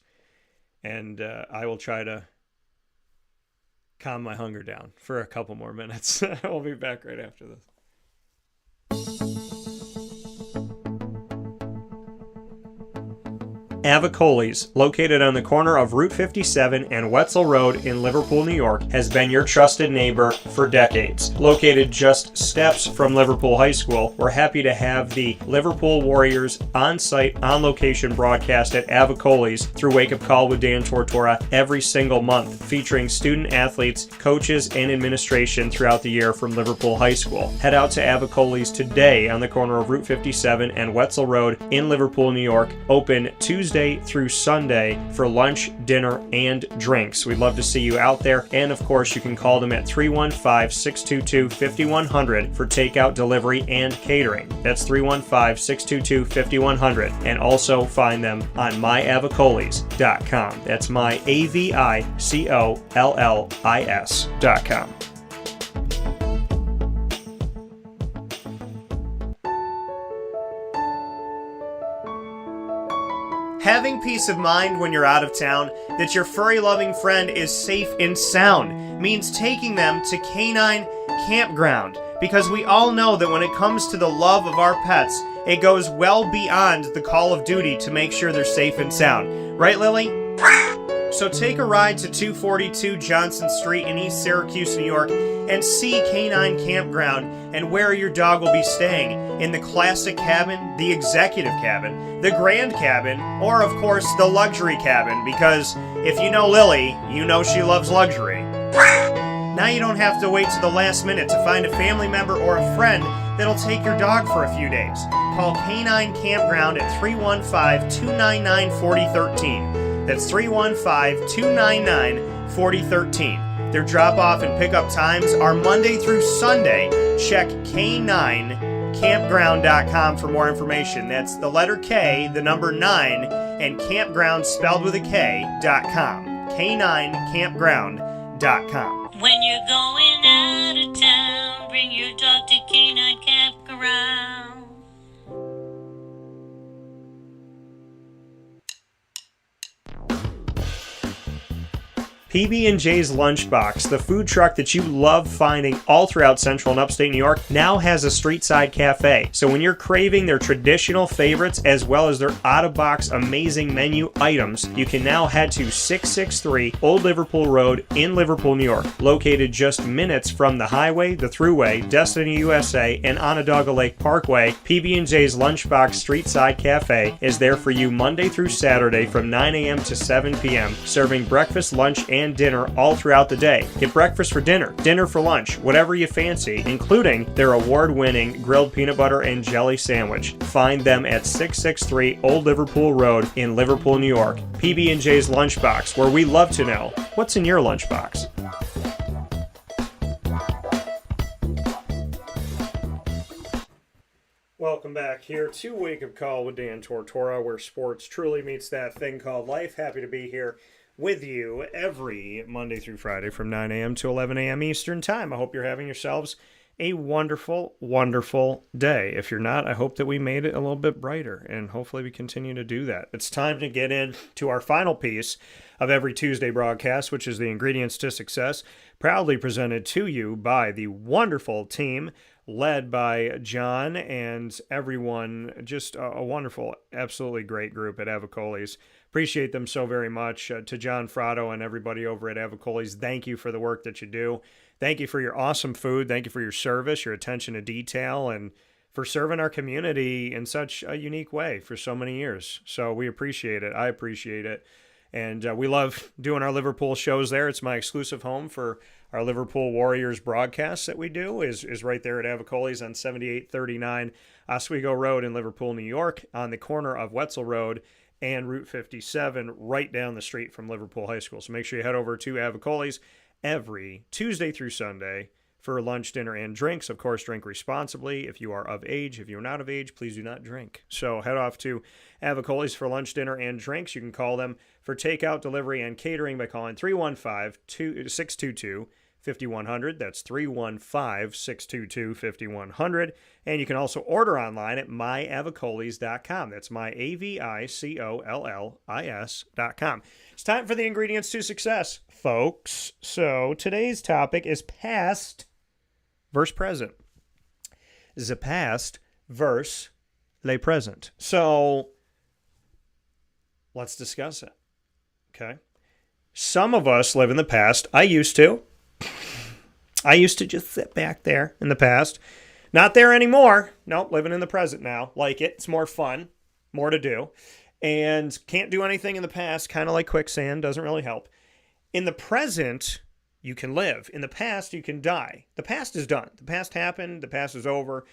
and I will try to calm my hunger down for a couple more minutes. We'll be back right after this. Avicolli's, located on the corner of Route 57 and Wetzel Road in Liverpool, New York, has been your trusted neighbor for decades. Located just steps from Liverpool High School, we're happy to have the Liverpool Warriors on-site, on-location broadcast at Avicolli's through Wake Up Call with Dan Tortora every single month, featuring student athletes, coaches, and administration throughout the year from Liverpool High School. Head out to Avicolli's today on the corner of Route 57 and Wetzel Road in Liverpool, New York, open Tuesday through Sunday for lunch, dinner, and drinks. We'd love to see you out there. And of course, you can call them at 315-622-5100 for takeout, delivery, and catering. That's 315-622-5100. And also find them on myavicollis.com. That's myavicollis.com. Having peace of mind when you're out of town that your furry-loving friend is safe and sound means taking them to Canine Campground, because we all know that when it comes to the love of our pets, it goes well beyond the call of duty to make sure they're safe and sound. Right, Lily? So take a ride to 242 Johnson Street in East Syracuse, New York, and see Canine Campground and where your dog will be staying, in the classic cabin, the executive cabin, the grand cabin, or of course the luxury cabin, because if you know Lily, you know she loves luxury. Now you don't have to wait to the last minute to find a family member or a friend that'll take your dog for a few days. Call Canine Campground at 315-299-4013. That's 315-299-4013. Their drop-off and pickup times are Monday through Sunday. Check K9campground.com for more information. That's the letter K, the number 9, and campground spelled with a K.com. K9campground.com. When you're going out of town, bring your dog to Canine Campground. PB&J's Lunchbox, the food truck that you love finding all throughout Central and Upstate New York, now has a street-side cafe. So when you're craving their traditional favorites as well as their out-of-box amazing menu items, you can now head to 663 Old Liverpool Road in Liverpool, New York. Located just minutes from the highway, the Thruway, Destiny USA, and Onondaga Lake Parkway, PB&J's Lunchbox Street-Side Cafe is there for you Monday through Saturday from 9 a.m. to 7 p.m., serving breakfast, lunch, and dinner all throughout the day. Get breakfast for dinner, dinner for lunch, whatever you fancy, including their award-winning grilled peanut butter and jelly sandwich. Find them at 663 Old Liverpool Road in Liverpool, New York. PB&J's Lunchbox, where we love to know what's in your lunchbox. Welcome back here to Wake Up Call with Dan Tortora, where sports truly meets that thing called life. Happy to be here with you every Monday through Friday from 9 a.m. to 11 a.m. Eastern Time. I hope you're having yourselves a wonderful, wonderful day. If you're not, I hope that we made it a little bit brighter, and hopefully we continue to do that. It's time to get into our final piece of every Tuesday broadcast, which is the Ingredients to Success, proudly presented to you by the wonderful team led by John and everyone. Just a wonderful, absolutely great group at Avicolli's. Appreciate them so very much. To John Frado and everybody over at Avicolli's, thank you for the work that you do. Thank you for your awesome food. Thank you for your service, your attention to detail, and for serving our community in such a unique way for so many years. So we appreciate it. I appreciate it. And we love doing our Liverpool shows there. It's my exclusive home for our Liverpool Warriors broadcasts that we do is right there at Avicolli's on 7839 Oswego Road in Liverpool, New York, on the corner of Wetzel Road and Route 57, right down the street from Liverpool High School. So make sure you head over to Avicolli's every Tuesday through Sunday for lunch, dinner, and drinks. Of course, drink responsibly. If you are of age, if you're not of age, please do not drink. So head off to Avicolli's for lunch, dinner, and drinks. You can call them for takeout, delivery, and catering by calling 315-622-5100. That's 315-622-5100. And you can also order online at myavicollis.com. That's myavicollis.com. It's time for the Ingredients to Success, folks. So today's topic is past versus present. The past versus le present. So let's discuss it. Okay. Some of us live in the past. I used to just sit back there in the past. Not there anymore. Nope, living in the present now. Like it. It's more fun, more to do. And can't do anything in the past, kind of like quicksand, doesn't really help. In the present, you can live. In the past, you can die. The past is done. The past happened. The past is over.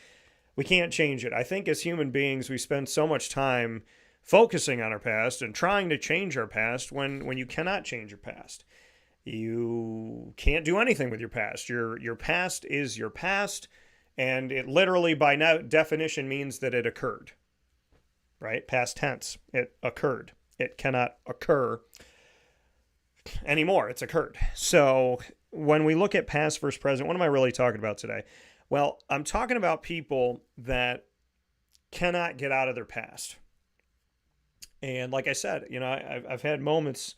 We can't change it. I think as human beings, we spend so much time focusing on our past and trying to change our past when you cannot change your past. You can't do anything with your past. Your past is your past, and it literally by definition means that it occurred. Right? Past tense. It occurred. It cannot occur anymore. It's occurred. So when we look at past versus present, what am I really talking about today? Well, I'm talking about people that cannot get out of their past. And like I said, I've had moments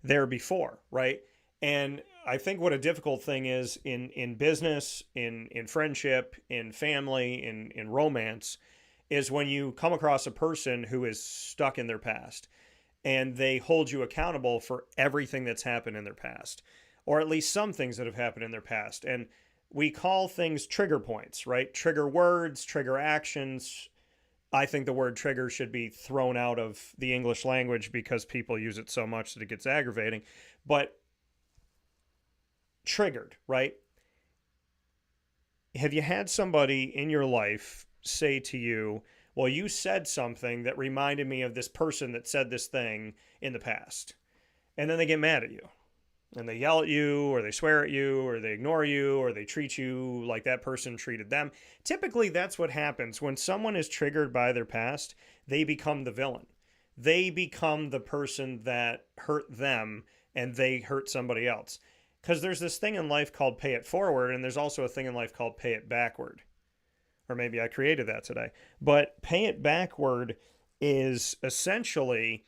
there before, right? And I think what a difficult thing is in business, in friendship, in family, in romance, is when you come across a person who is stuck in their past and they hold you accountable for everything that's happened in their past, or at least some things that have happened in their past. And we call things trigger points, right? Trigger words, trigger actions. I think the word trigger should be thrown out of the English language because people use it so much that it gets aggravating. But triggered, right? Have you had somebody in your life say to you, well, you said something that reminded me of this person that said this thing in the past? And then they get mad at you. And they yell at you, or they swear at you, or they ignore you, or they treat you like that person treated them. Typically, that's what happens. When someone is triggered by their past, they become the villain. They become the person that hurt them, and they hurt somebody else. Because there's this thing in life called pay it forward, and there's also a thing in life called pay it backward. Or maybe I created that today. But pay it backward is essentially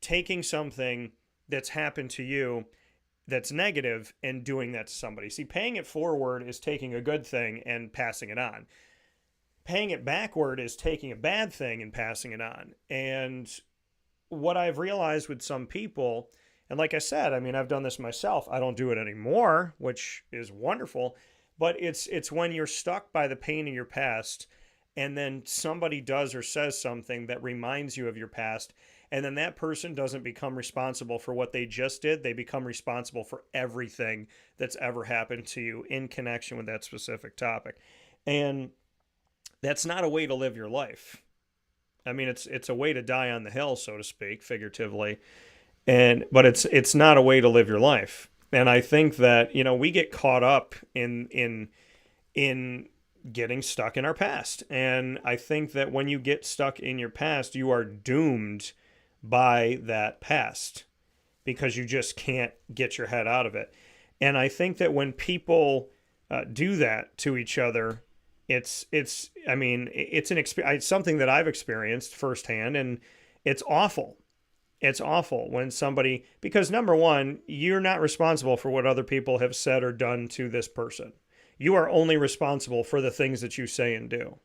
taking something that's happened to you that's negative and doing that to somebody. See, paying it forward is taking a good thing and passing it on. Paying it backward is taking a bad thing and passing it on. And what I've realized with some people, and like I said, I mean, I've done this myself. I don't do it anymore, which is wonderful. But it's when you're stuck by the pain of your past, and then somebody does or says something that reminds you of your past, And then that person doesn't become responsible for what they just did. They become responsible for everything that's ever happened to you in connection with that specific topic. And that's not a way to live your life. I mean, it's a way to die on the hill, so to speak, figuratively. But it's not a way to live your life. And I think that, we get caught up in getting stuck in our past. And I think that when you get stuck in your past, you are doomed by that past because you just can't get your head out of it. And I think that when people do that to each other, it's something that I've experienced firsthand, and it's awful. It's awful when somebody, because number one, you're not responsible for what other people have said or done to this person. You are only responsible for the things that you say and do.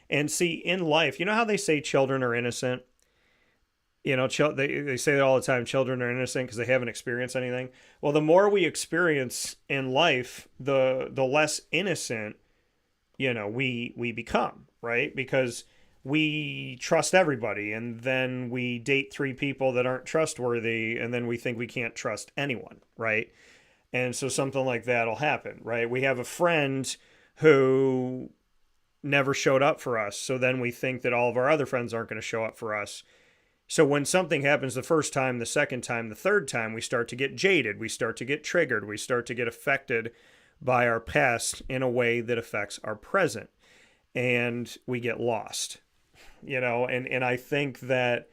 And see, in life, you know how they say children are innocent? They say that all the time, children are innocent because they haven't experienced anything. Well, the more we experience in life, the less innocent, we become, right? Because we trust everybody, and then we date 3 people that aren't trustworthy, and then we think we can't trust anyone, right? And so something like that will happen, right? We have a friend who never showed up for us, so then we think that all of our other friends aren't going to show up for us. So when something happens the first time, the second time, the third time, we start to get jaded, we start to get triggered, we start to get affected by our past in a way that affects our present, and we get lost. And I think that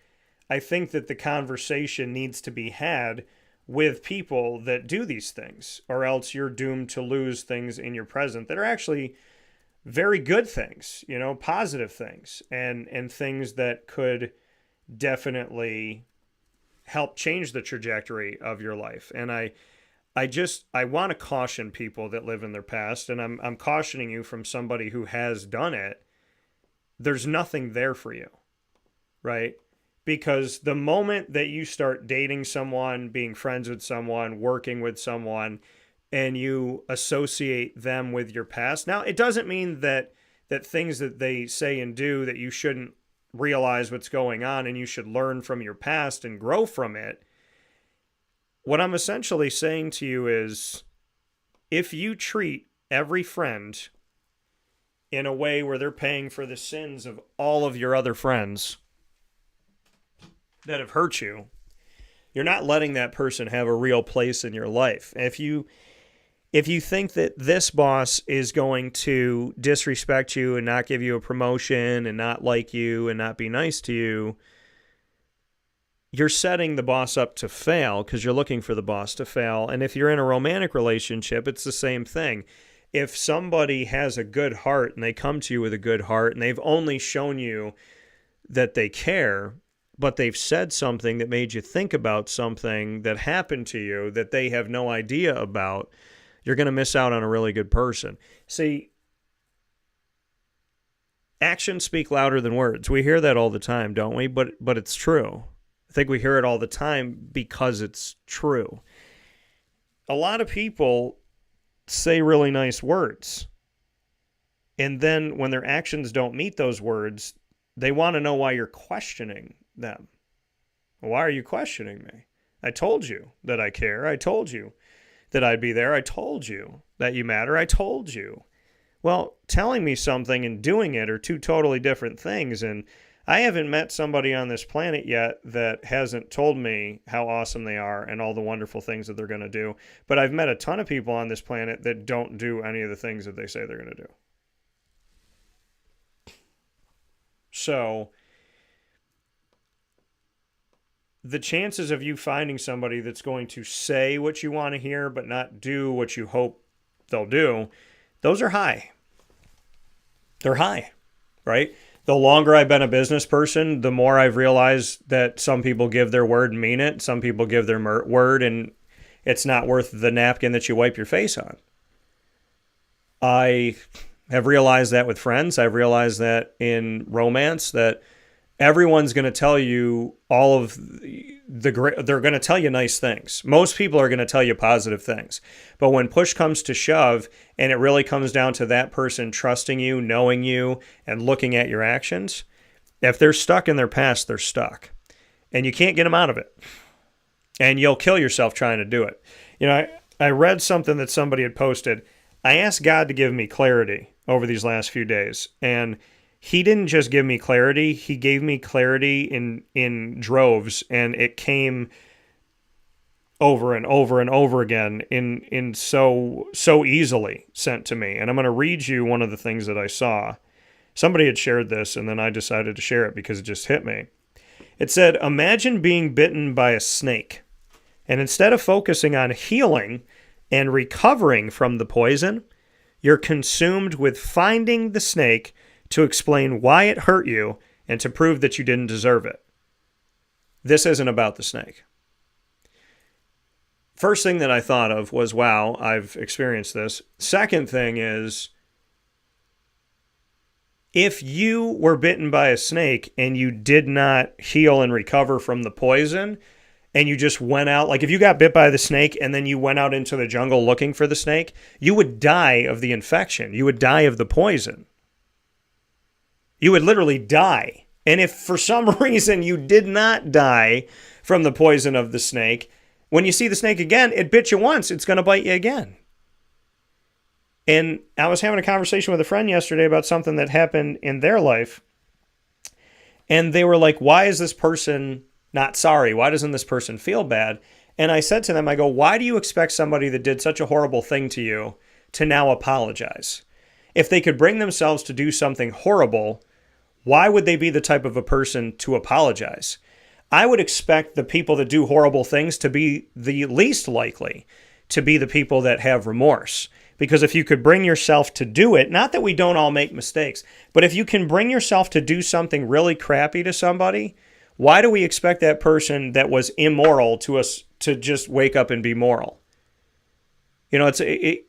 the conversation needs to be had with people that do these things, or else you're doomed to lose things in your present that are actually very good things, positive things, and things that could definitely help change the trajectory of your life. And I want to caution people that live in their past, and I'm cautioning you from somebody who has done it. There's nothing there for you, right? Because the moment that you start dating someone, being friends with someone, working with someone, and you associate them with your past, now it doesn't mean that things that they say and do that you shouldn't realize what's going on and you should learn from your past and grow from it. What I'm essentially saying to you is, if you treat every friend in a way where they're paying for the sins of all of your other friends that have hurt you, you're not letting that person have a real place in your life. If you think that this boss is going to disrespect you and not give you a promotion and not like you and not be nice to you, you're setting the boss up to fail because you're looking for the boss to fail. And if you're in a romantic relationship, it's the same thing. If somebody has a good heart and they come to you with a good heart and they've only shown you that they care, but they've said something that made you think about something that happened to you that they have no idea about, you're going to miss out on a really good person. See, actions speak louder than words. We hear that all the time, don't we? But it's true. I think we hear it all the time because it's true. A lot of people say really nice words, and then when their actions don't meet those words, they want to know why you're questioning them. Why are you questioning me? I told you that I care. I told you that I'd be there. I told you that you matter. I told you. Well, telling me something and doing it are 2 totally different things, and I haven't met somebody on this planet yet that hasn't told me how awesome they are and all the wonderful things that they're going to do. But I've met a ton of people on this planet that don't do any of the things that they say they're going to do. So the chances of you finding somebody that's going to say what you want to hear but not do what you hope they'll do, those are high. They're high, right? The longer I've been a business person, the more I've realized that some people give their word and mean it. Some people give their word and it's not worth the napkin that you wipe your face on. I have realized that with friends. I've realized that in romance, that everyone's going to tell you all of they're going to tell you nice things. Most people are going to tell you positive things. But when push comes to shove and it really comes down to that person trusting you, knowing you, and looking at your actions, if they're stuck in their past, they're stuck. and you can't get them out of it. And you'll kill yourself trying to do it. You know, I read something that somebody had posted. I asked God to give me clarity over these last few days, and he didn't just give me clarity, he gave me clarity in droves, and it came over and over and over again in so easily sent to me. And I'm going to read you one of the things that I saw. Somebody had shared this, and then I decided to share it because it just hit me. It said, imagine being bitten by a snake, and instead of focusing on healing and recovering from the poison, you're consumed with finding the snake to explain why it hurt you and to prove that you didn't deserve it. This isn't about the snake. First thing that I thought of was, wow, I've experienced this. Second thing is, if you were bitten by a snake and you did not heal and recover from the poison, and you just went out, like if you got bit by the snake and then you went out into the jungle looking for the snake, you would die of the infection. You would die of the poison. You would literally die. And if for some reason you did not die from the poison of the snake, when you see the snake again, it bit you once, it's going to bite you again. And I was having a conversation with a friend yesterday about something that happened in their life. And they were like, why is this person not sorry? Why doesn't this person feel bad? And I said to them, I go, why do you expect somebody that did such a horrible thing to you to now apologize? If they could bring themselves to do something horrible, why would they be the type of a person to apologize? I would expect the people that do horrible things to be the least likely to be the people that have remorse. Because if you could bring yourself to do it, not that we don't all make mistakes, but if you can bring yourself to do something really crappy to somebody, why do we expect that person that was immoral to us to just wake up and be moral? You know,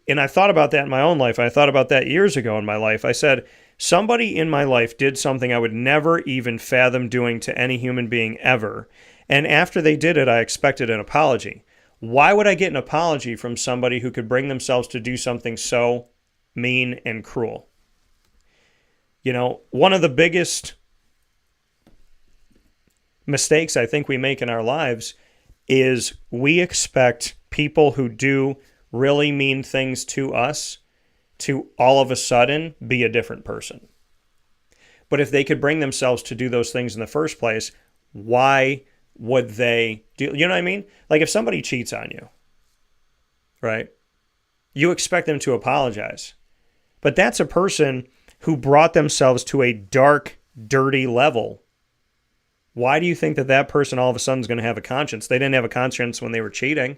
and I thought about that in my own life. I thought about that years ago in my life. I said, somebody in my life did something I would never even fathom doing to any human being ever. And after they did it, I expected an apology. Why would I get an apology from somebody who could bring themselves to do something so mean and cruel? You know, one of the biggest mistakes I think we make in our lives is we expect people who do really mean things to us to all of a sudden be a different person. But if they could bring themselves to do those things in the first place, why would they do, you know what I mean? Like if somebody cheats on you, right? You expect them to apologize. But that's a person who brought themselves to a dark, dirty level. Why do you think that that person all of a sudden is going to have a conscience? They didn't have a conscience when they were cheating.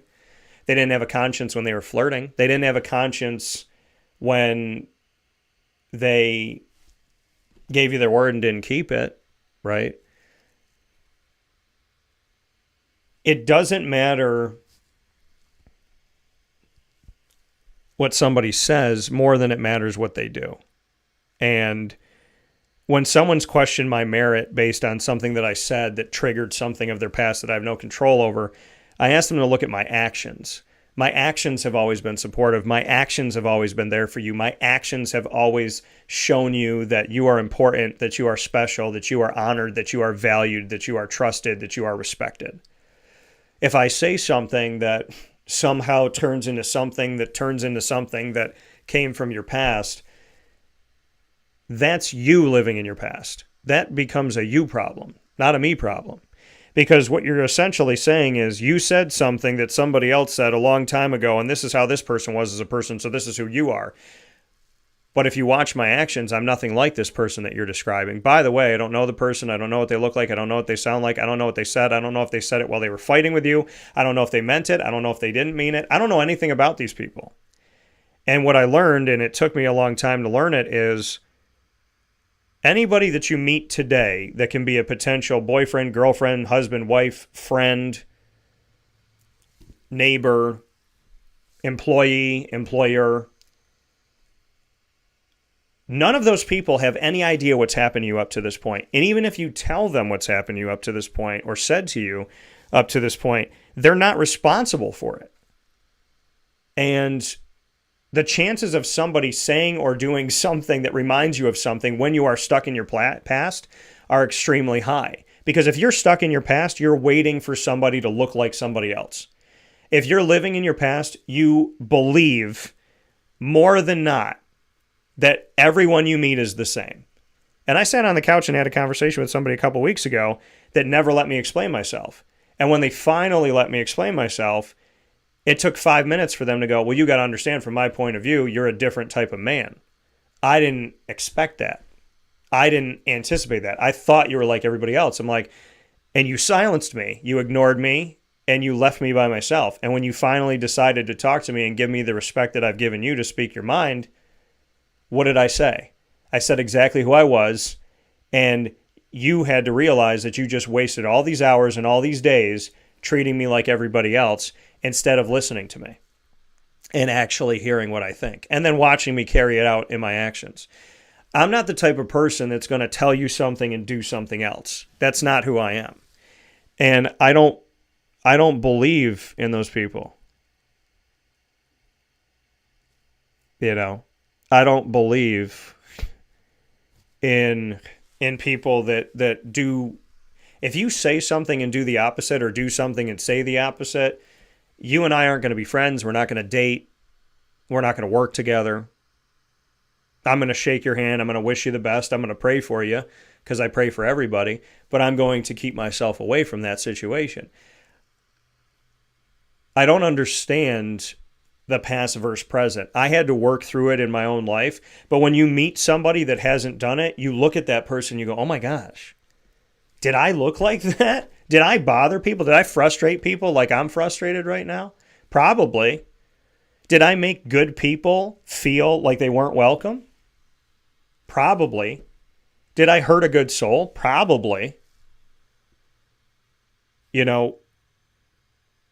They didn't have a conscience when they were flirting. They didn't have a conscience when they gave you their word and didn't keep it, right? It doesn't matter what somebody says more than it matters what they do. And when someone's questioned my merit based on something that I said that triggered something of their past that I have no control over, I ask them to look at my actions. My actions have always been supportive. My actions have always been there for you. My actions have always shown you that you are important, that you are special, that you are honored, that you are valued, that you are trusted, that you are respected. If I say something that somehow turns into something that came from your past, that's you living in your past. That becomes a you problem, not a me problem. Because what you're essentially saying is you said something that somebody else said a long time ago, and this is how this person was as a person, so this is who you are. But if you watch my actions, I'm nothing like this person that you're describing. By the way, I don't know the person. I don't know what they look like. I don't know what they sound like. I don't know what they said. I don't know if they said it while they were fighting with you. I don't know if they meant it. I don't know if they didn't mean it. I don't know anything about these people. And what I learned, and it took me a long time to learn it, is anybody that you meet today that can be a potential boyfriend, girlfriend, husband, wife, friend, neighbor, employee, employer, none of those people have any idea what's happened to you up to this point. And even if you tell them what's happened to you up to this point or said to you up to this point, they're not responsible for it. And the chances of somebody saying or doing something that reminds you of something when you are stuck in your past are extremely high Because if you're stuck in your past, you're waiting for somebody to look like somebody else. If you're living in your past, you believe more than not that everyone you meet is the same. And I sat on the couch and had a conversation with somebody a couple weeks ago that never let me explain myself. And when they finally let me explain myself, it took 5 minutes for them to go, well, you got to understand from my point of view, you're a different type of man. I didn't expect that. I didn't anticipate that. I thought you were like everybody else. I'm like, and you silenced me. You ignored me and you left me by myself. And when you finally decided to talk to me and give me the respect that I've given you to speak your mind, what did I say? I said exactly who I was. And you had to realize that you just wasted all these hours and all these days treating me like everybody else instead of listening to me and actually hearing what I think and then watching me carry it out in my actions. I'm not the type of person that's going to tell you something and do something else. That's not who I am. And I don't believe in those people. You know, I don't believe in people that do. If you say something and do the opposite or do something and say the opposite, you and I aren't going to be friends. We're not going to date. We're not going to work together. I'm going to shake your hand. I'm going to wish you the best. I'm going to pray for you because I pray for everybody. But I'm going to keep myself away from that situation. I don't understand the past versus present. I had to work through it in my own life. But when you meet somebody that hasn't done it, you look at that person, you go, oh my gosh, did I look like that? Did I bother people? Did I frustrate people like I'm frustrated right now? Probably. Did I make good people feel like they weren't welcome? Probably. Did I hurt a good soul? Probably. You know,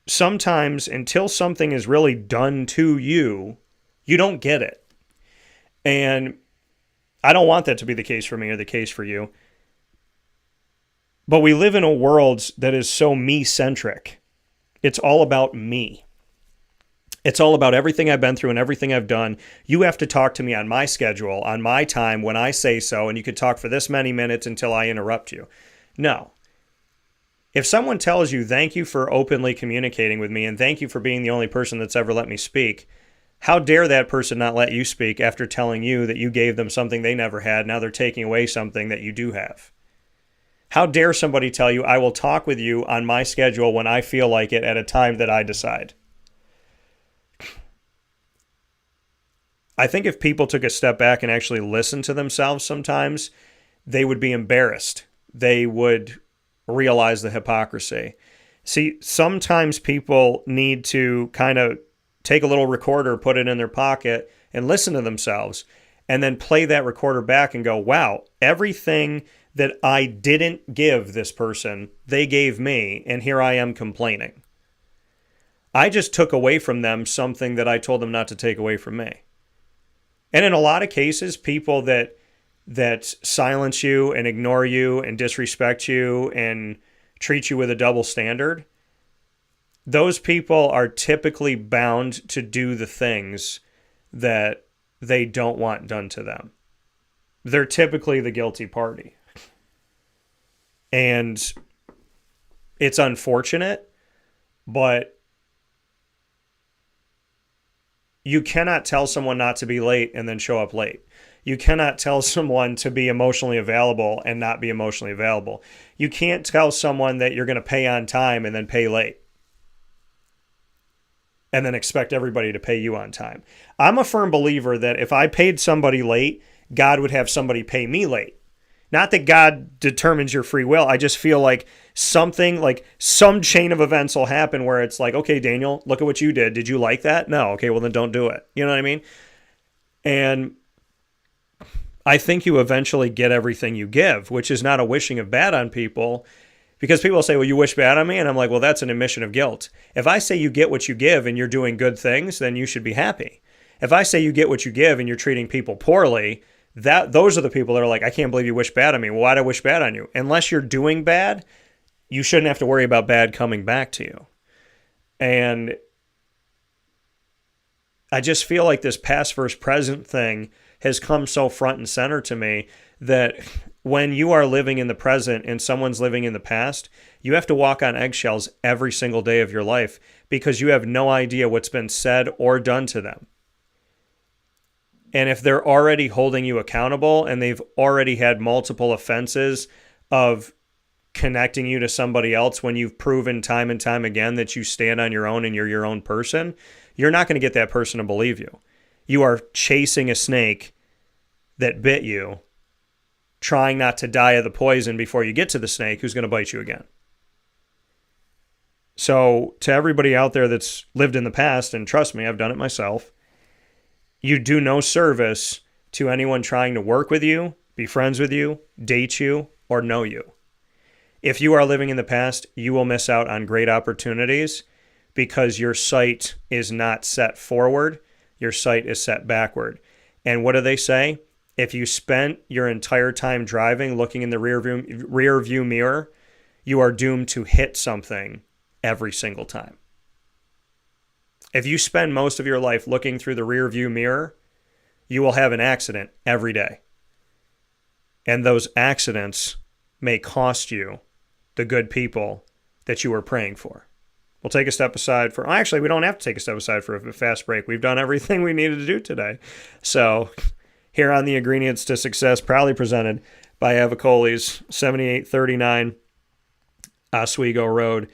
sometimes until something is really done to you, you don't get it. And I don't want that to be the case for me or the case for you. But we live in a world that is so me-centric. It's all about me. It's all about everything I've been through and everything I've done. You have to talk to me on my schedule, on my time, when I say so, and you could talk for this many minutes until I interrupt you. No. If someone tells you, thank you for openly communicating with me and thank you for being the only person that's ever let me speak, how dare that person not let you speak after telling you that you gave them something they never had, now they're taking away something that you do have? How dare somebody tell you, I will talk with you on my schedule when I feel like it at a time that I decide? I think if people took a step back and actually listened to themselves sometimes, they would be embarrassed. They would realize the hypocrisy. See, sometimes people need to kind of take a little recorder, put it in their pocket, and listen to themselves, and then play that recorder back and go, wow, everything that I didn't give this person, they gave me, and here I am complaining. I just took away from them something that I told them not to take away from me. And in a lot of cases, people that silence you and ignore you and disrespect you and treat you with a double standard, those people are typically bound to do the things that they don't want done to them. They're typically the guilty party. And it's unfortunate, but you cannot tell someone not to be late and then show up late. You cannot tell someone to be emotionally available and not be emotionally available. You can't tell someone that you're going to pay on time and then pay late. And then expect everybody to pay you on time. I'm a firm believer that if I paid somebody late, God would have somebody pay me late. Not that God determines your free will. I just feel like something, like some chain of events will happen where it's like, okay, Daniel, look at what you did. Did you like that? No. Okay, well then don't do it. You know what I mean? And I think you eventually get everything you give, which is not a wishing of bad on people, because people say, well, you wish bad on me? And I'm like, well, that's an admission of guilt. If I say you get what you give and you're doing good things, then you should be happy. If I say you get what you give and you're treating people poorly, those are the people that are like, I can't believe you wish bad on me. Well, why'd I wish bad on you? Unless you're doing bad, you shouldn't have to worry about bad coming back to you. And I just feel like this past versus present thing has come so front and center to me that when you are living in the present and someone's living in the past, you have to walk on eggshells every single day of your life because you have no idea what's been said or done to them. And if they're already holding you accountable and they've already had multiple offenses of connecting you to somebody else when you've proven time and time again that you stand on your own and you're your own person, you're not going to get that person to believe you. You are chasing a snake that bit you, trying not to die of the poison before you get to the snake who's going to bite you again. So to everybody out there that's lived in the past, and trust me, I've done it myself, you do no service to anyone trying to work with you, be friends with you, date you, or know you. If you are living in the past, you will miss out on great opportunities because your sight is not set forward, your sight is set backward. And what do they say? If you spent your entire time driving looking in the rear view mirror, you are doomed to hit something every single time. If you spend most of your life looking through the rear view mirror, you will have an accident every day. And those accidents may cost you the good people that you were praying for. We'll take a step aside for... Actually, we don't have to take a step aside for a fast break. We've done everything we needed to do today. So here on the Ingredients to Success, proudly presented by Avicolli's, 7839 Oswego Road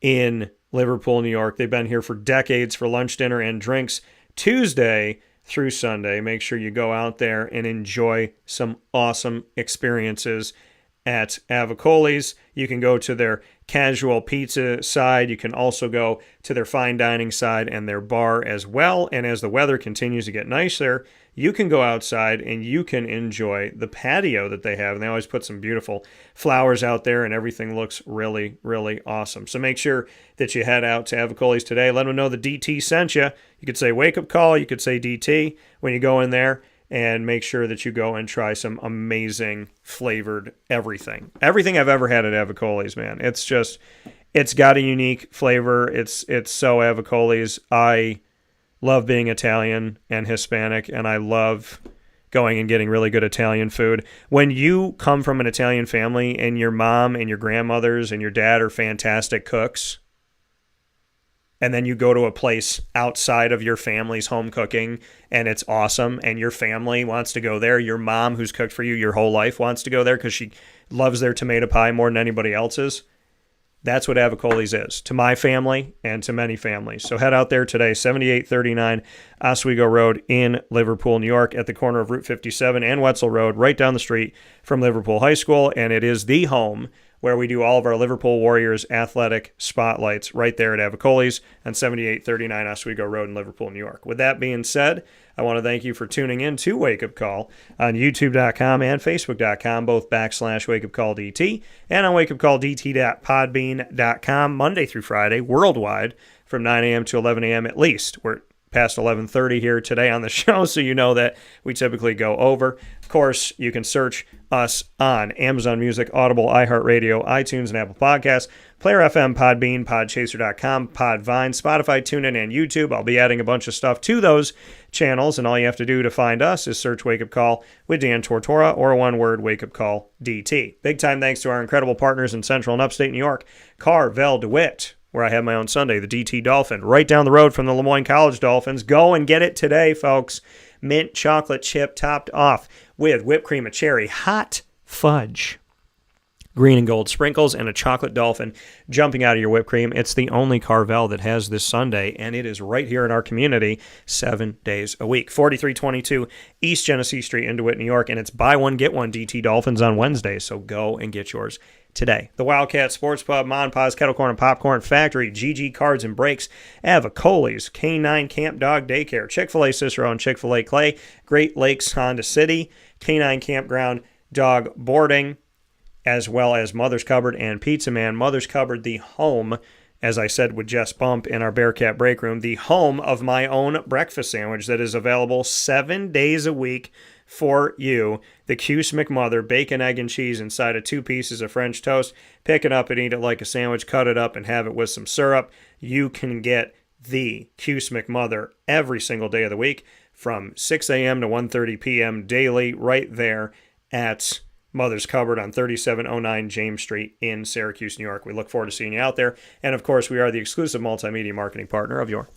in Liverpool, New York. They've been here for decades for lunch, dinner, and drinks Tuesday through Sunday. Make sure you go out there and enjoy some awesome experiences at Avicolli's. You can go to their casual pizza side. You can also go to their fine dining side and their bar as well. And as the weather continues to get nicer, you can go outside and you can enjoy the patio that they have. And they always put some beautiful flowers out there and everything looks really, really awesome. So make sure that you head out to Avicolli's today. Let them know the DT sent you. You could say wake up call. You could say DT when you go in there. And make sure that you go and try some amazing flavored everything. Everything I've ever had at Avicolli's, man. It's just, it's got a unique flavor. It's so Avicolli's. I love being Italian and Hispanic, and I love going and getting really good Italian food. When you come from an Italian family and your mom and your grandmothers and your dad are fantastic cooks, and then you go to a place outside of your family's home cooking and it's awesome and your family wants to go there, your mom who's cooked for you your whole life wants to go there because she loves their tomato pie more than anybody else's. That's what Avicolli's is to my family and to many families. So head out there today, 7839 Oswego Road in Liverpool, New York, at the corner of Route 57 and Wetzel Road, right down the street from Liverpool High School. And it is the home where we do all of our Liverpool Warriors athletic spotlights right there at Avicolli's on 7839 Oswego Road in Liverpool, New York. With that being said, I want to thank you for tuning in to Wake Up Call on YouTube.com and Facebook.com, both /WakeUpCallDT, and on WakeUpCallDT.podbean.com, Monday through Friday, worldwide, from 9 a.m. to 11 a.m. at least. We're past 11:30 here today on the show, so you know that we typically go over. Of course, you can search us on Amazon Music, Audible, iHeartRadio, iTunes, and Apple Podcasts, Player FM, Podbean, Podchaser.com, Podvine, Spotify, TuneIn, and YouTube. I'll be adding a bunch of stuff to those channels, and all you have to do to find us is search Wake Up Call with Dan Tortora, or one word, Wake Up Call DT. Big time thanks to our incredible partners in Central and Upstate New York, Carvel DeWitt, where I have my own Sunday, the DT Dolphin, right down the road from the Lemoyne College Dolphins. Go and get it today, folks. Mint chocolate chip topped off with whipped cream and cherry, hot fudge, green and gold sprinkles, and a chocolate dolphin jumping out of your whipped cream. It's the only Carvel that has this Sunday, and it is right here in our community 7 days a week. 4322 East Genesee Street in DeWitt, New York, and it's buy one, get one DT Dolphins on Wednesday, so go and get yours today. The Wildcat Sports Pub, Mon Pa's Kettle Corn and Popcorn Factory, GG Cards and Breaks, Avicolli's, K9 Camp Dog Daycare, Chick-fil-A Cicero and Chick-fil-A Clay, Great Lakes Honda City, K9 Campground Dog Boarding, as well as Mother's Cupboard and Pizza Man. Mother's Cupboard, the home, as I said with Jess Bump in our Bearcat Breakroom, the home of my own breakfast sandwich that is available 7 days a week for you. The Cuse McMother, bacon, egg, and cheese inside of 2 pieces of French toast. Pick it up and eat it like a sandwich. Cut it up and have it with some syrup. You can get the Cuse McMother every single day of the week from 6 a.m. to 1:30 p.m. daily right there at Mother's Cupboard on 3709 James Street in Syracuse, New York. We look forward to seeing you out there. And, of course, we are the exclusive multimedia marketing partner of your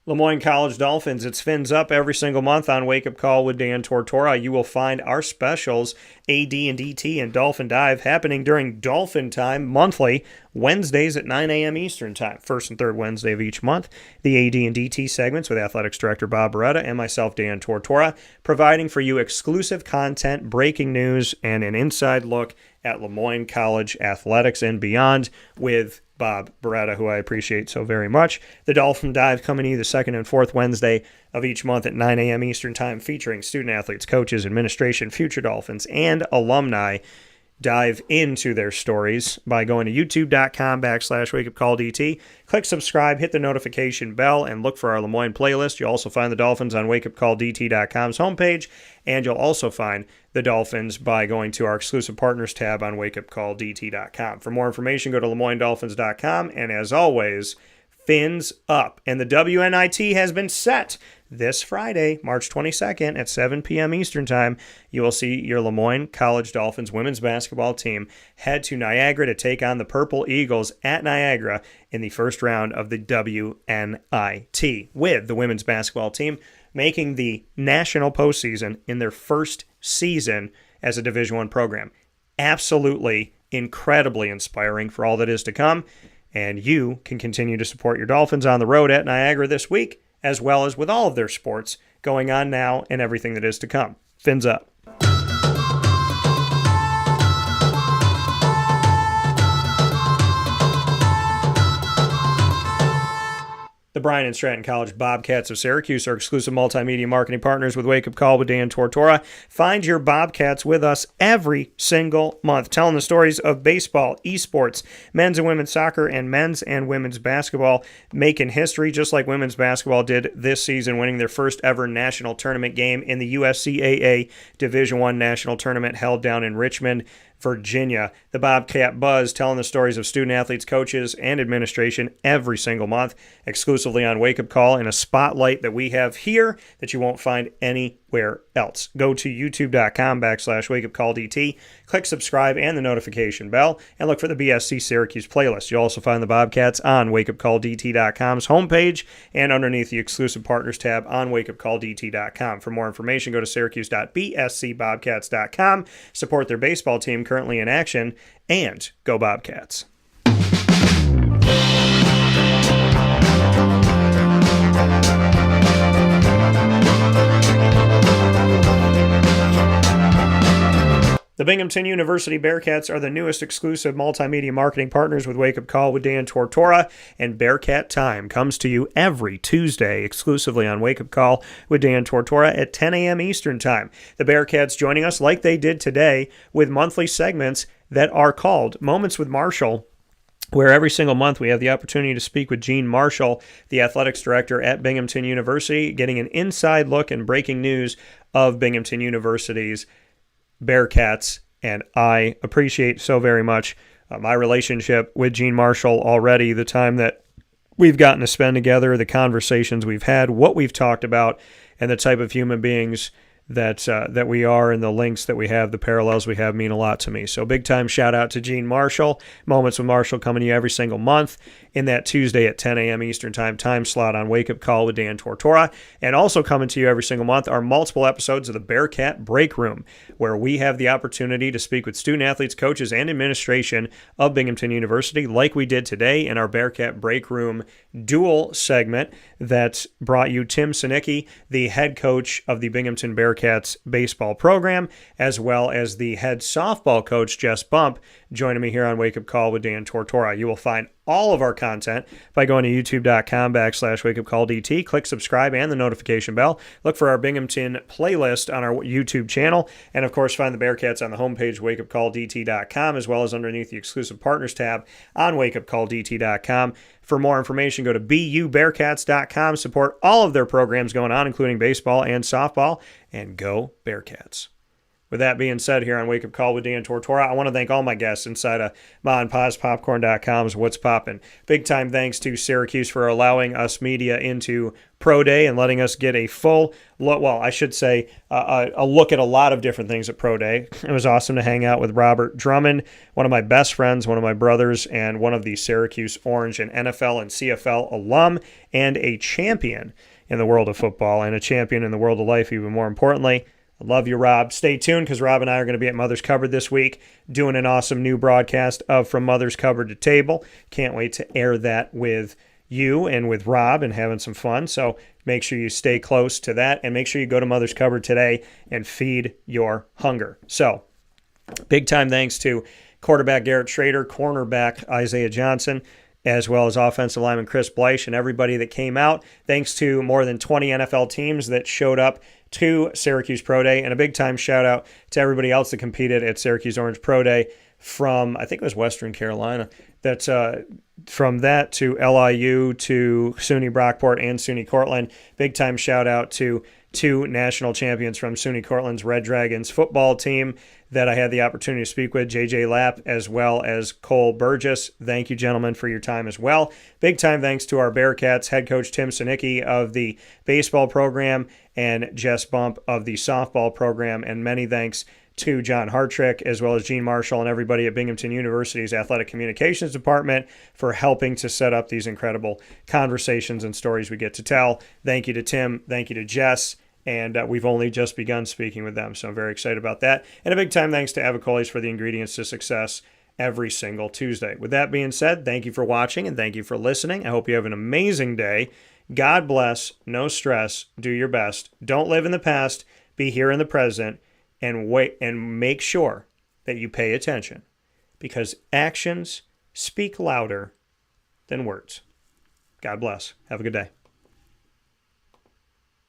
Lemoyne College Dolphins. It's Fins Up every single month on Wake Up Call with Dan Tortora. You will find our specials, AD and DT and Dolphin Dive, happening during Dolphin Time monthly, Wednesdays at 9 a.m. Eastern Time, first and third Wednesday of each month. The AD and DT segments with Athletics Director Bob Beretta and myself, Dan Tortora, providing for you exclusive content, breaking news, and an inside look at Lemoyne College athletics and beyond with Bob Beretta, who I appreciate so very much. The Dolphin Dive coming to you the second and fourth Wednesday of each month at 9 a.m. Eastern Time, featuring student athletes, coaches, administration, future Dolphins, and alumni. Dive into their stories by going to youtube.com/wakeupcalldt. Click subscribe, hit the notification bell, and look for our Lemoyne playlist. You'll also find the Dolphins on wakeupcalldt.com's homepage, and you'll also find the Dolphins by going to our exclusive partners tab on wakeupcalldt.com. For more information, go to LemoyneDolphins.com, and as always, Fins Up. And the WNIT has been set this Friday, March 22nd at 7 p.m. Eastern Time. You will see your Lemoyne College Dolphins women's basketball team head to Niagara to take on the Purple Eagles at Niagara in the first round of the WNIT, with the women's basketball team making the national postseason in their first season as a Division I program. Absolutely incredibly inspiring for all that is to come. And you can continue to support your Dolphins on the road at Niagara this week, as well as with all of their sports going on now and everything that is to come. Fins Up. The Bryan and Stratton College Bobcats of Syracuse are exclusive multimedia marketing partners with Wake Up Call with Dan Tortora. Find your Bobcats with us every single month, telling the stories of baseball, esports, men's and women's soccer, and men's and women's basketball, making history just like women's basketball did this season, winning their first ever national tournament game in the USCAA Division I National Tournament held down in Richmond, Virginia. The Bobcat Buzz, telling the stories of student athletes, coaches, and administration every single month, exclusively on Wake Up Call, in a spotlight that we have here that you won't find anywhere else. Go to youtube.com/wakeupcalldt, click subscribe and the notification bell, and look for the BSC Syracuse playlist. You'll also find the Bobcats on wakeupcalldt.com's homepage and underneath the exclusive partners tab on wakeupcalldt.com. For more information, go to syracuse.bscbobcats.com. Support their baseball team currently in action, and go Bobcats. The Binghamton University Bearcats are the newest exclusive multimedia marketing partners with Wake Up Call with Dan Tortora, and Bearcat Time comes to you every Tuesday exclusively on Wake Up Call with Dan Tortora at 10 a.m. Eastern Time. The Bearcats joining us like they did today with monthly segments that are called Moments with Marshall, where every single month we have the opportunity to speak with Gene Marshall, the athletics director at Binghamton University, getting an inside look and breaking news of Binghamton University's Bearcats, and I appreciate so very much my relationship with Gene Marshall already, the time that we've gotten to spend together, the conversations we've had, what we've talked about, and the type of human beings that we are, and the links that we have, the parallels we have, mean a lot to me. So big time shout out to Gene Marshall. Moments with Marshall coming to you every single month in that Tuesday at 10 a.m. Eastern time slot on Wake Up Call with Dan Tortora. And also coming to you every single month are multiple episodes of the Bearcat Breakroom, where we have the opportunity to speak with student athletes, coaches, and administration of Binghamton University, like we did today in our Bearcat Breakroom dual segment that brought you Tim Sinicki, the head coach of the Binghamton Bearcats baseball program, as well as the head softball coach, Jess Bump, joining me here on Wake Up Call with Dan Tortora. You will find all of our content by going to youtube.com/wakeupcalldt. Click subscribe and the notification bell. Look for our Binghamton playlist on our YouTube channel. And, of course, find the Bearcats on the homepage, wakeupcalldt.com, as well as underneath the exclusive partners tab on wakeupcalldt.com. For more information, go to bubearcats.com. Support all of their programs going on, including baseball and softball. And go Bearcats. With that being said, here on Wake Up Call with Dan Tortora, I want to thank all my guests inside of MaandPazPopcorn.com's What's Poppin'. Big time thanks to Syracuse for allowing us media into Pro Day and letting us get a full look, well, I should say a look at a lot of different things at Pro Day. It was awesome to hang out with Robert Drummond, one of my best friends, one of my brothers, and one of the Syracuse Orange and NFL and CFL alum, and a champion in the world of football and a champion in the world of life, even more importantly. I love you, Rob. Stay tuned because Rob and I are going to be at Mother's Cupboard this week doing an awesome new broadcast of From Mother's Cupboard to Table. Can't wait to air that with you and with Rob and having some fun. So make sure you stay close to that and make sure you go to Mother's Cupboard today and feed your hunger. So big time thanks to quarterback Garrett Shrader, cornerback Isaiah Johnson, as well as offensive lineman Chris Bleich and everybody that came out. Thanks to more than 20 NFL teams that showed up to Syracuse Pro Day, and a big-time shout-out to everybody else that competed at Syracuse Orange Pro Day from, I think it was Western Carolina. That's from that to LIU to SUNY Brockport and SUNY Cortland. Big-time shout-out to two national champions from SUNY Cortland's Red Dragons football team that I had the opportunity to speak with, JJ Laap as well as Cole Burgess. Thank you, gentlemen, for your time as well. Big time thanks to our Bearcats head coach Tim Sinicki of the baseball program and Jess Bump of the softball program, and many thanks to John Hartrick as well as Gene Marshall and everybody at Binghamton University's Athletic Communications Department for helping to set up these incredible conversations and stories we get to tell. Thank you to Tim. Thank you to Jess. And we've only just begun speaking with them, so I'm very excited about that. And a big time thanks to Avicolli for the ingredients to success every single Tuesday. With that being said, thank you for watching and thank you for listening. I hope you have an amazing day. God bless. No stress. Do your best. Don't live in the past. Be here in the present. And wait and make sure that you pay attention, because actions speak louder than words. God bless. Have a good day.